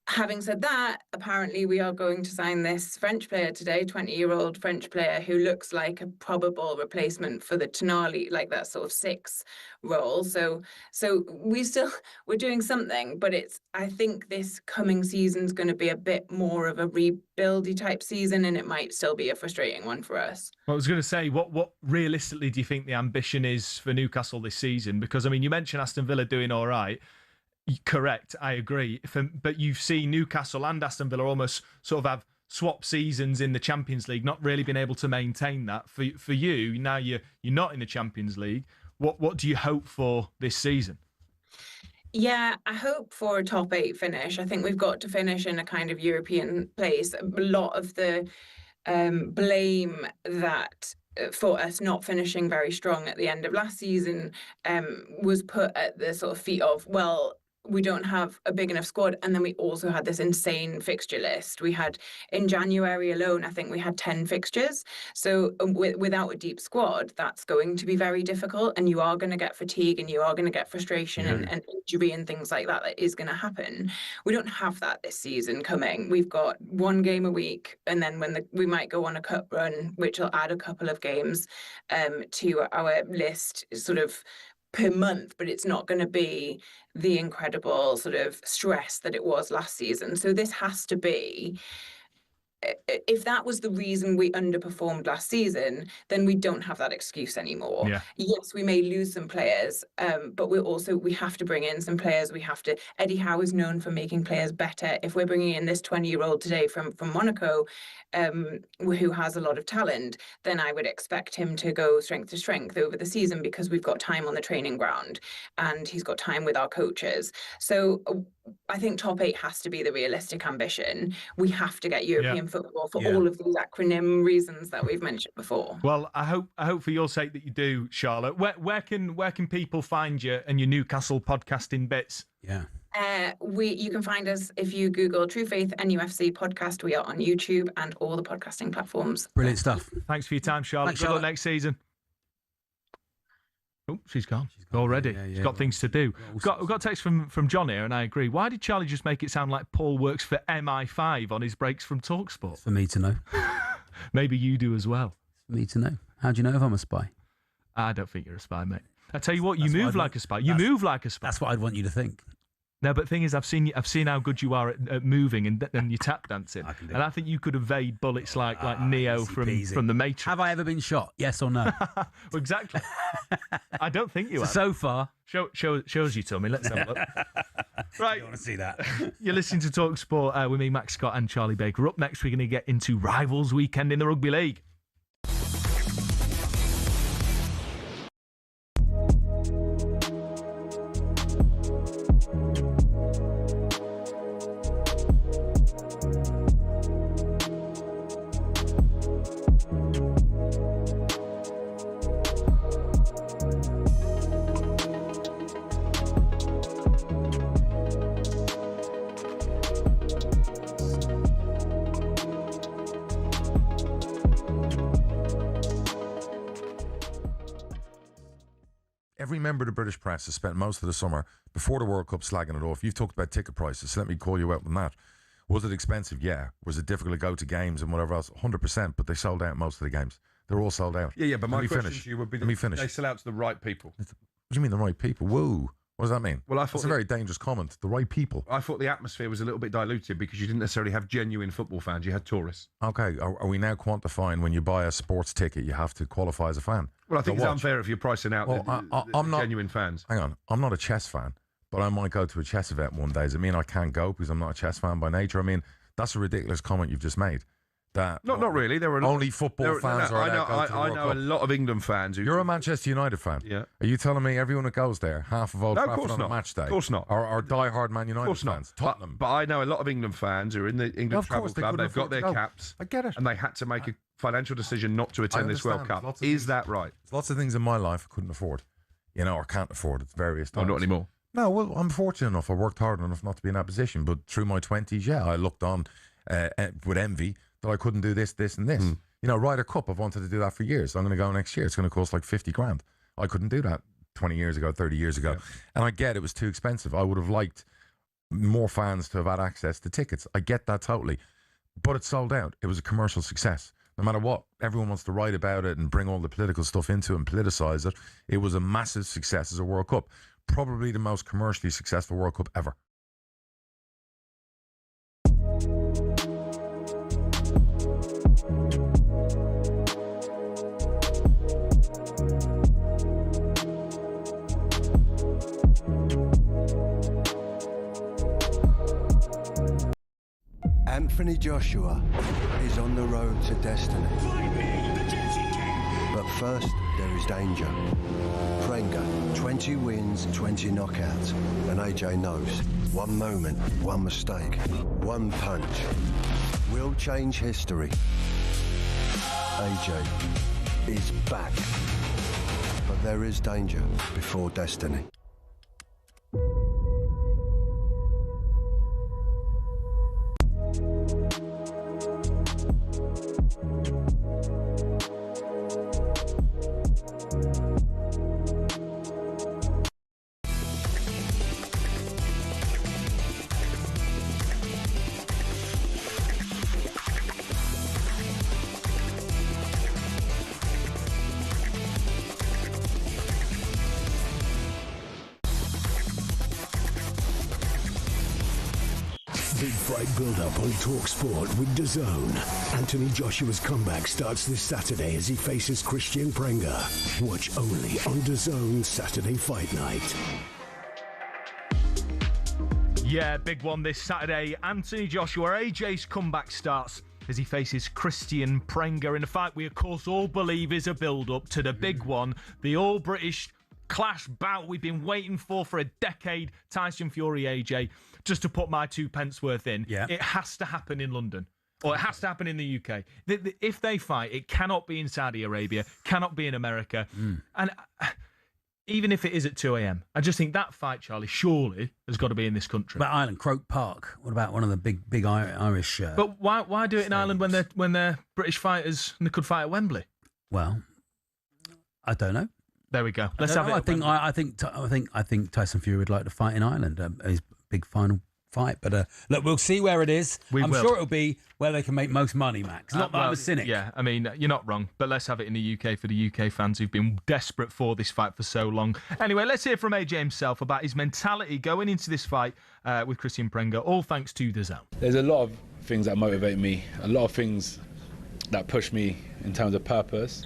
Having said that, apparently we are going to sign this French player today, 20-year-old French player who looks like a probable replacement for the Tonali, like that sort of 6 role. So we're doing something, but I think this coming season's going to be a bit more of a rebuildy type season, and it might still be a frustrating one for us. I was going to say, what realistically do you think the ambition is for Newcastle this season? Because, I mean, you mentioned Aston Villa doing all right. Correct, I agree. But you've seen Newcastle and Aston Villa almost sort of have swap seasons in the Champions League, not really been able to maintain that. For you, now you're not in the Champions League. What do you hope for this season? Yeah, I hope for a top 8 finish. I think we've got to finish in a kind of European place. A lot of the blame that for us not finishing very strong at the end of last season was put at the sort of feet of, well, we don't have a big enough squad. And then we also had this insane fixture list. We had, in January alone, I think we had 10 fixtures. So without a deep squad, that's going to be very difficult. And you are going to get fatigue, and you are going to get frustration and injury and things like that. That is going to happen. We don't have that this season coming. We've got 1 game a week. And then we might go on a cup run, which will add a couple of games to our list sort of per month, but it's not going to be the incredible sort of stress that it was last season. So this has to be, if that was the reason we underperformed last season, then we don't have that excuse anymore. Yeah. Yes, we may lose some players, but we have to bring in some players. Eddie Howe is known for making players better. If we're bringing in this 20-year-old today from Monaco, who has a lot of talent, then I would expect him to go strength to strength over the season, because we've got time on the training ground and he's got time with our coaches. So I think top 8 has to be the realistic ambition. We have to get European football for all of these acronym reasons that we've mentioned before. Well, I hope for your sake that you do, Charlotte. Where can people find you and your Newcastle podcasting bits? Yeah. You can find us if you Google True Faith NUFC podcast. We are on YouTube and all the podcasting platforms. Brilliant stuff. Thanks for your time, Charlotte. Thanks, Good luck Charlotte. next season. Oh, she's gone. Already. Yeah, She's got things to do. We've got a text from John here, and I agree. Why did Charlie just make it sound like Paul works for MI5 on his breaks from talkSPORT? For me to know. Maybe you do as well. For me to know. How do you know if I'm a spy? I don't think you're a spy, mate. I tell you what, you move like a spy. You move like a spy. That's what I'd want you to think. No, but the thing is, I've seen how good you are at moving and your tap dancing, and I think you could evade bullets like Neo from the Matrix. Have I ever been shot? Yes or no? Well, exactly. I don't think you have. So far. Shows you, Tommy. Let's have a look. Right. You want to see that? You're listening to talkSPORT with me, Max Scott, and Charlie Baker. Up next, we're going to get into Rivals Weekend in the Rugby League. Every member of the British press has spent most of the summer before the World Cup slagging it off. You've talked about ticket prices, so let me call you out on that. Was it expensive? Yeah. Was it difficult to go to games and whatever else? 100%, but they sold out most of the games. They're all sold out. Yeah, but my question finish. to you would be, Let me finish. they sell out to the right people. What do you mean the right people? Whoa. What does that mean? Well, I thought that's a very dangerous comment. The right people. I thought the atmosphere was a little bit diluted because you didn't necessarily have genuine football fans. You had tourists. Okay. Are we now quantifying when you buy a sports ticket, you have to qualify as a fan? Well, I think to it's watch. unfair if you're pricing out I'm not genuine fans. Hang on, I'm not a chess fan, but I might go to a chess event one day. Does it mean I can't go because I'm not a chess fan by nature? I mean, that's a ridiculous comment you've just made. That Not really. There are only football fans are allowed to go to the I World know Cup. a lot of England fans. You're a Manchester United fan. Yeah. Are you telling me everyone that goes there, half of Old No, of Trafford course on not. a match day, Of course not. are diehard Man Of United course not. fans? Tottenham. But I know a lot of England fans who are in the England Of Travel course, they Club. couldn't They've got afford to their go. caps. I get it. And they had to make a financial decision not to attend this World understand. Cup. Lots of Is things- that right? There's lots of things in my life I couldn't afford, or can't afford at various Oh, times. not anymore. No, well, I'm fortunate enough. I worked hard enough not to be in that position. But through my 20s, I looked on with envy that I couldn't do this, and this. Ryder Cup, I've wanted to do that for years. I'm going to go next year. It's going to cost like 50 grand. I couldn't do that 20 years ago, 30 years ago. And I get it was too expensive. I would have liked more fans to have had access to tickets. I get that totally. But it sold out. It was a commercial success. No matter what, everyone wants to write about it and bring all the political stuff into it and politicise it. It was a massive success as a World Cup. Probably the most commercially successful World Cup ever. Anthony Joshua is on the road to destiny. But first, there is danger. Prenga, 20 wins, 20 knockouts. And AJ knows, one moment, one mistake, one punch will change history. AJ is back. But there is danger before destiny. Big fight build-up on talkSPORT with DAZN. Anthony Joshua's comeback starts this Saturday as he faces Christian Prenga. Watch only on DAZN Saturday Fight Night. Yeah, big one this Saturday. Anthony Joshua, AJ's comeback starts as he faces Christian Prenga in a fight we, of course, all believe is a build-up to the big one, the all-British clash bout we've been waiting for a decade. Tyson Fury, AJ. Just to put my 2 pence worth in, it has to happen in London. Or it has to happen in the UK. If they fight, it cannot be in Saudi Arabia, cannot be in America. And even if it is at 2 a.m, I just think that fight, Charlie, surely has got to be in this country. But Ireland, Croke Park. What about one of the big Irish? But why do it in Ireland when they're British fighters and they could fight at Wembley? Well, I don't know. There we go. Let's have it. I think Tyson Fury would like to fight in Ireland. His big final fight. But look, we'll see where it is. I'm sure it'll be where they can make most money, Max. Not that I'm a cynic. Yeah, I mean, you're not wrong. But let's have it in the UK for the UK fans who've been desperate for this fight for so long. Anyway, let's hear from AJ himself about his mentality going into this fight with Christian Prenga, all thanks to DAZN. There's a lot of things that motivate me, a lot of things that push me in terms of purpose.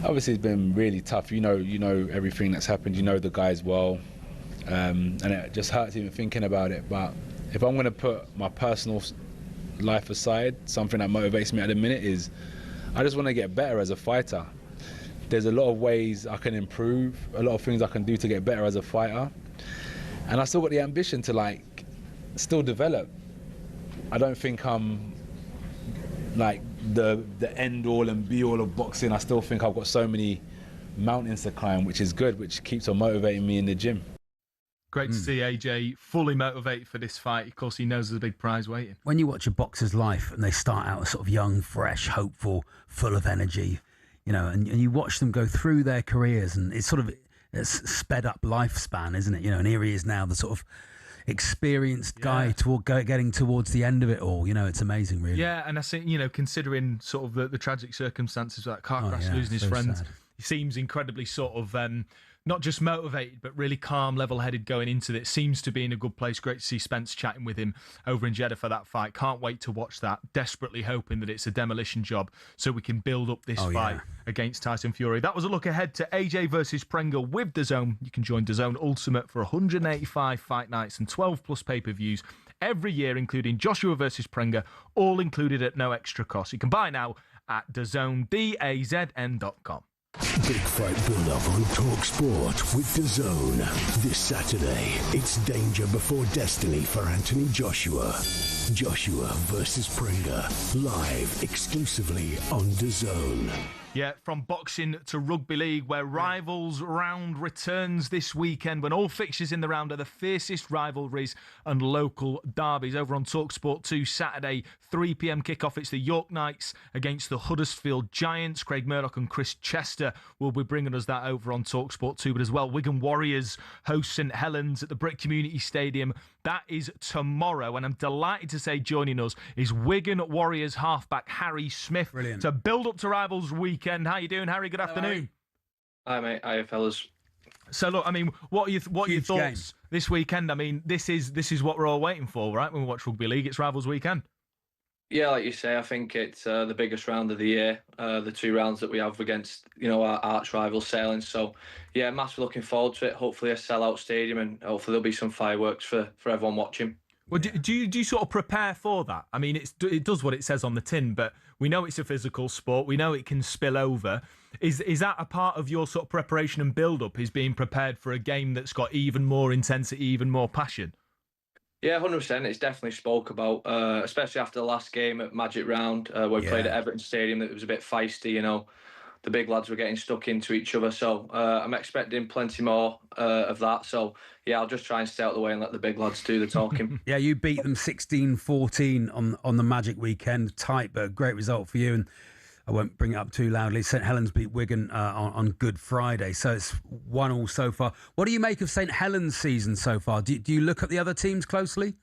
Obviously, it's been really tough. You know everything that's happened. You know the guys well, and it just hurts even thinking about it. But if I'm going to put my personal life aside, something that motivates me at the minute is I just want to get better as a fighter. There's a lot of ways I can improve, a lot of things I can do to get better as a fighter, and I still got the ambition to still develop. I don't think I'm the end all and be all of boxing. I still think I've got so many mountains to climb, which is good, which keeps on motivating me in the gym. Great to see AJ fully motivated for this fight. Of course, he knows there's a big prize waiting. When you watch a boxer's life and they start out sort of young, fresh, hopeful, full of energy, and you watch them go through their careers, and it's sort of it's sped up lifespan, isn't it? And here he is now, the sort of experienced guy getting towards the end of it all. It's amazing, really. Yeah, and I think, considering sort of the tragic circumstances of that car crash, losing his friends, sad. He seems incredibly sort of not just motivated, but really calm, level-headed going into it. Seems to be in a good place. Great to see Spence chatting with him over in Jeddah for that fight. Can't wait to watch that. Desperately hoping that it's a demolition job so we can build up this fight against Tyson Fury. That was a look ahead to AJ versus Prenga with DAZN. You can join DAZN Ultimate for 185 fight nights and 12 plus pay-per-views every year, including Joshua versus Prenga, all included at no extra cost. You can buy now at DAZN, DAZN.com. Big fight build-up on talkSPORT with DAZN. This Saturday, it's danger before destiny for Anthony Joshua. Joshua versus Prenga, live exclusively on DAZN. Yeah, from boxing to rugby league, where Rivals Round returns this weekend, when all fixtures in the round are the fiercest rivalries and local derbies. Over on talkSPORT 2, Saturday, 3 p.m. kickoff. It's the York Knights against the Huddersfield Giants. Craig Murdoch and Chris Chester will be bringing us that over on talkSPORT 2. But as well, Wigan Warriors host St Helens at the Brick Community Stadium. That is tomorrow, and I'm delighted to say joining us is Wigan Warriors halfback Harry Smith. Brilliant. To build up to Rivals weekend. How you doing, Harry? Good afternoon. Hi, mate. Hiya, fellas. So, look, I mean, what are your thoughts game this weekend? I mean, this is what we're all waiting for, right? When we watch rugby league, it's Rivals weekend. Yeah, like you say, I think it's the biggest round of the year. The 2 rounds that we have against, our arch rival Sailing. So, yeah, massively looking forward to it. Hopefully a sellout stadium, and hopefully there'll be some fireworks for everyone watching. Well, do you sort of prepare for that? I mean, it does what it says on the tin, but we know it's a physical sport. We know it can spill over. Is that a part of your sort of preparation and build-up, is being prepared for a game that's got even more intensity, even more passion? Yeah, 100%. It's definitely spoke about, especially after the last game at Magic Round, where we played at Everton Stadium. That it was a bit feisty, The big lads were getting stuck into each other. So I'm expecting plenty more of that. So, yeah, I'll just try and stay out of the way and let the big lads do the talking. Yeah, you beat them 16-14 on the Magic weekend. Tight, but a great result for you. And I won't bring it up too loudly. St Helens beat Wigan on Good Friday. So it's 1-1 so far. What do you make of St Helens' season so far? Do you look at the other teams closely?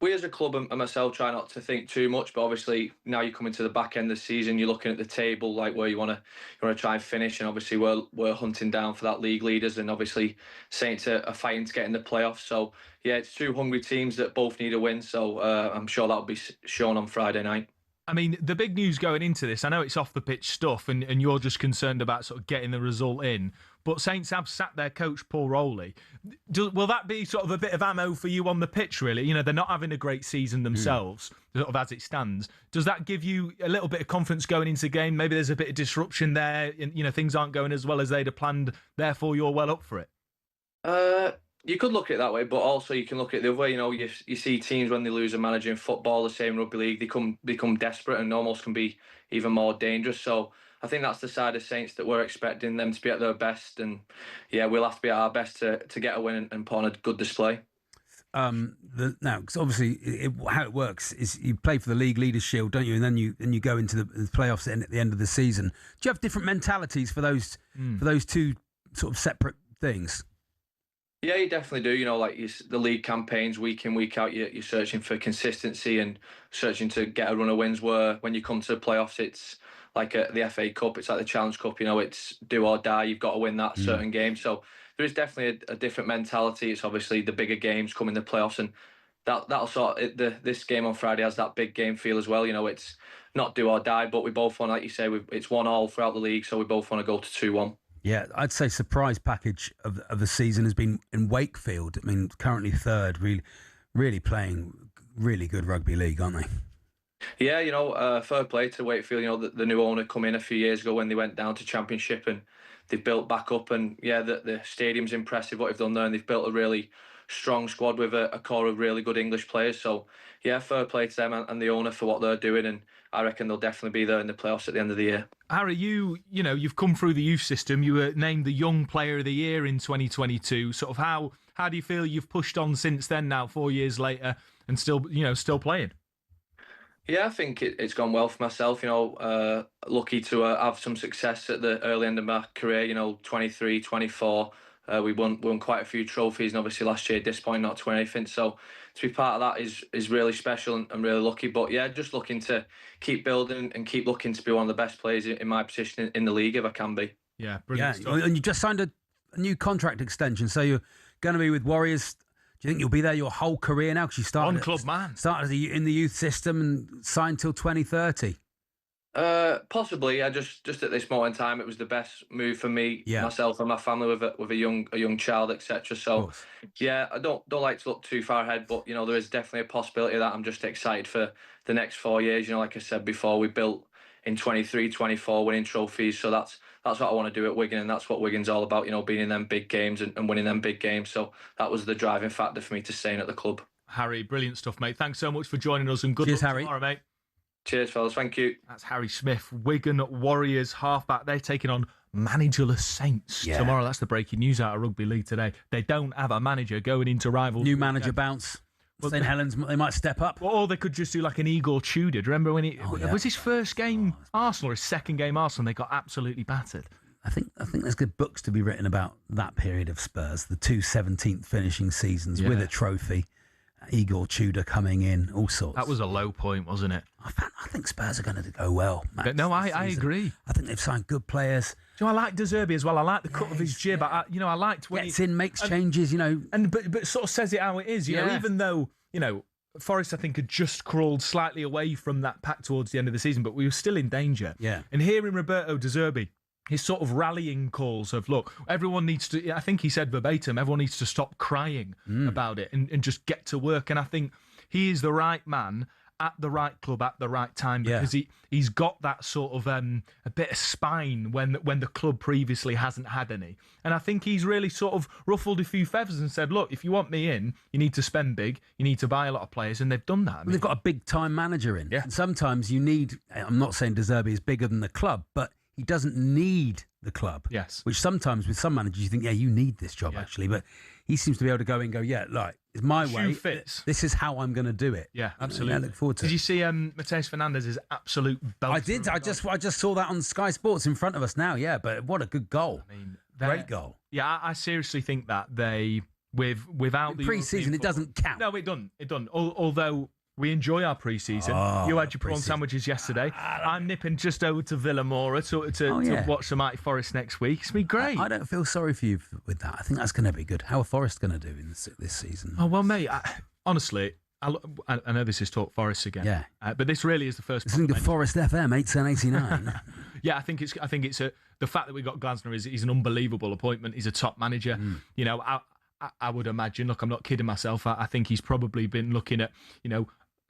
We as a club and myself try not to think too much, but obviously now you're coming to the back end of the season, you're looking at the table, like where you want to try and finish, and obviously we're hunting down for that league leaders, and obviously Saints are fighting to get in the playoffs. So yeah, it's 2 hungry teams that both need a win. So I'm sure that'll be shown on Friday night. I mean, the big news going into this, I know it's off the pitch stuff, and you're just concerned about sort of getting the result in, but Saints have sacked their coach, Paul Rowley. Will that be sort of a bit of ammo for you on the pitch, really? They're not having a great season themselves, sort of as it stands. Does that give you a little bit of confidence going into the game? Maybe there's a bit of disruption there, and things aren't going as well as they'd have planned, therefore you're well up for it? You could look at it that way, but also you can look at it the other way. You see teams when they lose a manager in football, the same rugby league, they become desperate and almost can be even more dangerous. So I think that's the side of Saints that we're expecting them to be at their best, and yeah, we'll have to be at our best to get a win and put on a good display. Now, because obviously how it works is you play for the League Leaders Shield, don't you? And then you go into the playoffs at the end of the season. Do you have different mentalities for those 2 sort of separate things? Yeah, you definitely do. Like the league campaigns, week in, week out, you're searching for consistency and searching to get a run of wins, where when you come to the playoffs, it's like the FA Cup, it's like the Challenge Cup, it's do or die. You've got to win that certain game. So there is definitely a different mentality. It's obviously the bigger games come in the playoffs, and that'll sort of, this game on Friday has that big game feel as well. It's not do or die, but we both want, like you say, it's 1-1 throughout the league, so we both want to go to 2-1. Yeah, I'd say surprise package of the season has been in Wakefield. I mean, currently 3rd, really playing really good rugby league, aren't they? Yeah, fair play to Wakefield. The new owner come in a few years ago when they went down to Championship, and they've built back up, and yeah, the stadium's impressive what they've done there, and they've built a really strong squad with a core of really good English players. So yeah, fair play to them and the owner for what they're doing, and I reckon they'll definitely be there in the playoffs at the end of the year. Harry, you've come through the youth system. You were named the Young Player of the Year in 2022. Sort of how do you feel you've pushed on since then? Now 4 years later, and still playing. Yeah, I think it's gone well for myself. Lucky to have some success at the early end of my career. 23, 24. We won quite a few trophies, and obviously last year disappointing not to win anything. So to be part of that is really special, and I'm really lucky. But yeah, just looking to keep building and keep looking to be one of the best players in my position in the league if I can be. Yeah, brilliant stuff. And you just signed a new contract extension, so you're going to be with Warriors. Do you think you'll be there your whole career now? Because you started in the youth system and signed till 2030. Possibly, yeah. Just at this moment in time, it was the best move for me, myself, and my family with a young child, etc. So, yeah, I don't like to look too far ahead, but there is definitely a possibility of that. I'm just excited for the next 4 years. Like I said before, we built in 23, 24, winning trophies. So that's what I want to do at Wigan, and that's what Wigan's all about. Being in them big games and winning them big games. So that was the driving factor for me to staying at the club. Harry, brilliant stuff, mate. Thanks so much for joining us, and good luck tomorrow, mate. Cheers, fellas. Thank you. That's Harry Smith, Wigan Warriors halfback. They're taking on managerless Saints tomorrow. That's the breaking news out of Rugby League today. They don't have a manager going into rival. New manager bounce. St Helens, they might step up. Well, or they could just do like an Igor Tudor. Do you remember when it was his first game Arsenal or his second game Arsenal? They got absolutely battered. I think there's good books to be written about that period of Spurs, the 2 17th finishing seasons with a trophy. Igor Tudor coming in, all sorts. That was a low point, wasn't it? I think Spurs are going to go well, Max, No, I agree. I think they've signed good players. I like De Zerbi as well. I like the cut of his jib. I liked when gets in, makes changes. But sort of says it how it is. Even though Forest, I think, had just crawled slightly away from that pack towards the end of the season, but we were still in danger. Yeah. And hearing Roberto De Zerbi, his sort of rallying calls of, look, everyone needs to, I think he said verbatim, everyone needs to stop crying about it and just get to work. And I think he is the right man at the right club at the right time, because he's got that sort of a bit of spine when the club previously hasn't had any. And I think he's really sort of ruffled a few feathers and said, look, if you want me in, you need to spend big, you need to buy a lot of players, and they've done that. They've got a big-time manager in. Yeah. And sometimes you need, I'm not saying De Zerbi is bigger than the club, but he doesn't need the club. Yes. Which sometimes with some managers you think, you need this job actually. But he seems to be able to go in and go, look, it's my way. Fits. This is how I'm going to do it. Yeah, absolutely. I look forward to Did you see Mateus Fernandez's absolute belt? I did. I just saw that on Sky Sports in front of us now. Yeah, but what a good goal. I mean, great goal. Yeah, I seriously think that they, without the pre-season, it doesn't count. No, it doesn't. Although we enjoy our pre-season. You had your prawn sandwiches yesterday. I'm nipping just over to Villamora to watch the Mighty Forest next week. It's been great. I don't feel sorry for you with that. I think that's going to be good. How are Forest going to do in this season? Oh, well, mate, honestly, I know this is Talk Forest again. Yeah. But this really is the first. Listening to Forest FM 81089. Yeah, I think it's the fact that we got Glasner is an unbelievable appointment. He's a top manager. I would imagine. Look, I'm not kidding myself. I think he's probably been looking at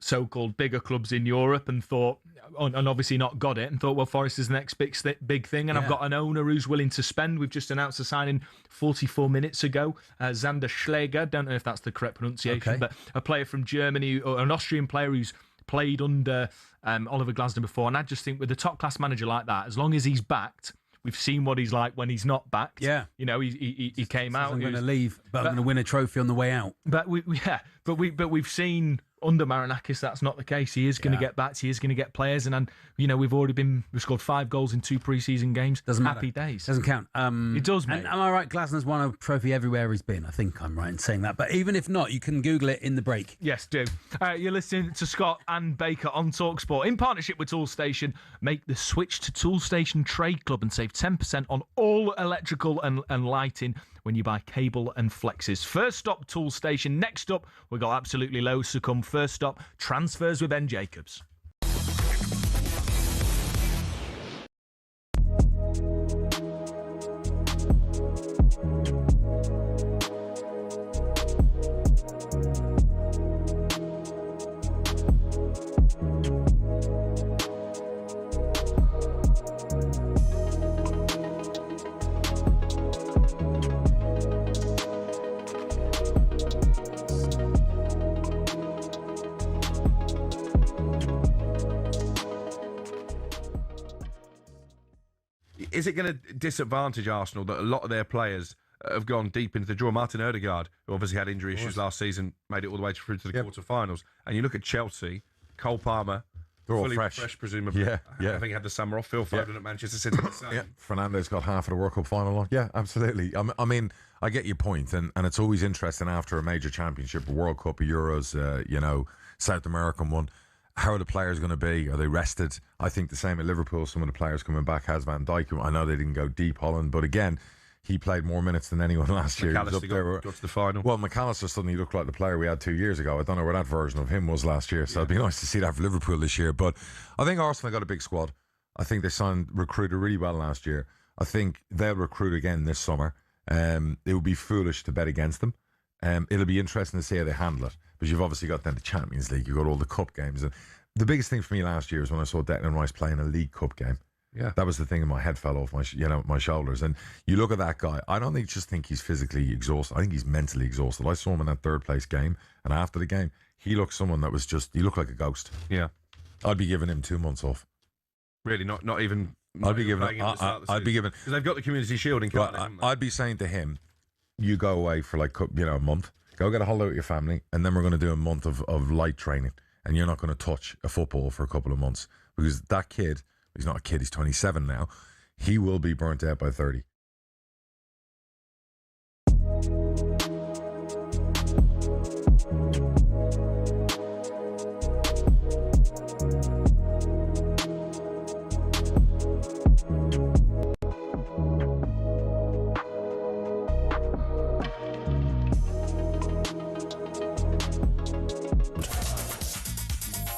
so-called bigger clubs in Europe and thought, and obviously not got it, and thought, well, Forest is the next big thing, and I've got an owner who's willing to spend. We've just announced a signing 44 minutes ago, Zander Schläger, don't know if that's the correct pronunciation, but a player from Germany, or an Austrian player who's played under Oliver Glasner before, and I just think with a top-class manager like that, as long as he's backed, we've seen what he's like when he's not backed. Yeah, he came out. I'm going to leave, but I'm going to win a trophy on the way out. But we've seen under Marinakis that's not the case. He is going to get backed. He is going to get players, and we've scored 5 goals in 2 pre-season games. Doesn't matter. Happy days. Doesn't count. It does, mate. And am I right? Glasner's won a trophy everywhere he's been. I think I'm right in saying that. But even if not, you can Google it in the break. Yes, do. You're listening to Scott and Baker on talkSPORT in partnership with Toolstation. Make the switch to Toolstation Trade Club and save 10% on all electrical and lighting when you buy cable and flexes. First stop, Toolstation. Next up, we've got absolutely loads to come. First stop, transfers with Ben Jacobs. Is it going to disadvantage Arsenal that a lot of their players have gone deep into the draw? Martin Odegaard, who obviously had injury issues last season, made it all the way through to the quarterfinals. And you look at Chelsea, Cole Palmer, they're all fully fresh, presumably. Yeah. I think he had the summer off. Phil Foden at Manchester City. Fernandes got half of the World Cup final on. Yeah, absolutely. I mean, I get your point, and it's always interesting after a major championship, a World Cup, a Euros, South American one. How are the players going to be? Are they rested? I think the same at Liverpool. Some of the players coming back has Van Dijk. I know they didn't go deep, Holland, but again, he played more minutes than anyone last year. He was up there. Got to the final. Well, McAllister suddenly looked like the player we had 2 years ago. I don't know where that version of him was last year, so it'd be nice to see that for Liverpool this year. But I think Arsenal got a big squad. I think they recruited really well last year. I think they'll recruit again this summer. It would be foolish to bet against them. It'll be interesting to see how they handle it. But you've obviously got then the Champions League. You've got all the cup games. And the biggest thing for me last year was when I saw Declan Rice playing a League Cup game. Yeah, that was the thing, and my head fell off my shoulders. And you look at that guy. I don't just think he's physically exhausted. I think he's mentally exhausted. I saw him in that third place game, and after the game, he looked someone that was he looked like a ghost. Yeah, I'd be giving him 2 months off. Really, not even. I'd be giving. I'd be giving because they've got the Community Shield in. I'd be saying to him, you go away for a month. Go get a holiday with your family, and then we're going to do a month of light training, and you're not going to touch a football for a couple of months because that kid. He's not a kid, he's 27 now. He will be burnt out by 30.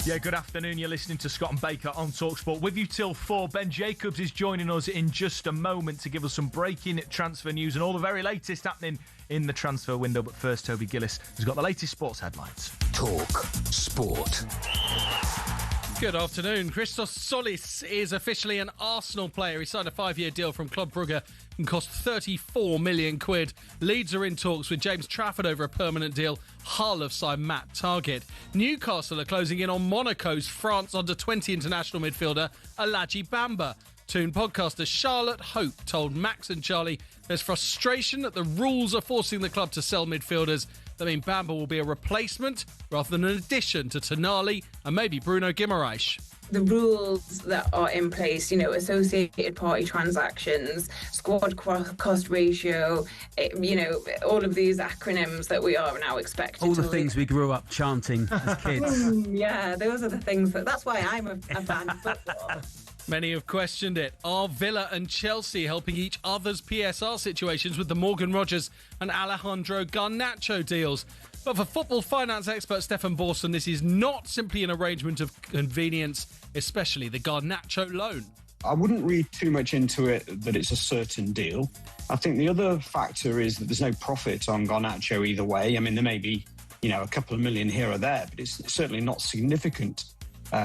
Yeah, good afternoon. You're listening to Scott and Baker on talkSPORT. With you till 4. Ben Jacobs is joining us in just a moment to give us some breaking transfer news and all the very latest happening in the transfer window. But first, Toby Gillis has got the latest sports headlines. Talk Sport. Good afternoon. Christos Solis is officially an Arsenal player. He signed a 5-year deal from Club Brugge and cost 34 million quid. Leeds are in talks with James Trafford over a permanent deal. Hull have signed Matt Targett. Newcastle are closing in on Monaco's France under-20 international midfielder Aladji Bamba. Toon podcaster Charlotte Hope told Max and Charlie there's frustration that the rules are forcing the club to sell midfielders. That means Bamba will be a replacement rather than an addition to Tonali and maybe Bruno Guimaraes. The rules that are in place, associated party transactions, squad cost ratio, all of these acronyms that we are now expected all the things we grew up chanting as kids. Yeah, those are the things that's why I'm a fan of football. Many have questioned it. Are Villa and Chelsea helping each other's PSR situations with the Morgan Rogers and Alejandro Garnacho deals? But for football finance expert Stefan Borson, this is not simply an arrangement of convenience, especially the Garnacho loan. I wouldn't read too much into it that it's a certain deal. I think the other factor is that there's no profit on Garnacho either way. I mean, there may be, a couple of million here or there, but it's certainly not significant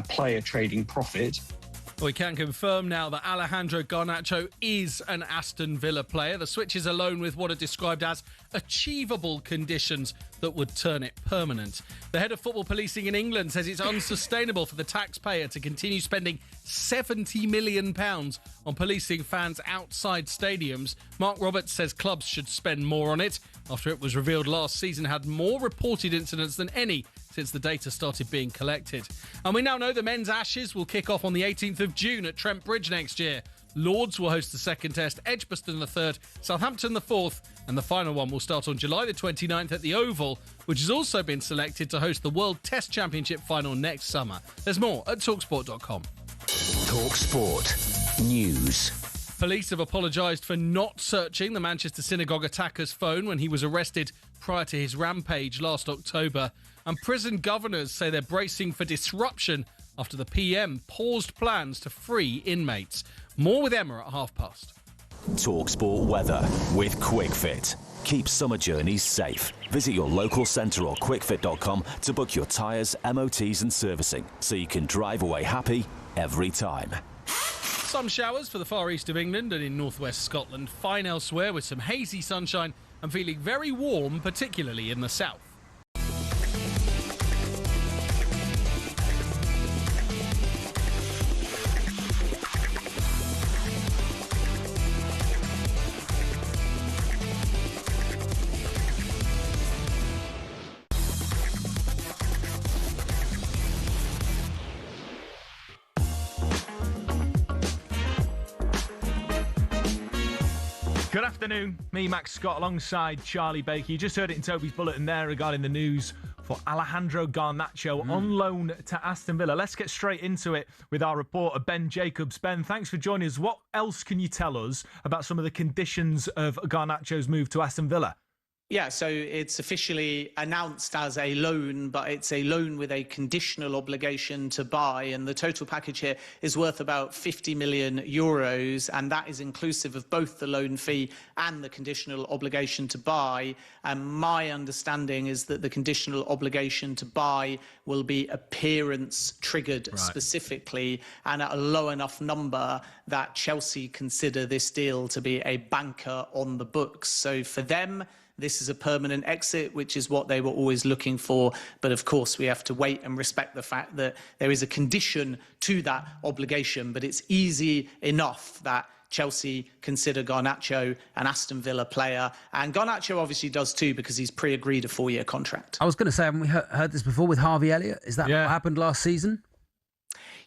player trading profit. We can confirm now that Alejandro Garnacho is an Aston Villa player. The switches are loaned with what are described as achievable conditions that would turn it permanent. The head of football policing in England says it's unsustainable for the taxpayer to continue spending £70 million on policing fans outside stadiums. Mark Roberts says clubs should spend more on it after it was revealed last season had more reported incidents than any since the data started being collected. And we now know the men's Ashes will kick off on the 18th of June at Trent Bridge next year. Lords will host the second test, Edgbaston the third, Southampton the fourth, and the final one will start on July the 29th at the Oval, which has also been selected to host the World Test Championship final next summer. There's more at talksport.com. talkSPORT News. Police have apologised for not searching the Manchester synagogue attacker's phone when he was arrested prior to his rampage last October. And prison governors say they're bracing for disruption after the PM paused plans to free inmates. More with Emma at past. talkSPORT weather with QuickFit. Keep summer journeys safe. Visit your local centre or quickfit.com to book your tyres, MOTs and servicing so you can drive away happy every time. Some showers for the far east of England and in northwest Scotland. Fine elsewhere with some hazy sunshine and feeling very warm, particularly in the south. Good afternoon. Me, Max Scott, alongside Charlie Baker. You just heard it in Toby's bulletin there regarding the news for Alejandro Garnacho on loan to Aston Villa. Let's get straight into it with our reporter, Ben Jacobs. Ben, thanks for joining us. What else can you tell us about some of the conditions of Garnacho's move to Aston Villa? Yeah, so it's officially announced as a loan, but it's a loan with a conditional obligation to buy. And the total package here is worth about 50 million euros. And that is inclusive of both the loan fee and the conditional obligation to buy. And my understanding is that the conditional obligation to buy will be appearance triggered specifically and at a low enough number that Chelsea consider this deal to be a banker on the books. So for them, this is a permanent exit, which is what they were always looking for. But of course, we have to wait and respect the fact that there is a condition to that obligation. But it's easy enough that Chelsea consider Garnacho an Aston Villa player. And Garnacho obviously does too, because he's pre-agreed a 4-year contract. I was going to say, haven't we heard this before with Harvey Elliott? Is that what happened last season?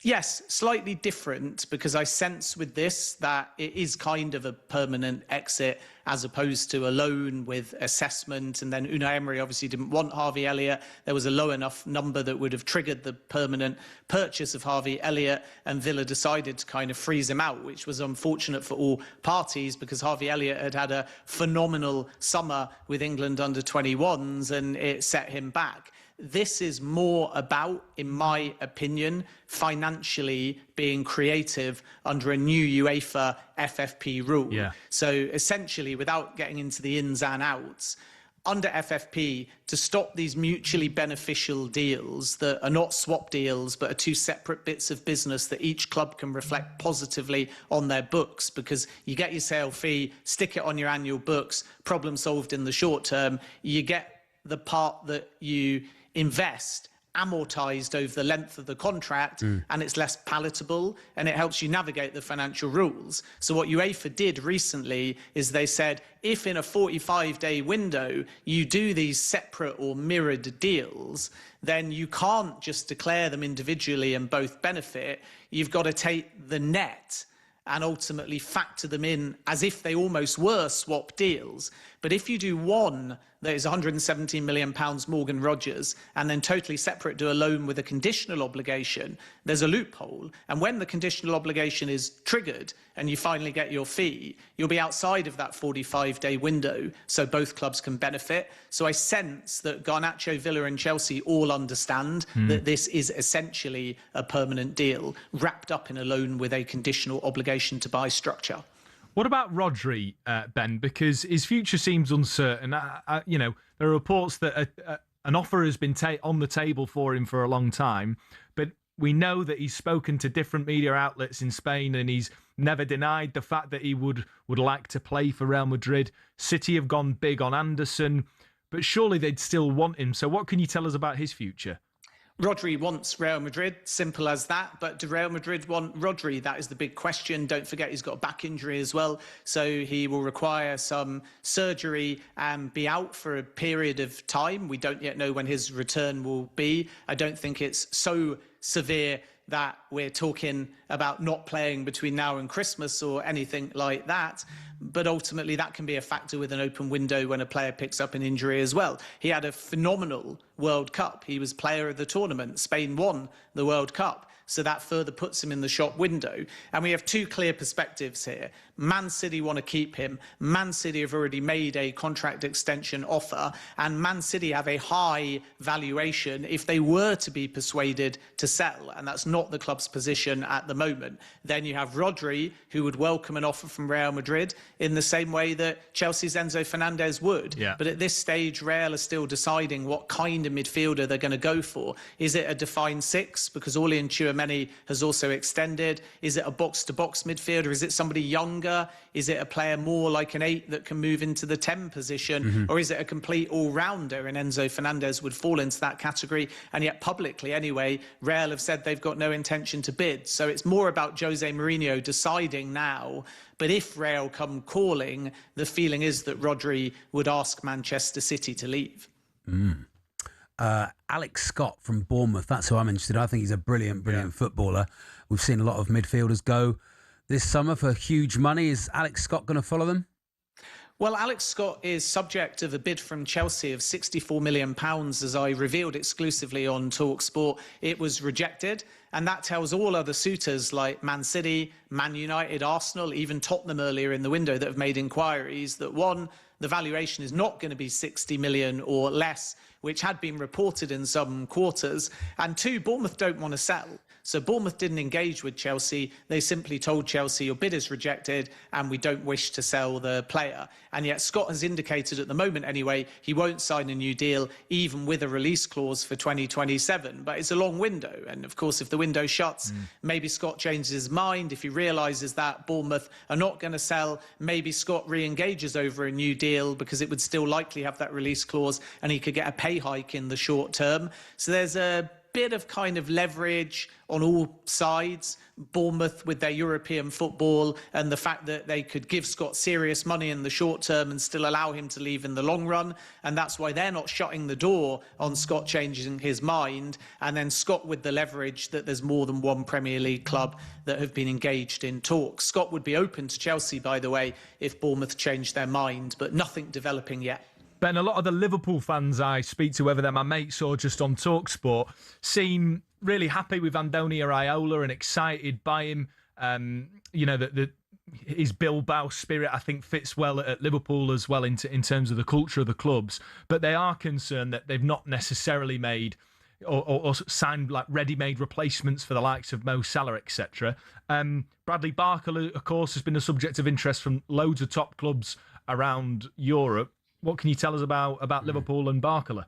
Yes, slightly different, because I sense with this that it is kind of a permanent exit as opposed to a loan with assessment. And then Unai Emery obviously didn't want Harvey Elliott. There was a low enough number that would have triggered the permanent purchase of Harvey Elliott, and Villa decided to kind of freeze him out, which was unfortunate for all parties, because Harvey Elliott had had a phenomenal summer with England under 21s and it set him back. This is more about, in my opinion, financially being creative under a new UEFA FFP rule. So essentially, without getting into the ins and outs, under FFP, to stop these mutually beneficial deals that are not swap deals, but are two separate bits of business that each club can reflect positively on their books, because you get your sale fee, stick it on your annual books, problem solved in the short term. You get the part that you invest amortized over the length of the contract, and it's less palatable, and it helps you navigate the financial rules. So what UEFA did recently is they said, if in a 45-day window you do these separate or mirrored deals, then you can't just declare them individually and both benefit. You've got to take the net and ultimately factor them in as if they almost were swap deals. But if you do one that is £117 million Morgan Rogers, and then totally separate do a loan with a conditional obligation, there's a loophole. And when the conditional obligation is triggered and you finally get your fee, you'll be outside of that 45-day window, so both clubs can benefit. So I sense that Garnacho, Villa and Chelsea all understand that this is essentially a permanent deal wrapped up in a loan with a conditional obligation to buy structure. What about Rodri, Ben? Because his future seems uncertain. You know, there are reports that an offer has been on the table for him for a long time, but we know that he's spoken to different media outlets in Spain and he's never denied the fact that he would like to play for Real Madrid. City have gone big on Anderson, but surely they'd still want him. So what can you tell us about his future? Rodri wants Real Madrid, simple as that. But do Real Madrid want Rodri? That is the big question. Don't forget he's got a back injury as well. So he will require some surgery and be out for a period of time. We don't yet know when his return will be. I don't think it's so severe that we're talking about not playing between now and Christmas or anything like that. But ultimately, that can be a factor with an open window when a player picks up an injury as well. He had a phenomenal World Cup. He was player of the tournament. Spain won the World Cup. So that further puts him in the shop window. And we have two clear perspectives here. Man City want to keep him. Man City have already made a contract extension offer. And Man City have a high valuation if they were to be persuaded to sell. And that's not the club's position at the moment. Then you have Rodri, who would welcome an offer from Real Madrid in the same way that Chelsea's Enzo Fernandez would. But at this stage, Real are still deciding what kind of midfielder they're going to go for. Is it a defined six? Because Aurelien Tchouameni has also extended. Is it a box-to-box midfielder? Is it somebody younger? Is it a player more like an 8 that can move into the 10 position? Or is it a complete all-rounder? And Enzo Fernandez would fall into that category. And yet publicly anyway, Real have said they've got no intention to bid. So it's more about Jose Mourinho deciding now. But if Real come calling, the feeling is that Rodri would ask Manchester City to leave. Alex Scott from Bournemouth, that's who I'm interested in. I think he's a brilliant footballer. We've seen a lot of midfielders go this summer for huge money. Is Alex Scott going to follow them? Well, Alex Scott is subject of a bid from Chelsea of £64 million, as I revealed exclusively on talkSPORT. It was rejected, and that tells all other suitors like Man City, Man United, Arsenal, even Tottenham earlier in the window that have made inquiries that, one, the valuation is not going to be 60 million or less, which had been reported in some quarters, and two, Bournemouth don't want to sell. So Bournemouth didn't engage with Chelsea. They simply told Chelsea, your bid is rejected and we don't wish to sell the player. And yet Scott has indicated at the moment anyway, he won't sign a new deal, even with a release clause for 2027. But it's a long window. And of course, if the window shuts, maybe Scott changes his mind. If he realises that Bournemouth are not going to sell, maybe Scott re-engages over a new deal because it would still likely have that release clause and he could get a pay hike in the short term. So there's a bit of kind of leverage on all sides. Bournemouth with their European football and the fact that they could give Scott serious money in the short term and still allow him to leave in the long run. And that's why they're not shutting the door on Scott changing his mind. And then Scott with the leverage that there's more than one Premier League club that have been engaged in talks. Scott would be open to Chelsea, by the way, if Bournemouth changed their mind, but nothing developing yet. Ben, a lot of the Liverpool fans I speak to, whether they're my mates or just on talkSPORT, seem really happy with Andoni Iraola and excited by him. You know, his Bilbao spirit, I think, fits well at Liverpool as well in terms of the culture of the clubs. But they are concerned that they've not necessarily made or signed like ready-made replacements for the likes of Mo Salah, etc. Bradley Barcola, of course, has been a subject of interest from loads of top clubs around Europe. What can you tell us about Liverpool and Barcola?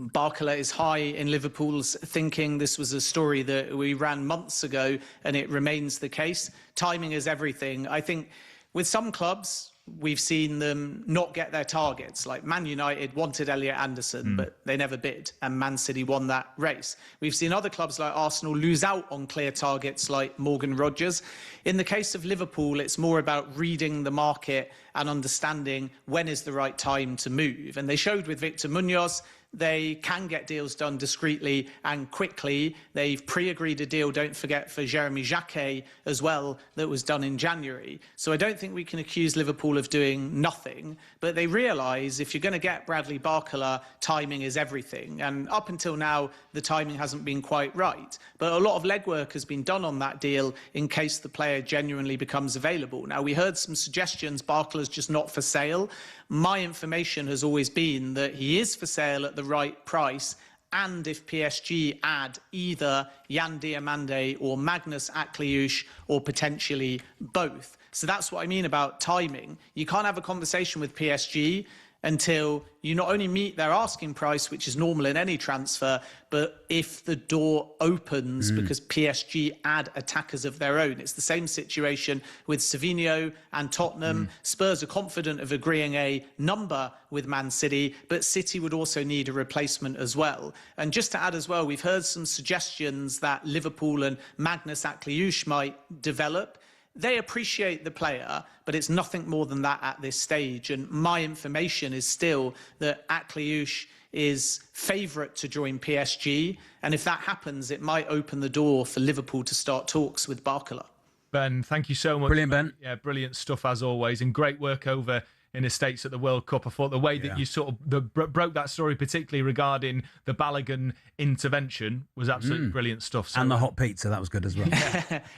Barcola is high in Liverpool's thinking. This was a story that we ran months ago, and it remains the case. Timing is everything. I think with some clubs, we've seen them not get their targets. Like Man United wanted Elliot Anderson, but they never bid, and Man City won that race. We've seen other clubs like Arsenal lose out on clear targets like Morgan Rogers. In the case of Liverpool, it's more about reading the market and understanding when is the right time to move. And they showed with Victor Munoz, they can get deals done discreetly and quickly. They've pre-agreed a deal, don't forget, for Jeremy Jacquet as well, that was done in January. So I don't think we can accuse Liverpool of doing nothing, but they realise if you're going to get Bradley Barcola, timing is everything. And up until now, the timing hasn't been quite right. But a lot of legwork has been done on that deal in case the player genuinely becomes available. Now, we heard some suggestions Barcola's just not for sale. My information has always been that he is for sale at the right price, and if PSG add either Yan Diomande or Magnus Akliouche, or potentially both. So that's what I mean about timing. You can't have a conversation with PSG until you not only meet their asking price, which is normal in any transfer, but if the door opens because PSG add attackers of their own. It's the same situation with Savinho and Tottenham. Spurs are confident of agreeing a number with Man City, but City would also need a replacement as well. And just to add as well, we've heard some suggestions that Liverpool and Magnus Akliouche might develop. They appreciate the player, but it's nothing more than that at this stage. And my information is still that Akliouche is favourite to join PSG. And if that happens, it might open the door for Liverpool to start talks with Barcola. Ben, thank you so much. Brilliant, Ben. Yeah, brilliant stuff as always. And great work over in the States at the World Cup. I thought the way that you sort of broke that story, particularly regarding the Balogun intervention, was absolutely brilliant stuff. So, and the hot pizza, that was good as well.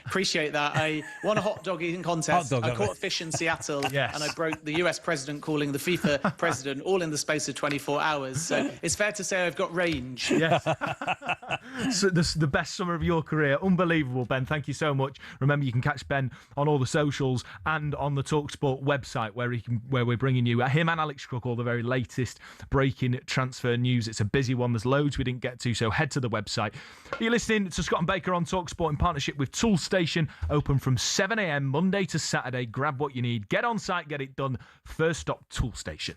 Appreciate that. I won a hot dog eating contest. I caught a fish in Seattle, and I broke the US president calling the FIFA president all in the space of 24 hours. So it's fair to say I've got range. Yes. So this is the best summer of your career. Unbelievable, Ben. Thank you so much. Remember, you can catch Ben on all the socials and on the talkSPORT website where we're bringing you him and Alex Crook all the very latest breaking transfer news. It's a busy one. There's loads we didn't get to, so head to the website. You're listening to Scott and Baker on talkSPORT in partnership with Toolstation, open from 7 a.m. Monday to Saturday. Grab what you need. Get on site, get it done. First stop, Toolstation.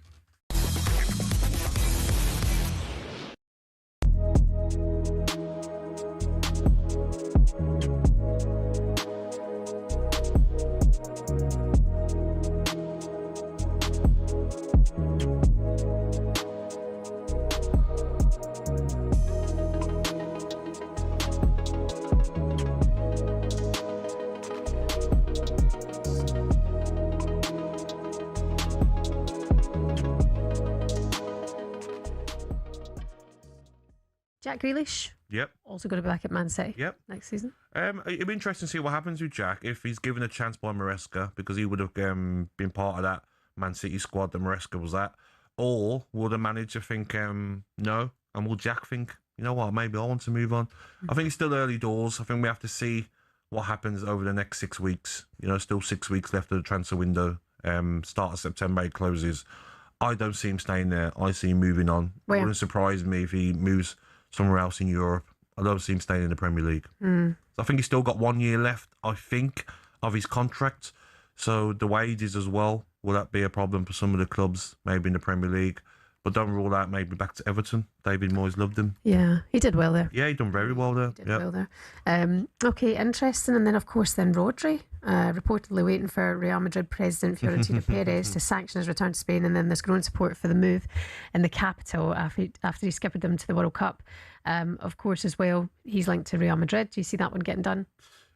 Jack Grealish. Yep. Also going to be back at Man City. Yep. Next season. It'd be interesting to see what happens with Jack if he's given a chance by Maresca, because he would have been part of that Man City squad that Maresca was at. Or will the manager think, no? And will Jack think, you know what, maybe I want to move on? I think it's still early doors. I think we have to see what happens over the next 6 weeks. You know, still 6 weeks left of the transfer window. Start of September, it closes. I don't see him staying there. I see him moving on. Where? It wouldn't surprise me if he moves somewhere else in Europe. I don't see him staying in the Premier League. So I think he's still got 1 year left, I think, of his contract. So the wages as well, will that be a problem for some of the clubs, maybe in the Premier League? But don't rule out maybe back to Everton. David Moyes loved him. Yeah, he did well there. Yeah, he done very well there. Did well there. Okay, interesting. And then, of course, Rodri, reportedly waiting for Real Madrid president Florentino Perez to sanction his return to Spain. And then there's growing support for the move in the capital after he skippered them to the World Cup. Of course, as well, he's linked to Real Madrid. Do you see that one getting done?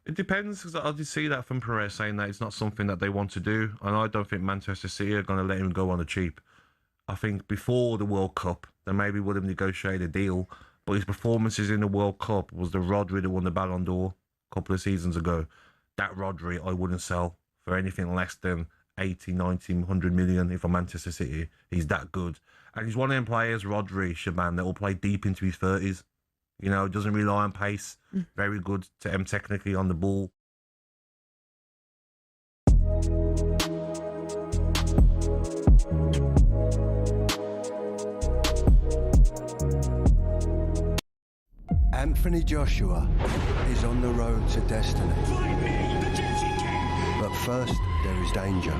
It depends, because I did see that from Perez saying that it's not something that they want to do. And I don't think Manchester City are going to let him go on the cheap. I think before the World Cup, they maybe would have negotiated a deal. But his performances in the World Cup was the Rodri that won the Ballon d'Or a couple of seasons ago. That Rodri I wouldn't sell for anything less than 80, 90, 100 million if I'm Manchester City. He's that good. And he's one of them players, Rodri, Shaban, that will play deep into his 30s. You know, doesn't rely on pace. Very good technically on the ball. Anthony Joshua is on the road to destiny. But first, there is danger.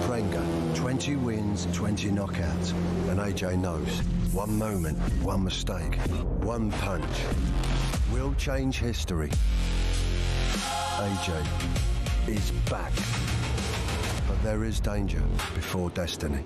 Prenga, 20 wins, 20 knockouts. And AJ knows, one moment, one mistake, one punch will change history. AJ is back. But there is danger before destiny.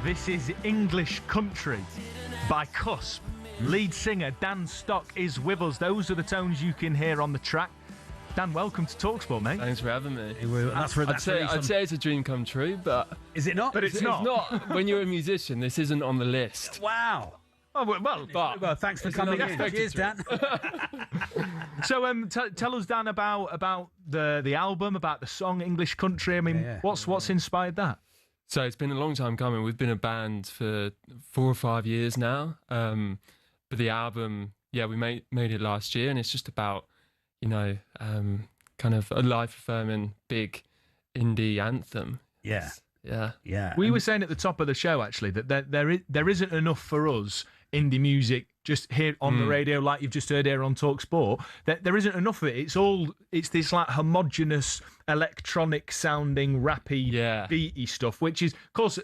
This is English Country by Cusp. Lead singer Dan Stock is with us. Those are the tones you can hear on the track. Dan, welcome to talkSPORT, mate. Thanks for having me. I'd say it's a dream come true, but... Is it not? But it's not. When you're a musician, this isn't on the list. Wow. Oh, well, thanks for coming in. Cheers, Dan. So, tell us, Dan, about the album, about the song English Country. I mean, what's inspired that? So it's been a long time coming. We've been a band for 4 or 5 years now. But the album, we made it last year, and it's just about, kind of a life-affirming big indie anthem. Yeah. Yeah. We were saying at the top of the show, actually, that there isn't enough for us indie music just here on the radio, like you've just heard here on talkSPORT. That there isn't enough of it. It's this like homogenous electronic sounding rappy beaty stuff, which is, of course,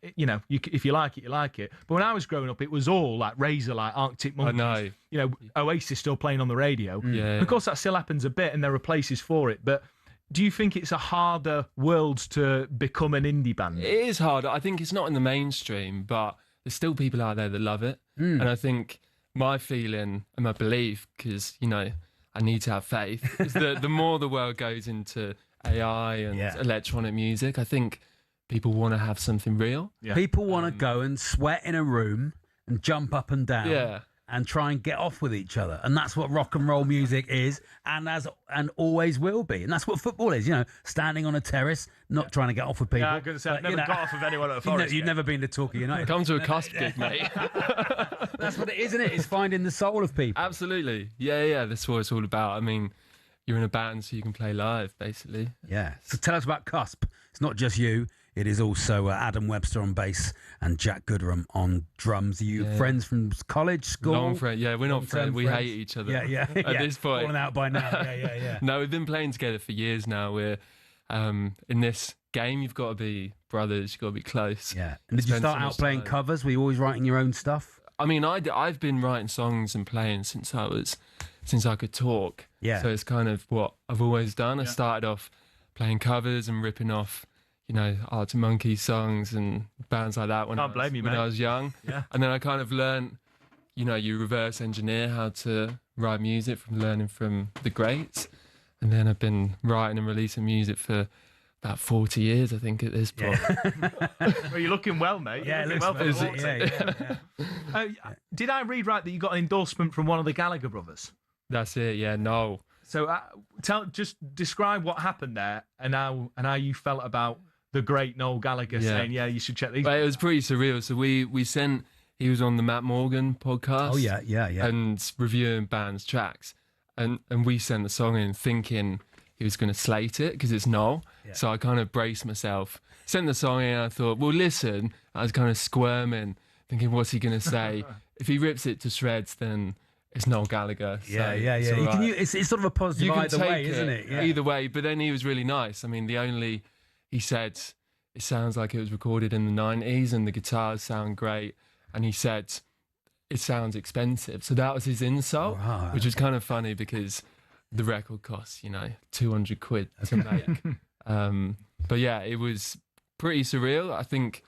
if you like it, you like it. But when I was growing up, it was all like Razorlight, Arctic Monkeys. I know. Oasis still playing on the radio. Yeah. Of course, that still happens a bit, and there are places for it. But do you think it's a harder world to become an indie band? It is harder. I think it's not in the mainstream, but there's still people out there that love it. And I think my feeling and my belief, because, I need to have faith, is that the more the world goes into AI and electronic music, I think people want to have something real. Yeah. People want to go and sweat in a room and jump up and down. Yeah. And try and get off with each other, and that's what rock and roll music is, and always will be, and that's what football is. Standing on a terrace, not trying to get off with people. Yeah, I'm going to say I've never got off with anyone at a Forest. You've never been to Torquay United. Come to a Cusp gig, mate. That's what it is, isn't it? It's finding the soul of people. Absolutely. Yeah. That's what it's all about. I mean, you're in a band so you can play live, basically. Yeah. So tell us about Cusp. It's not just you. It is also Adam Webster on bass and Jack Goodrum on drums. Are you friends from college, school? Long friend. Yeah, we're not friends. We hate each other. Yeah. At this point. Falling out by now. Yeah. No, we've been playing together for years now. We're in this game, you've got to be brothers. You've got to be close. Yeah. And did you start out playing covers? Were you always writing your own stuff? I mean, I've been writing songs and playing since I could talk. Yeah. So it's kind of what I've always done. I started off playing covers and ripping off, Arctic Monkeys songs and bands like that when I was young. Yeah. And then I kind of learned, you reverse engineer how to write music from learning from the greats. And then I've been writing and releasing music for about 40 years, I think, at this point. Well, you're looking well, mate. Yeah, you're looking well for 40. Did I read right that you got an endorsement from one of the Gallagher brothers? That's it, yeah, no. So just describe what happened there and how you felt about the great Noel Gallagher saying, you should check these. But it was pretty surreal. So he was on the Matt Morgan podcast. Oh, yeah. And reviewing bands' tracks. And we sent the song in thinking he was going to slate it because it's Noel. Yeah. So I kind of braced myself, sent the song in, and I thought, well, listen. I was kind of squirming, thinking, what's he going to say? If he rips it to shreds, then it's Noel Gallagher. So yeah. It's It's sort of a positive either way, isn't it? Yeah. Either way. But then he was really nice. I mean, he said, it sounds like it was recorded in the 90s and the guitars sound great. And he said, it sounds expensive. So that was his insult, which was kind of funny because the record costs, 200 quid to make. But yeah, it was pretty surreal. I think,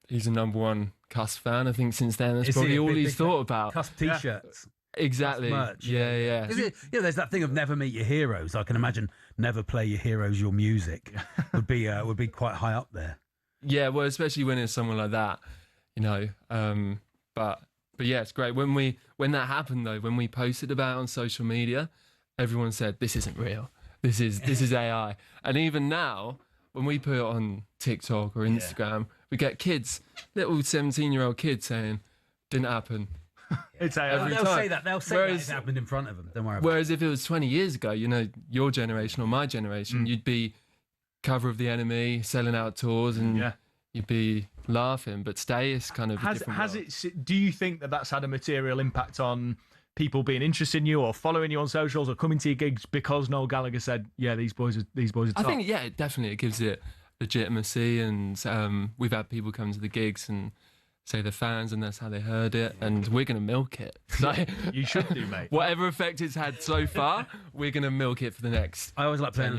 he's a number one Cusp fan. I think since then, that's probably all he's thought about. Cusp t-shirts. Exactly. Merch. Yeah. There's that thing of never meet your heroes. I can imagine never play your heroes your music would be quite high up there. Yeah, well, especially when it's someone like that, But yeah, it's great. When that happened though, when we posted about it on social media, everyone said this isn't real. This is AI. And even now, when we put it on TikTok or Instagram, we get kids, little 17-year-old kids saying, "Didn't happen." It's AI. They'll say that. They'll say it's happened in front of them. Don't worry about it. Whereas if it was 20 years ago, your generation or my generation, you'd be cover of The Enemy, selling out tours, and you'd be laughing. But today it's kind of a different world. Do you think that that's had a material impact on people being interested in you or following you on socials or coming to your gigs because Noel Gallagher said, "Yeah, these boys are top"? I think definitely it gives it legitimacy, and we've had people come to the gigs and say they're fans and that's how they heard it, and we're going to milk it. So, you should do, mate. Whatever effect it's had so far, we're going to milk it for the next. I always like playing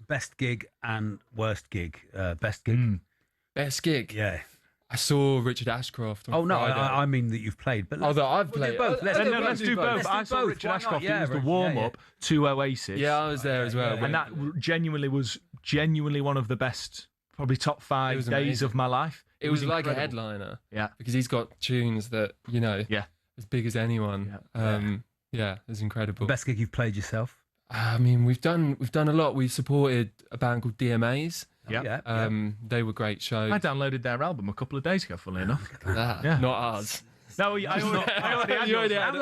best gig and worst gig. Best gig. Best gig? Yeah. I saw Richard Ashcroft on no, Friday. I mean that you've played. But that I've played. Both. Let's do both. I saw Richard Ashcroft. It was the warm-up to Oasis. Yeah, I was there as well. And that genuinely was one of the best, probably top 5 days of my life. It was like a headliner. Yeah. Because he's got tunes that, as big as anyone. Yeah, it's incredible. The best gig you've played yourself? I mean, we've done a lot. We supported a band called DMAs. Yeah. They were great shows. I downloaded their album a couple of days ago, funnily enough. Yeah. Not ours. No, I already had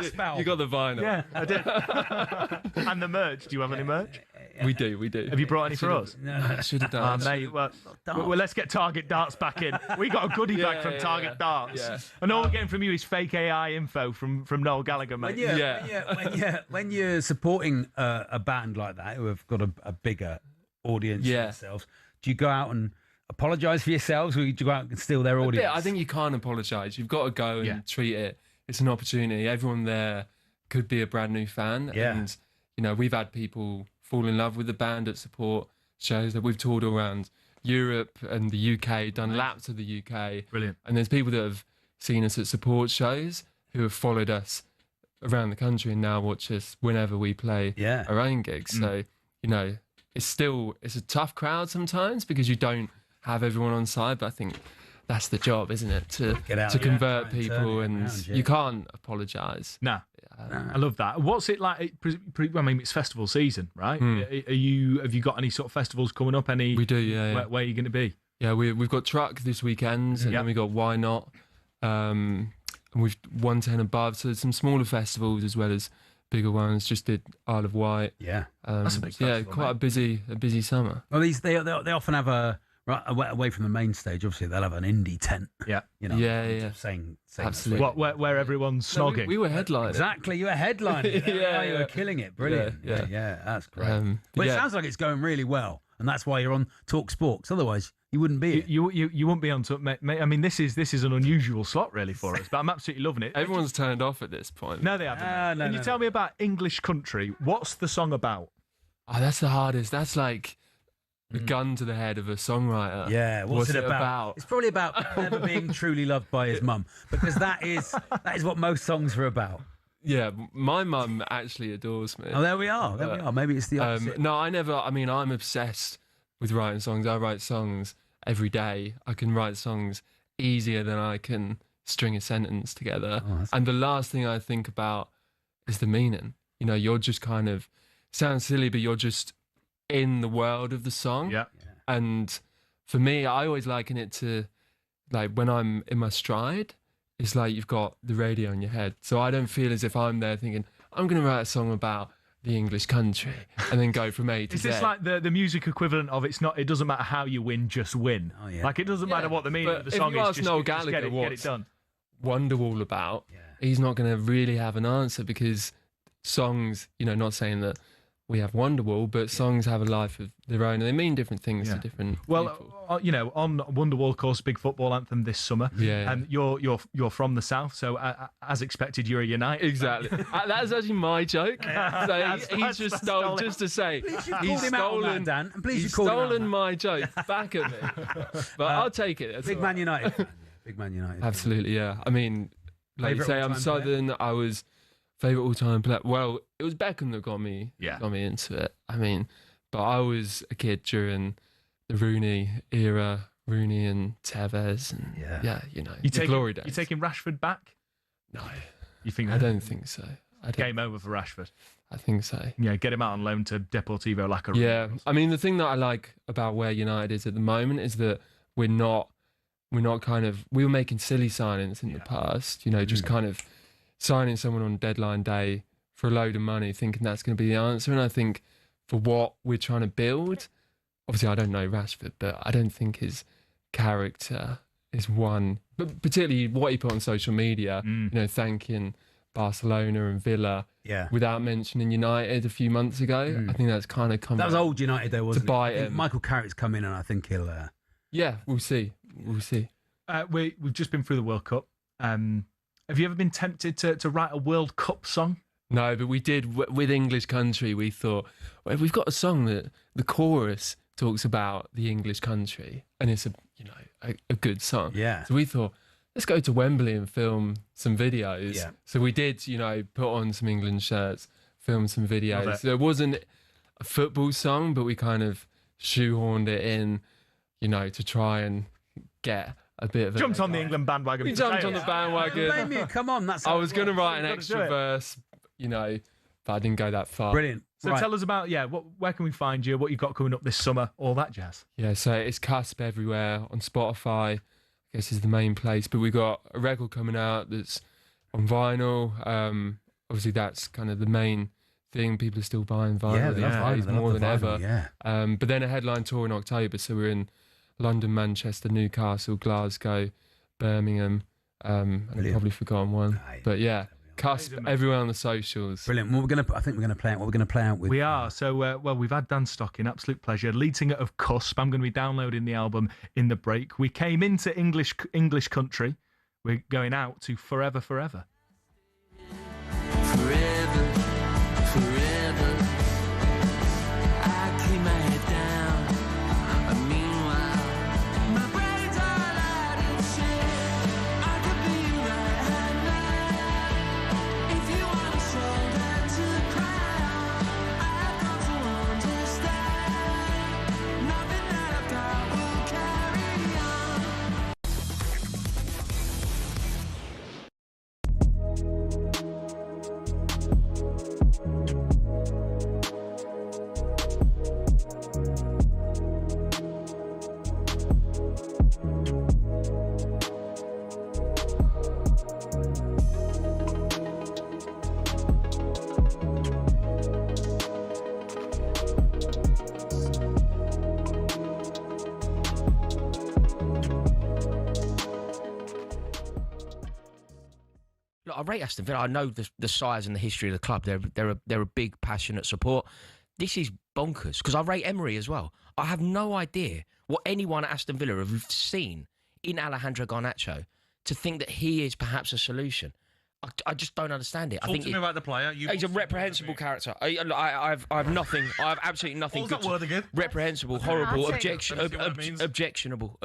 it. You got the vinyl. Yeah, I did. And the merch. Do you have any merch? We do. Have you brought any for us? No, I should have done. Mate, well, let's get Target Darts back in. We got a goodie bag from Target Darts. Yeah. And all we're getting from you is fake AI info from Noel Gallagher, mate. When you're supporting a band like that who have got a bigger audience themselves, do you go out and apologise for yourselves, or do you go out and steal their audience? I think you can't apologise. You've got to go and treat it. It's an opportunity. Everyone there could be a brand new fan. Yeah. And, we've had people fall in love with the band at support shows that we've toured around Europe and the UK, done laps of the UK. Brilliant. And there's people that have seen us at support shows who have followed us around the country and now watch us whenever we play our own gigs. So, it's a tough crowd sometimes because you don't have everyone on side, but I think that's the job, isn't it? To convert people, and you can't apologise. No. I love that. What's it like? I mean, it's festival season, right? Have you got any sort of festivals coming up? We do, yeah. Where are you going to be? Yeah, we've got Truck this weekend, and then we got Why Not, and we've 110 above. So some smaller festivals as well as bigger ones. Just did Isle of Wight. Yeah, that's a big festival, quite a busy summer. Well, they often have a right away from the main stage. Obviously, they'll have an indie tent. Yeah, yeah. Saying Absolutely. Where everyone's snogging. We were headlining. Exactly, you were headlining. You were killing it. Brilliant. Yeah, that's great. But it sounds like it's going really well, and that's why you're on talkSPORT. Otherwise, you wouldn't be. You wouldn't be on Talk. I mean, this is an unusual slot really for us, but I'm absolutely loving it. Everyone's turned off at this point. No, they haven't. Can you tell me about English Country? What's the song about? Oh, that's the hardest. That's like a gun to the head of a songwriter. Yeah, what's it about? It's probably about never being truly loved by his mum, because that is what most songs are about. Yeah, my mum actually adores me. Oh, there we are. Maybe it's the opposite. No, I'm obsessed with writing songs. I write songs every day. I can write songs easier than I can string a sentence together. And the last thing I think about is the meaning. You know, you're just kind of, sounds silly, but you're just in the world of the song. Yeah. And for me, I always liken it to like when I'm in my stride, it's like you've got the radio in your head. So I don't feel as if I'm there thinking, I'm going to write a song about the English country and then go from A to Is Z. this like the music equivalent of it doesn't matter how you win, just win? Oh, yeah. Like it doesn't matter what the meaning of the song is, just get it done. Wonderwall about, he's not going to really have an answer, because songs, not saying that we have Wonderwall, but songs have a life of their own and they mean different things to different people. On Wonderwall, of course, big football anthem this summer. Yeah. And you're from the south, so as expected, you're a United. Exactly. That's actually my joke. So he's just stolen, just to say, he's stolen my joke back at me. But I'll take it. Big Man United fan. Big Man United. Absolutely, yeah. I mean, like you say, I'm Southern. I was favourite all-time player. Well, it was Beckham that got me into it. I mean, but I was a kid during the Rooney era, Rooney and Tevez, and the glory days. You taking Rashford back? No, you think? I don't think so. Game over for Rashford. I think so. Yeah, get him out on loan to Deportivo La Coruña. Yeah, I mean, the thing that I like about where United is at the moment is that we're not we were making silly signings in the past. Just kind of signing someone on deadline day for a load of money, thinking that's going to be the answer. And I think for what we're trying to build, obviously I don't know Rashford, but I don't think his character is one. But particularly what he put on social media, thanking Barcelona and Villa, without mentioning United a few months ago. I think that's kind of come. That was old United, though, wasn't it? Michael Carrick's come in, and I think he'll. Yeah, we'll see. We've just been through the World Cup. Have you ever been tempted to write a World Cup song? No, but we did with English Country. We thought, well, we've got a song that the chorus talks about the English country, and it's a good song. Yeah. So we thought, let's go to Wembley and film some videos. Yeah. So we did, put on some England shirts, film some videos. So it wasn't a football song, but we kind of shoehorned it in, to try and get a bit of jumped on the England bandwagon. We jumped on the bandwagon. Blame you. Come on, that's. I was going to write an extra verse, but I didn't go that far. Brilliant. So tell us about where can we find you? What you've got coming up this summer? All that jazz. Yeah, so it's Cusp everywhere on Spotify. I guess is the main place, but we've got a record coming out that's on vinyl. Obviously, that's kind of the main thing. People are still buying vinyl these days more than ever. Yeah. But then a headline tour in October, so we're in London, Manchester, Newcastle, Glasgow, Birmingham, and I've probably forgotten one. But yeah, Cusp everywhere on the socials. Brilliant. Well, I think we're going to play out what we're going to play out with. We are. So, we've had Dan Stocking, absolute pleasure. Lead singer of Cusp. I'm going to be downloading the album in the break. We came into English Country. We're going out to Forever, Forever. Forever, forever. I keep my head down. And meanwhile, my brain's all out of shape. I could be your right hand man. If you want to shoulder to the crowd, I've got to understand. Nothing that I've got will carry on. Look, I rate Aston Villa. I know the size and the history of the club. They're a big, passionate support. This is bonkers because I rate Emery as well. I have no idea what anyone at Aston Villa have seen in Alejandro Garnacho to think that he is perhaps a solution. I just don't understand it. Talk to me about the player. He's a reprehensible character. I have nothing. I have absolutely nothing. What was that word again? Reprehensible, horrible, objectionable.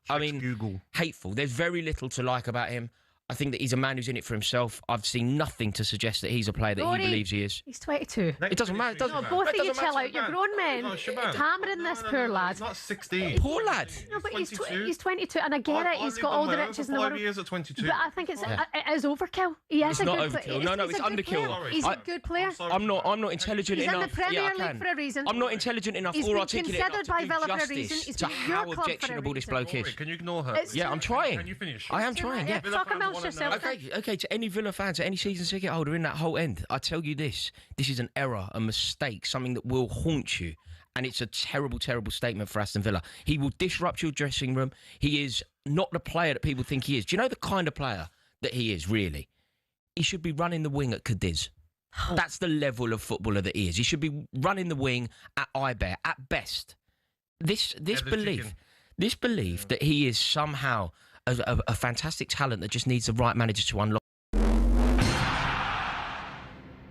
I mean, Google. Hateful. There's very little to like about him. I think that he's a man who's in it for himself. I've seen nothing to suggest that he's a player that Rory, he believes he is. He's 22. It doesn't matter. It doesn't No, matter. both of you doesn't chill matter. out. You're grown men. Hammering this poor lad. He's not 16. Poor lad. No, but he's 22, and I get it. He's got all the riches in the world. 5 years at 22. But I think it is overkill. He is It's a not good overkill. player. No, He's it's a good underkill. player. He's a good player. I'm not intelligent He's enough. in the Premier I League can. for a reason. I'm not intelligent enough He's or been articulate enough considered to by do Villa for a reason. justice He's to been at your how club for a objectionable this reason. bloke is. Can you ignore her? Yeah, I'm trying. Can you finish? I am trying, yeah. Talk amongst yourself. Okay, to any Villa fans, to any season ticket holder in that whole end, I tell you this is an error, a mistake, something that will haunt you. And it's a terrible, terrible statement for Aston Villa. He will disrupt your dressing room. He is not the player that people think he is. Do you know the kind of player that he is, really? He should be running the wing at Cadiz. That's the level of footballer that he is. He should be running the wing at Iber, at best. This belief that he is somehow a fantastic talent that just needs the right manager to unlock.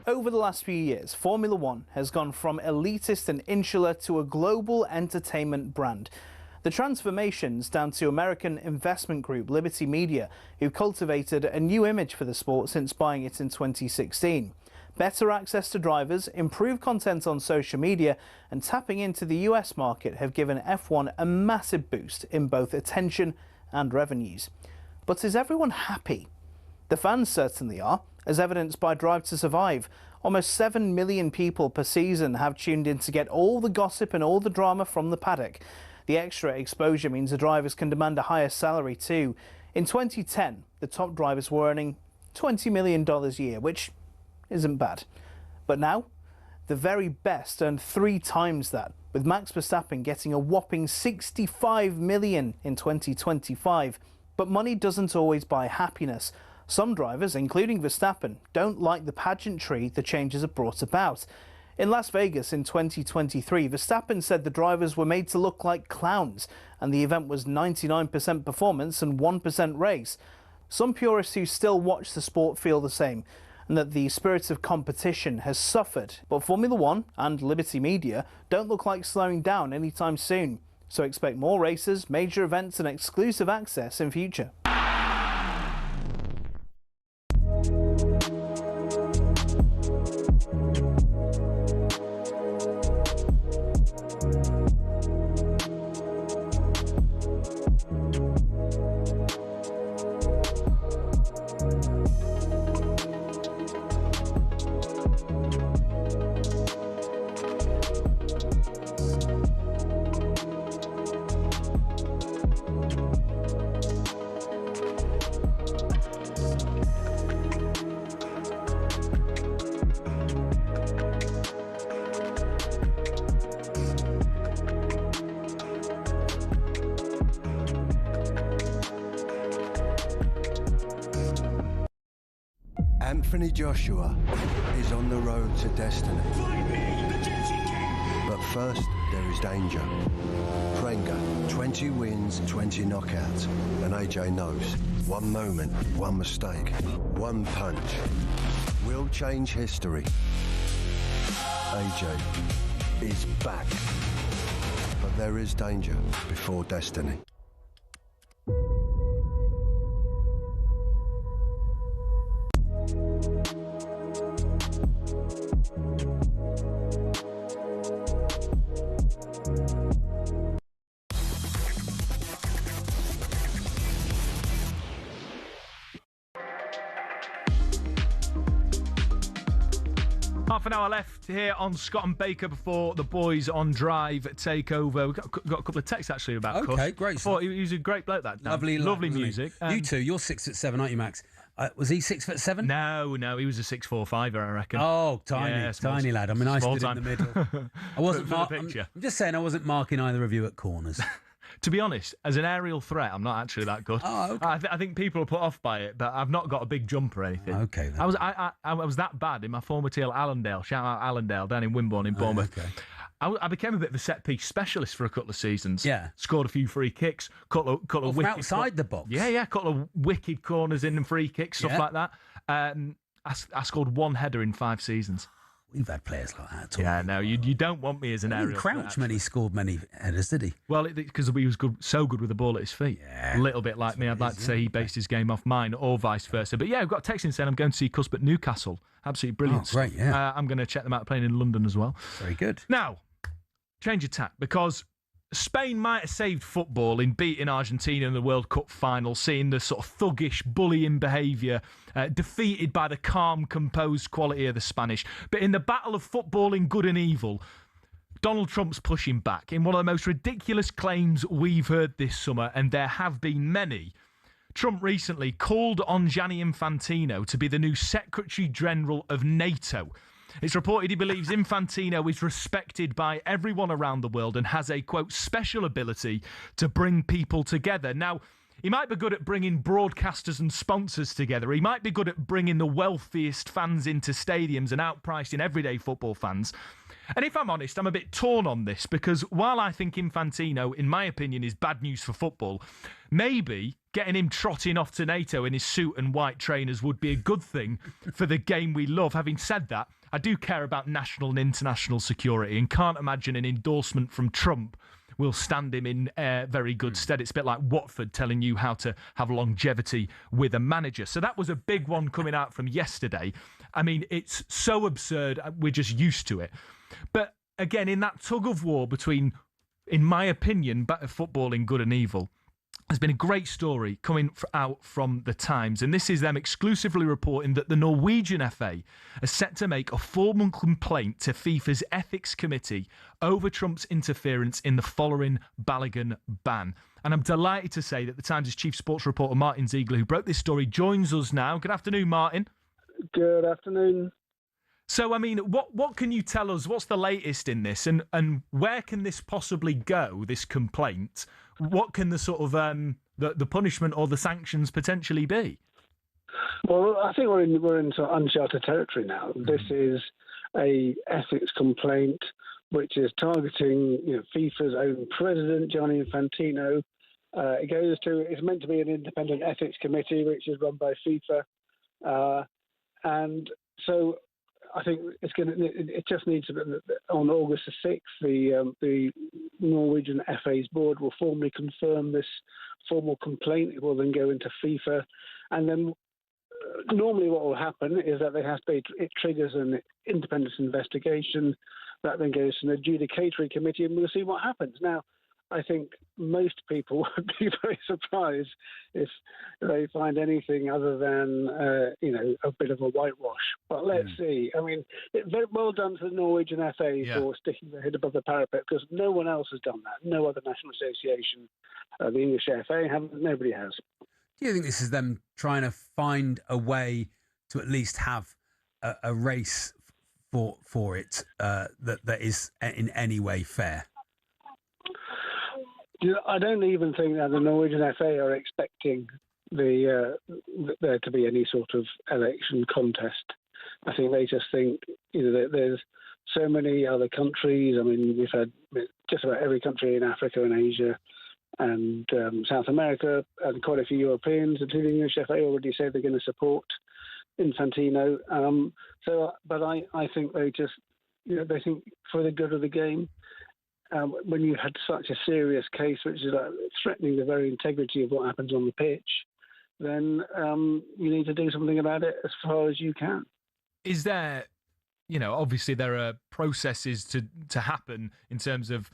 Over the last few years, Formula One has gone from elitist and insular to a global entertainment brand. The transformation's down to American investment group Liberty Media, who cultivated a new image for the sport since buying it in 2016. Better access to drivers, improved content on social media, and tapping into the US market have given F1 a massive boost in both attention and revenues. But is everyone happy? The fans certainly are, as evidenced by Drive to Survive. Almost 7 million people per season have tuned in to get all the gossip and all the drama from the paddock. The extra exposure means the drivers can demand a higher salary too. In 2010, the top drivers were earning $20 million a year, which isn't bad. But now, the very best earned 3 times that, with Max Verstappen getting a whopping $65 million in 2025. But money doesn't always buy happiness. Some drivers, including Verstappen, don't like the pageantry the changes have brought about. In Las Vegas in 2023, Verstappen said the drivers were made to look like clowns, and the event was 99% performance and 1% race. Some purists who still watch the sport feel the same, and that the spirit of competition has suffered. But Formula One and Liberty Media don't look like slowing down anytime soon. So expect more races, major events and exclusive access in future. Anthony Joshua is on the road to destiny. But first, there is danger. Prenga, 20 wins, 20 knockouts. And AJ knows, one moment, one mistake, one punch will change history. AJ is back. But there is danger before destiny. Half an hour left here on Scott and Baker before the boys on Drive take over. We've got a couple of texts actually about Cuss. Okay, great. Thought he was a great bloke, that Dan. Lovely music. You two, you're 6'7", aren't you, Max? Was he 6'7"? No, he was a 6'4", I reckon. Oh, tiny lad. I mean, I stood in the middle. I wasn't. for the picture. I'm just saying, I wasn't marking either of you at corners. To be honest, as an aerial threat, I'm not actually that good. Oh, okay. I think people are put off by it, but I've not got a big jump or anything. Okay, then. I was that bad in my former team, Allendale. Shout out Allendale down in Wimborne in Bournemouth. Okay. I became a bit of a set piece specialist for a couple of seasons. Yeah. Scored a few free kicks, couple of From wicked outside the box. Yeah, couple of wicked corners in and free kicks, stuff Yeah. like that. I scored one header in 5 seasons. We've had players like that. Yeah, no, you don't want me as an aerial threat, Crouch many scored many headers, did he? Well, because he was so good with the ball at his feet. A little bit like me. I'd like to say he based his game off mine, or vice versa. But yeah, I've got a text in saying I'm going to see Cuthbert Newcastle. Absolutely brilliant. Oh, great, stuff. yeah. I'm going to check them out playing in London as well. Very good. Now, change of tack, because Spain might have saved football in beating Argentina in the World Cup final, seeing the sort of thuggish, bullying behaviour, defeated by the calm, composed quality of the Spanish. But in the battle of football in good and evil, Donald Trump's pushing back in one of the most ridiculous claims we've heard this summer, and there have been many. Trump recently called on Gianni Infantino to be the new Secretary General of NATO. It's reported he believes Infantino is respected by everyone around the world and has a, quote, special ability to bring people together. Now, he might be good at bringing broadcasters and sponsors together. He might be good at bringing the wealthiest fans into stadiums and outpricing everyday football fans. And if I'm honest, I'm a bit torn on this, because while I think Infantino, in my opinion, is bad news for football, maybe getting him trotting off to NATO in his suit and white trainers would be a good thing for the game we love. Having said that, I do care about national and international security and can't imagine an endorsement from Trump will stand him in very good stead. It's a bit like Watford telling you how to have longevity with a manager. So that was a big one coming out from yesterday. I mean, it's so absurd. We're just used to it. But again, in that tug of war between, in my opinion, better football in good and evil, there's been a great story coming out from the Times, and this is them exclusively reporting that the Norwegian FA are set to make a formal complaint to FIFA's ethics committee over Trump's interference in the following Balogun ban. And I'm delighted to say that the Times' chief sports reporter, Martin Ziegler, who broke this story, joins us now. Good afternoon, Martin. Good afternoon. So, I mean, what can you tell us? What's the latest in this, and where can this possibly go, this complaint? What can the sort of the punishment or the sanctions potentially be? Well, I think we're into uncharted territory now. This is a ethics complaint which is targeting FIFA's own president, Gianni Infantino. It's meant to be an independent ethics committee which is run by FIFA, and so I think it just needs to be, on August the 6th, the Norwegian FA's board will formally confirm this formal complaint. It will then go into FIFA, and then normally what will happen is that it triggers an independent investigation that then goes to an adjudicatory committee, and we'll see what happens. Now, I think most people would be very surprised if they find anything other than, a bit of a whitewash. But let's see. I mean, very well done to the Norwegian FA for sticking their head above the parapet, because no one else has done that. No other national association, the English FA, nobody has. Do you think this is them trying to find a way to at least have a race for it that is in any way fair? I don't even think that the Norwegian FA are expecting there to be any sort of election contest. I think they just think there's so many other countries. I mean, we've had just about every country in Africa and Asia and South America, and quite a few Europeans, including the English FA, already said they're going to support Infantino. But I think they just, they think for the good of the game. When you had such a serious case, which is threatening the very integrity of what happens on the pitch, then you need to do something about it as far as you can. Is there, obviously there are processes to happen in terms of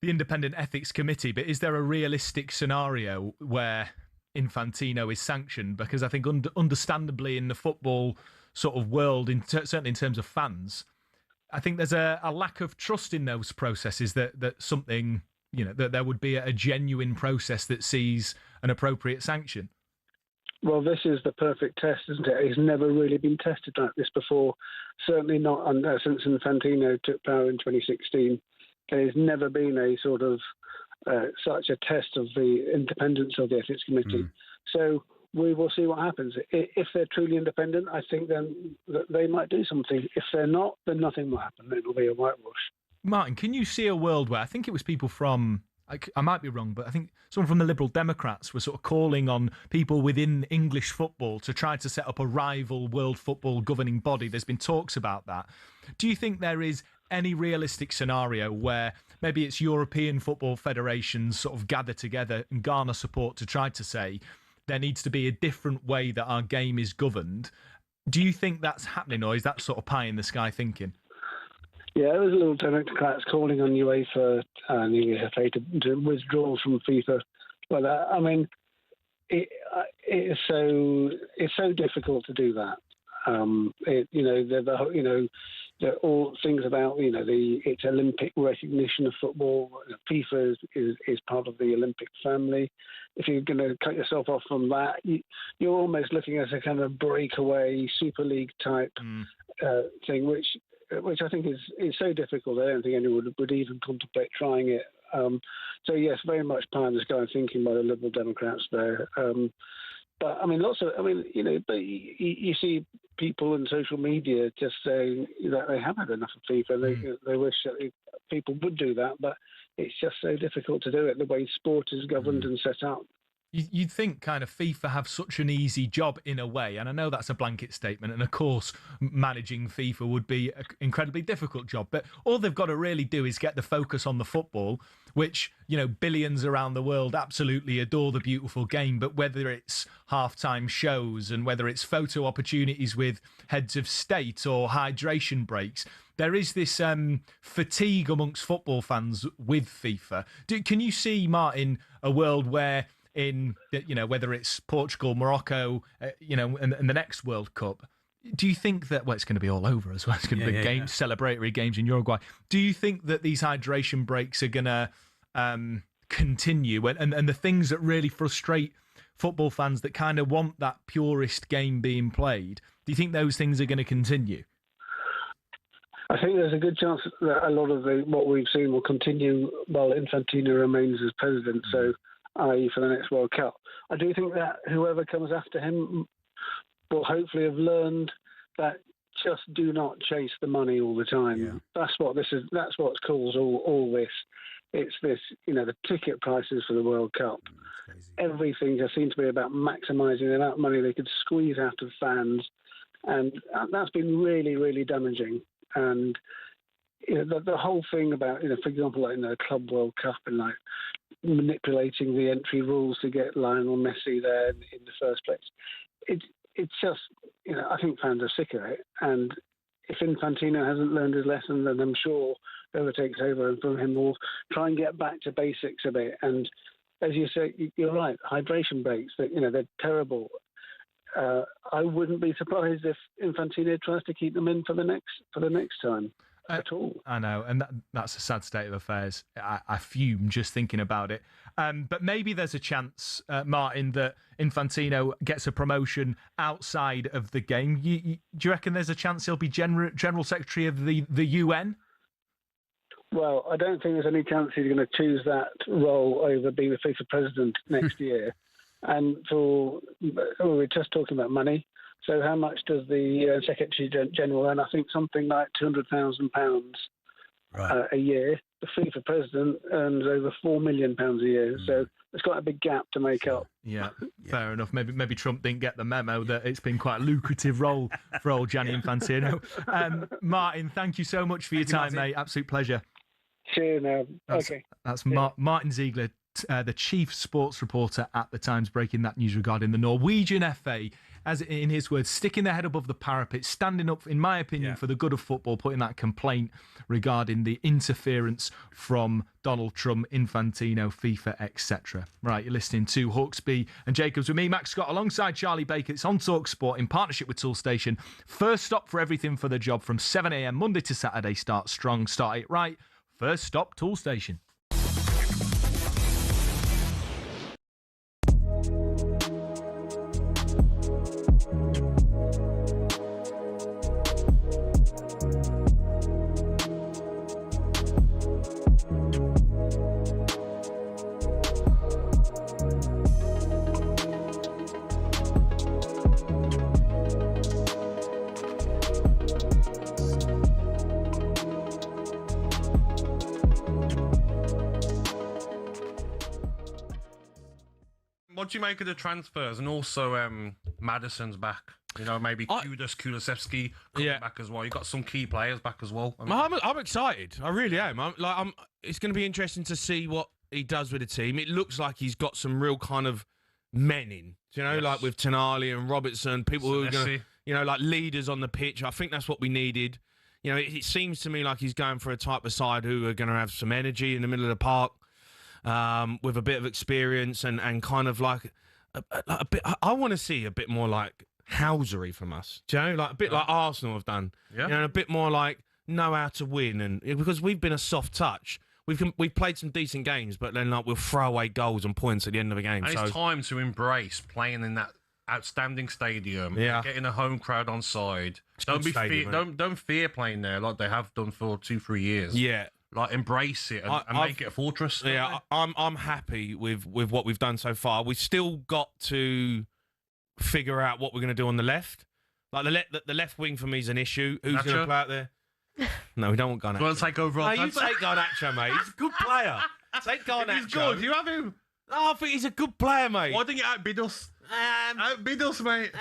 the Independent Ethics Committee, but is there a realistic scenario where Infantino is sanctioned? Because I think understandably in the football sort of world, certainly in terms of fans, I think there's a lack of trust in those processes that something, that there would be a genuine process that sees an appropriate sanction. Well, this is the perfect test, isn't it? It's never really been tested like this before. Certainly not since Infantino took power in 2016. There's never been a sort of such a test of the independence of the ethics committee. So we will see what happens. If they're truly independent, I think then they might do something. If they're not, then nothing will happen. It'll be a whitewash. Martin, can you see a world where, I think it was people from, I might be wrong, but I think someone from the Liberal Democrats was sort of calling on people within English football to try to set up a rival world football governing body. There's been talks about that. Do you think there is any realistic scenario where maybe it's European football federations sort of gather together and garner support to try to say there needs to be a different way that our game is governed? Do you think that's happening, or is that sort of pie in the sky thinking? Yeah, there was a little Democrats calling on UEFA and the FA to withdraw from FIFA. But I mean, it's so difficult to do that. They're all things about it's Olympic recognition of football. FIFA is part of the Olympic family. If you're going to cut yourself off from that, you're almost looking at a kind of breakaway Super League type thing, which I think is so difficult. I don't think anyone would even contemplate trying it. So yes, very much pie in the sky thinking by the Liberal Democrats there. But I mean, but you see people on social media just saying that they have had enough of FIFA. They wish that people would do that, but it's just so difficult to do it the way sport is governed and set up. You'd think kind of FIFA have such an easy job in a way, and I know that's a blanket statement, and of course managing FIFA would be an incredibly difficult job, but all they've got to really do is get the focus on the football, which, billions around the world absolutely adore the beautiful game, but whether it's halftime shows and whether it's photo opportunities with heads of state or hydration breaks, there is this fatigue amongst football fans with FIFA. Can you see, Martin, a world where whether it's Portugal, Morocco, and the next World Cup, do you think that, it's going to be all over as well, it's going to be celebratory games in Uruguay. Do you think that these hydration breaks are going to continue and the things that really frustrate football fans that kind of want that purist game being played, do you think those things are going to continue? I think there's a good chance that a lot of what we've seen will continue while Infantino remains as president. So, i.e. for the next World Cup. I do think that whoever comes after him will hopefully have learned that just do not chase the money all the time. Yeah. That's what this is. That's what's caused all this. It's this, the ticket prices for the World Cup. Everything just seems to be about maximising the amount of money they could squeeze out of fans, and that's been really, really damaging. And the whole thing about, for example, like Club World Cup and manipulating the entry rules to get Lionel Messi there in the first place. It's just, I think fans are sick of it. And if Infantino hasn't learned his lesson, then I'm sure whoever takes over from him will try and get back to basics a bit. And as you say, you're right, hydration breaks, they're terrible. I wouldn't be surprised if Infantino tries to keep them in for the next time. At all. I know, and that's a sad state of affairs. I fume just thinking about it. But maybe there's a chance, Martin, that Infantino gets a promotion outside of the game. Do you reckon there's a chance he'll be General Secretary of the UN? Well, I don't think there's any chance he's going to choose that role over being the FIFA president next year. And we're just talking about money. So how much does the Secretary General earn? I think something like £200,000 a year. The FIFA president earns over £4 million a year. So there's quite a big gap to make up. Yeah, fair enough. Maybe Trump didn't get the memo that it's been quite a lucrative role for old Gianni Infantino. Martin, thank you so much for your time, mate. Absolute pleasure. Cheers now. That's Martin Ziegler, the chief sports reporter at The Times, breaking that news regarding the Norwegian FA, as in his words, sticking their head above the parapet, standing up, in my opinion, for the good of football, putting that complaint regarding the interference from Donald Trump, Infantino, FIFA, etc. Right, you're listening to Hawksby and Jacobs with me, Max Scott, alongside Charlie Baker. It's on talkSPORT in partnership with Toolstation. First stop for everything for the job from 7 a.m. Monday to Saturday. Start strong, start it right. First stop, Toolstation. What do you make of the transfers? And also, Madison's back. You know, maybe Kulusevski coming back as well. You got some key players back as well. I'm excited. I really am. It's going to be interesting to see what he does with the team. It looks like he's got some real kind of men in. You know, like with Tonali and Robertson, people who are going to, you know, like leaders on the pitch. I think that's what we needed. You know, it seems to me like he's going for a type of side who are going to have some energy in the middle of the park. With a bit of experience and kind of like a bit. I want to see a bit more like Housery from us. Do you know, like a bit like Arsenal have done. Yeah. You know, a bit more like know how to win, and because we've been a soft touch. We've played some decent games, but then like we'll throw away goals and points at the end of the game. And it's time to embrace playing in that outstanding stadium. Yeah, getting a home crowd on side. Don't fear playing there like they have done for 2-3 years. Yeah. Like embrace it and make it a fortress. Yeah, I'm happy with what we've done so far. We've still got to figure out what we're going to do on the left. Like the left wing for me is an issue. Who's going to play out there? No, we don't want Garnacho. You want to take over? No, you take Garnacho, mate. He's a good player. Take Garnacho. He's good. You have him. Oh, I think he's a good player, mate. Why don't you outbid us? Outbid us, mate.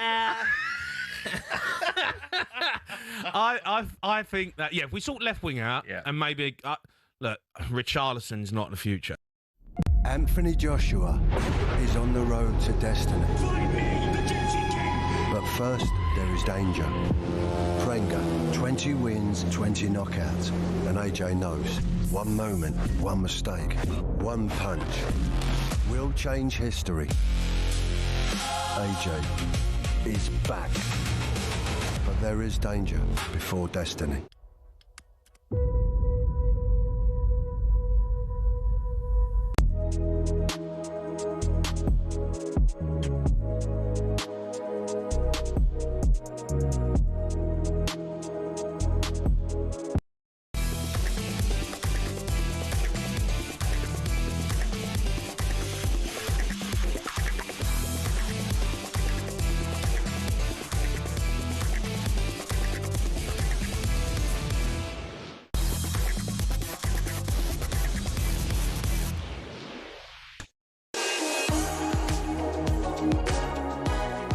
I think that if we sort left wing out and maybe look, Richarlison's not the future. Anthony Joshua is on the road to destiny. But first, there is danger. Prenga, 20 wins, 20 knockouts. And AJ knows, one moment, one mistake, one punch will change history. AJ is back. But there is danger before destiny.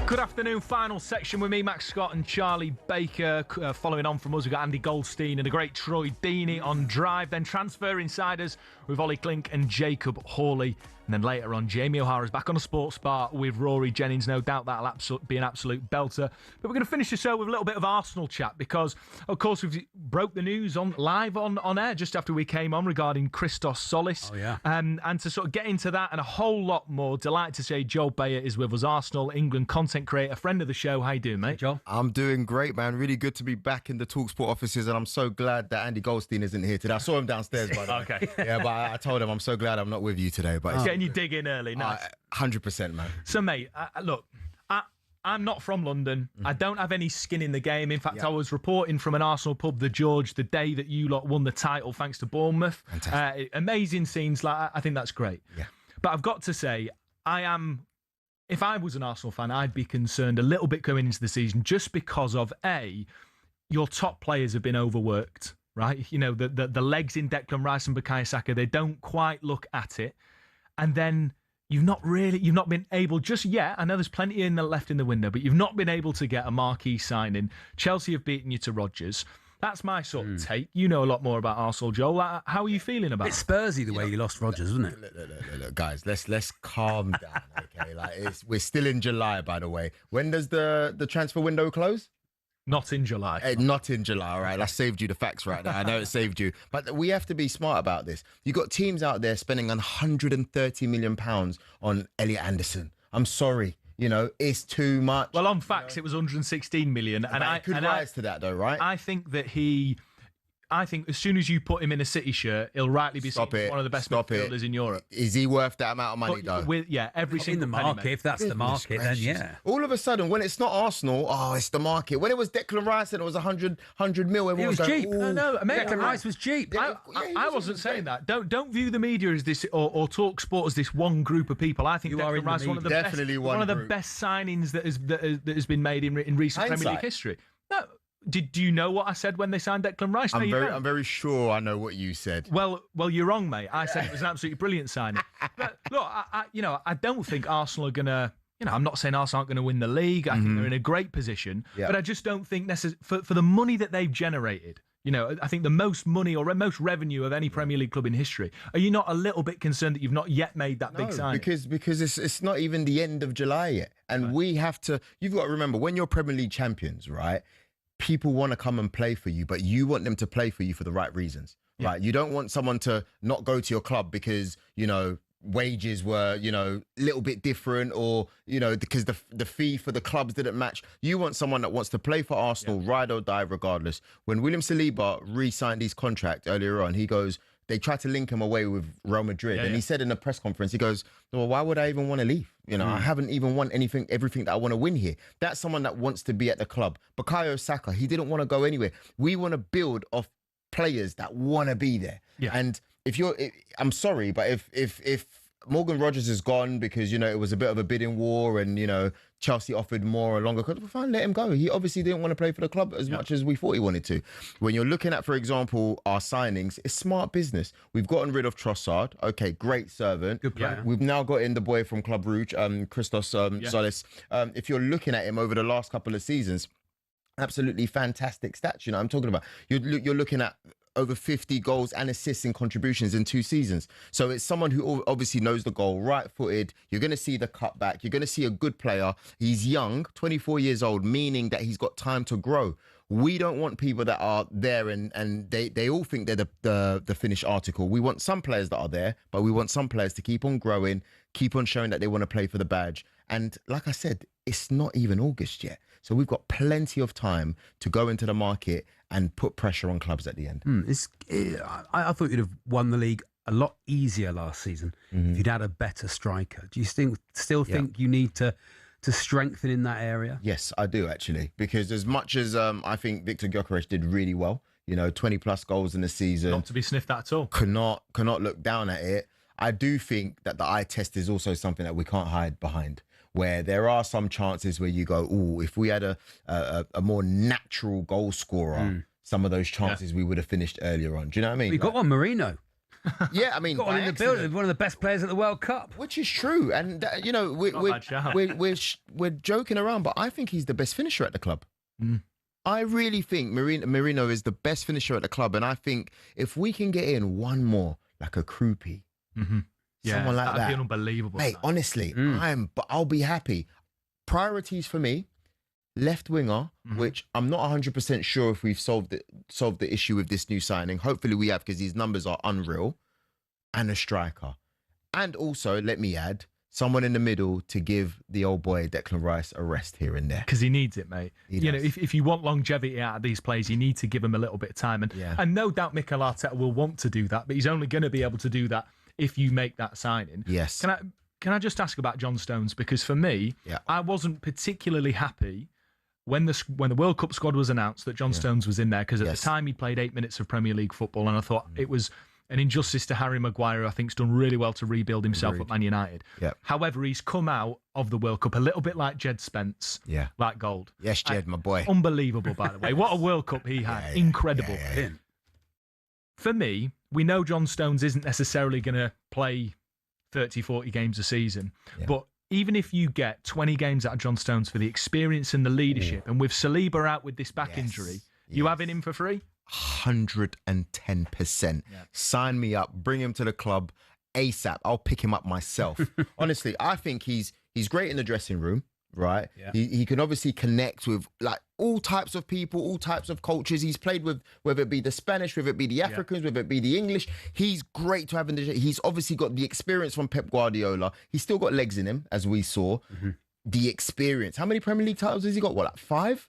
Good afternoon, final section with me, Max Scott and Charlie Baker. Following on from us, we've got Andy Goldstein and the great Troy Deeney on Drive. Then Transfer Insiders with Ollie Klink and Jacob Hawley. And then later on, Jamie O'Hara's back on a sports bar with Rory Jennings. No doubt that'll be an absolute belter. But we're going to finish the show with a little bit of Arsenal chat because, of course, we broke the news live on air just after we came on regarding Christos Solis. Oh, yeah. And to sort of get into that and a whole lot more, delighted to say Joel Bayer is with us, Arsenal England content creator, friend of the show. How you doing, mate? Joel? I'm doing great, man. Really good to be back in the talkSPORT offices, and I'm so glad that Andy Goldstein isn't here today. I saw him downstairs, by the way. Okay. Yeah, but I told him I'm so glad I'm not with you today. But Getting you dig in early. Nice. 100%, man. So, mate, look, I'm not from London. I don't have any skin in the game. In fact, I was reporting from an Arsenal pub, the George, the day that you lot won the title thanks to Bournemouth. Fantastic. Amazing scenes. Like I think that's great. Yeah. But I've got to say, if I was an Arsenal fan, I'd be concerned a little bit going into the season just because of, your top players have been overworked, right? You know, the legs in Declan Rice and Bukayo Saka, they don't quite look at it. And then you've not been able just yet. I know there's plenty left in the window, but you've not been able to get a marquee signing. Chelsea have beaten you to Rodgers. That's my sort of take. You know a lot more about Arsenal, Joel. How are you feeling about it? It's Spursy the way you lost Rodgers, wasn't it? Look, guys, let's calm down, okay? We're still in July, by the way. When does the transfer window close? Not in July. Not in July, all right. I saved you the facts right now. I know it saved you. But we have to be smart about this. You've got teams out there spending £130 million on Elliot Anderson. I'm sorry. You know, it's too much. Well, on facts, it was 116 million. And I could rise to that, though, right? I think that I think as soon as you put him in a City shirt, he'll rightly be seen as one of the best midfielders in Europe. Is he worth that amount of money, though? Every single in the penny, market. mate. If that's the market, then yeah. All of a sudden, when it's not Arsenal, it's the market. When it was Declan Rice and it was 100 mil, everyone It was going, cheap. "Ooh." No, mate, Declan Rice was cheap. I wasn't saying that. Don't view the media as this or talk sport as this one group of people. I think You are in Declan the Rice one of the media. best, Definitely one of the group. best signings that has been made in recent Premier League Hindsight. history. No, do you know what I said when they signed Declan Rice? No, you don't. I'm very sure I know what you said. Well, you're wrong, mate. I said it was an absolutely brilliant signing. But look, I don't think Arsenal are gonna. I'm not saying Arsenal aren't going to win the league. I think they're in a great position, but I just don't think for the money that they've generated. I think the most money or most revenue of any Premier League club in history. Are you not a little bit concerned that you've not yet made that big signing? Because it's not even the end of July yet, and we have to. You've got to remember when you're Premier League champions, right? People want to come and play for you, but you want them to play for you for the right reasons, right? You don't want someone to not go to your club because wages were, a little bit different or, because the fee for the clubs didn't match. You want someone that wants to play for Arsenal, ride or die regardless. When William Saliba re-signed his contract earlier on, they tried to link him away with Real Madrid. And he said in a press conference, he goes, well, why would I even want to leave? I haven't even won everything that I want to win here. That's someone that wants to be at the club. Bukayo Saka, he didn't want to go anywhere. We want to build off players that want to be there. Yeah. And I'm sorry, but if Morgan Rogers is gone because, it was a bit of a bidding war and, Chelsea offered more or longer, fine, let him go. He obviously didn't want to play for the club as much as we thought he wanted to. When you're looking at, for example, our signings, it's smart business. We've gotten rid of Trossard. Okay, great servant. Good player. We've now got in the boy from Club Rouge, Christos Solis. If you're looking at him over the last couple of seasons, absolutely fantastic stats. I'm talking about. You're looking at over 50 goals and assists and contributions in 2 seasons. So it's someone who obviously knows the goal, right-footed. You're going to see the cutback. You're going to see a good player. He's young, 24 years old, meaning that he's got time to grow. We don't want people that are there and they all think they're the finished article. We want some players that are there, but we want some players to keep on growing, keep on showing that they want to play for the badge. And like I said, it's not even August yet. So we've got plenty of time to go into the market and put pressure on clubs at the end. I thought you'd have won the league a lot easier last season if you'd had a better striker. Do you still think you need to strengthen in that area? Yes, I do actually, because as much as I think Victor Gyökeres did really well, 20 plus goals in the season, not to be sniffed at all. Cannot look down at it. I do think that the eye test is also something that we can't hide behind. Where there are some chances where you go, if we had a more natural goal scorer, some of those chances we would have finished earlier on. Do you know what I mean? We got one, Marino. Yeah, I mean, got one in the building, one of the best players at the World Cup, which is true. And we're joking around, but I think he's the best finisher at the club. I really think Marino is the best finisher at the club, and I think if we can get in one more, like a Krupi. Someone like that. That'd be unbelievable. Mate, honestly, I'll be happy. Priorities for me, left winger, which I'm not 100% sure if we've solved the issue with this new signing. Hopefully we have, because these numbers are unreal. And a striker. And also, let me add, someone in the middle to give the old boy Declan Rice a rest here and there. Because he needs it, mate. If you want longevity out of these players, you need to give them a little bit of time. And no doubt Mikel Arteta will want to do that, but he's only going to be able to do that if you make that signing. Yes. Can I just ask about John Stones? Because for me, I wasn't particularly happy when the World Cup squad was announced that John Stones was in there, because at the time he played 8 minutes of Premier League football, and I thought it was an injustice to Harry Maguire, who I think's done really well to rebuild himself at Man United. However, he's come out of the World Cup a little bit like Jed Spence, like gold. Yes, Jed, my boy. Unbelievable, by the way. What a World Cup he had. Incredible. For me, we know John Stones isn't necessarily going to play 30, 40 games a season. But even if you get 20 games out of John Stones for the experience and the leadership, and with Saliba out with this back injury, you having him for free? 110%. Sign me up. Bring him to the club ASAP. I'll pick him up myself. Honestly, I think he's great in the dressing room, right? He can obviously connect with like all types of people, all types of cultures. He's played with, whether it be the Spanish, whether it be the Africans, whether it be the English. He's great to have in the... He's obviously got the experience from Pep Guardiola. He's still got legs in him, as we saw. The experience. How many Premier League titles has he got? What, like 5?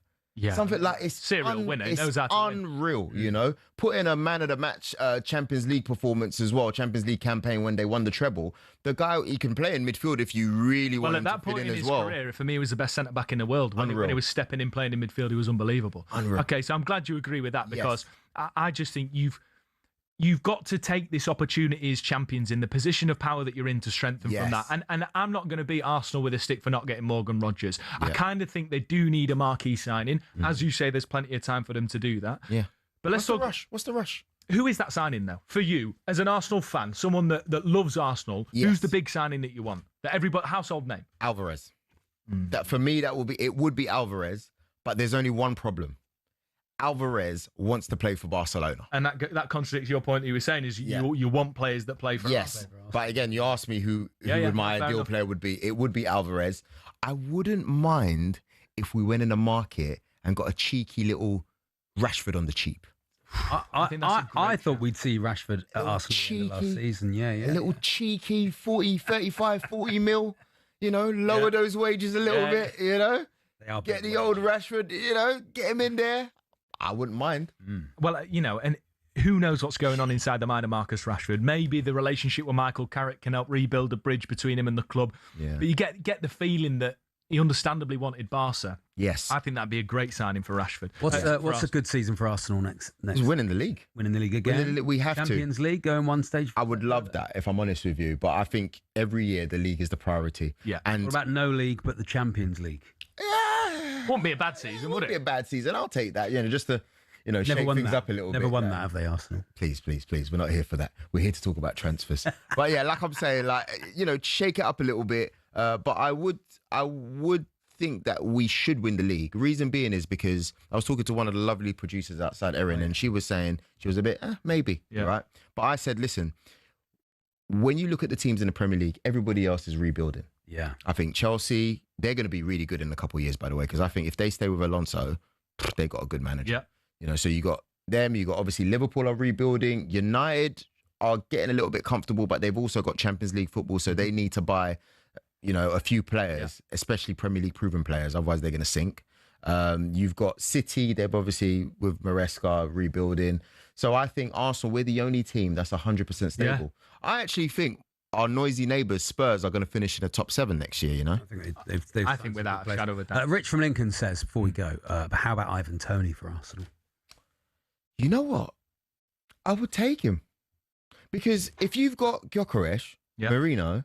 Something like it's serial winner. He It's knows how to win. unreal, you know. Put in a man of the match Champions League performance as well, Champions League campaign when they won the treble. The guy, he can play in midfield if you really want Well, him at to that fit point in in as his well. career, for me, he was the best centre back in the world. When he was stepping in, playing in midfield, he was unbelievable. Unreal. Okay, so I'm glad you agree with that because I just think you've got to take this opportunity as champions in the position of power that you're in to strengthen from that. And I'm not going to beat Arsenal with a stick for not getting Morgan Rogers. I kind of think they do need a marquee signing. As you say, there's plenty of time for them to do that. Yeah. But let's talk. What's the rush? Who is that signing though? For you, as an Arsenal fan, someone that loves Arsenal, who's the big signing that you want? That everybody household name? Alvarez. That for me, it would be Alvarez, but there's only one problem. Alvarez wants to play for Barcelona. And that contradicts your point you were saying is you want players that play for Yes. But again, you asked me who would my ideal player would be. It would be Alvarez. I wouldn't mind if we went in the market and got a cheeky little Rashford on the cheap. I thought we'd see Rashford at Arsenal in the last season. A little cheeky 40, 35, 40 mil. You know, lower those wages a little bit, you know. Get the old Rashford, you know, get him in there. I wouldn't mind. Well, you know, and who knows what's going on inside the mind of Marcus Rashford. Maybe the relationship with Michael Carrick can help rebuild a bridge between him and the club. Yeah. But you get the feeling that he understandably wanted Barca. Yes. I think that'd be a great signing for Rashford. What's a good season for Arsenal next? It's winning the league. Winning the league again. We have Champions League, going one stage. I would love that, if I'm honest with you. But I think every year the league is the priority. Yeah. And what about no league, but the Champions League? Wouldn't be a bad season, would it? Wouldn't be a bad season. I'll take that. You know, just to shake things up a little bit. Never won that, have they, Arsenal? Please. We're not here for that. We're here to talk about transfers. But yeah, like I'm saying, shake it up a little bit. But I would think that we should win the league. Reason being is because I was talking to one of the lovely producers outside, Erin, and she was saying she was a bit, maybe, right? But I said, listen, when you look at the teams in the Premier League, everybody else is rebuilding. Yeah. I think Chelsea, they're going to be really good in a couple of years, by the way, because I think if they stay with Alonso, they've got a good manager. Yeah. You know, so you got them, you got obviously Liverpool are rebuilding. United are getting a little bit comfortable, but they've also got Champions League football, so they need to buy, a few players, especially Premier League proven players, otherwise they're going to sink. You've got City, they've obviously, with Maresca, rebuilding. So I think Arsenal, we're the only team that's 100% stable. Yeah. I actually think our noisy neighbours, Spurs, are going to finish in the top 7 next year, you know? I think without a shadow of a doubt. Rich from Lincoln says, before we go, how about Ivan Toney for Arsenal? You know what? I would take him. Because if you've got Gyökeres, Marino,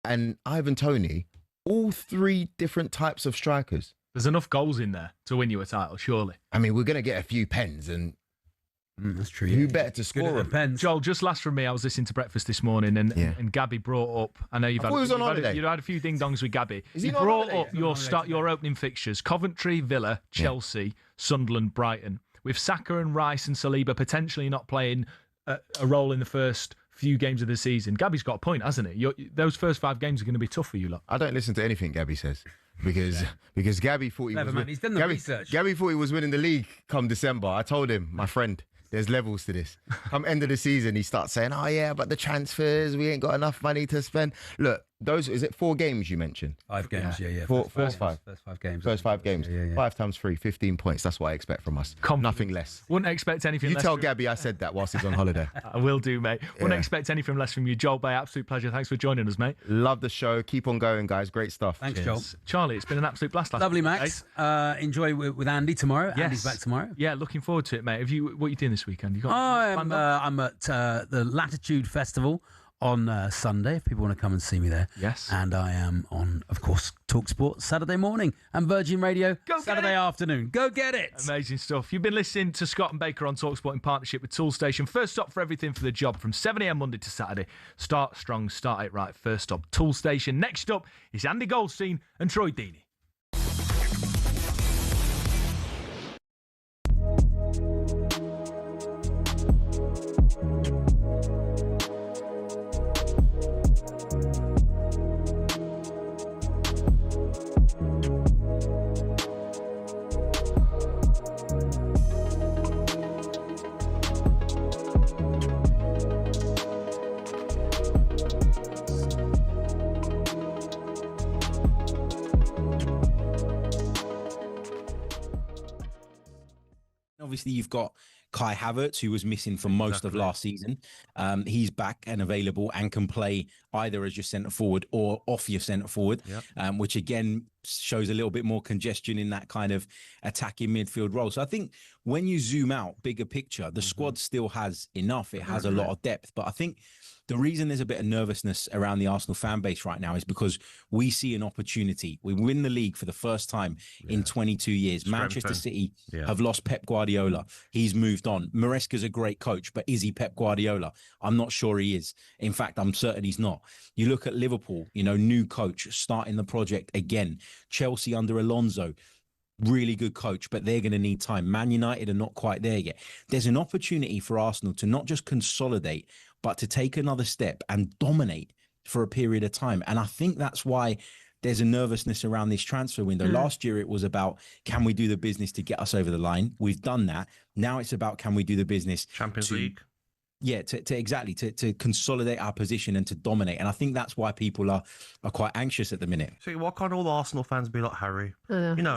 and Ivan Toney, all 3 different types of strikers. There's enough goals in there to win you a title, surely. I mean, we're going to get a few pens, and that's true. Who better to score them? Joel, just last from me, I was listening to breakfast this morning, and Gabby brought up. I know you've had a few ding dongs with Gabby. Is he you not on brought holiday? up your opening fixtures: Coventry, Villa, Chelsea, Sunderland, Brighton. With Saka and Rice and Saliba potentially not playing a role in the first few games of the season, Gabby's got a point, hasn't he? Those first 5 games are going to be tough for you lot. I don't listen to anything Gabby says. Because Gabby thought he's done the research. Gabby thought he was winning the league come December. I told him, my friend, there's levels to this. Come end of the season, he starts saying, oh yeah, but the transfers, we ain't got enough money to spend. Look, is it 4 games you mentioned? 5 games, yeah. First 5. First 5 games. First 5 games. Yeah. 5 times 3, 15 points. That's what I expect from us. Nothing less. Wouldn't expect anything You less. tell Gabby I said that whilst he's on holiday. I will do, mate. Wouldn't expect anything less from you. Joel Bay, absolute pleasure. Thanks for joining us, mate. Love the show. Keep on going, guys. Great stuff. Thanks, Joel. Charlie, it's been an absolute blast. Lovely, Max. Enjoy with Andy tomorrow. Yes. Andy's back tomorrow. Yeah, looking forward to it, mate. What are you doing this weekend? I'm at the Latitude Festival on Sunday, if people want to come and see me there. Yes. And I am on, of course, talkSPORT Saturday morning and Virgin Radio Saturday afternoon. Go get it. Amazing stuff. You've been listening to Scott and Baker on talkSPORT in partnership with Toolstation. First stop for everything for the job from 7 a.m. Monday to Saturday. Start strong, start it right. First stop, Toolstation. Next up is Andy Goldstein and Troy Deeney. obviously you've got Kai Havertz, who was missing for most of last season. He's back and available and can play either as your centre forward or off your centre forward, which again shows a little bit more congestion in that kind of attacking midfield role. So I think when you zoom out, bigger picture, the squad still has enough. It has a lot of depth, but I think the reason there's a bit of nervousness around the Arsenal fan base right now is because we see an opportunity. We win the league for the first time in 22 years. Manchester City have lost Pep Guardiola. He's moved on. Maresca's a great coach, but is he Pep Guardiola? I'm not sure he is. In fact, I'm certain he's not. You look at Liverpool, new coach starting the project again. Chelsea under Alonso. Really good coach, but they're going to need time. Man United are not quite there yet. There's an opportunity for Arsenal to not just consolidate, but to take another step and dominate for a period of time. And I think that's why there's a nervousness around this transfer window. Last year, it was about, can we do the business to get us over the line? We've done that. Now it's about, can we do the business Champions League? Yeah, to consolidate our position and to dominate. And I think that's why people are quite anxious at the minute. See, why can't all the Arsenal fans be like Harry? You know,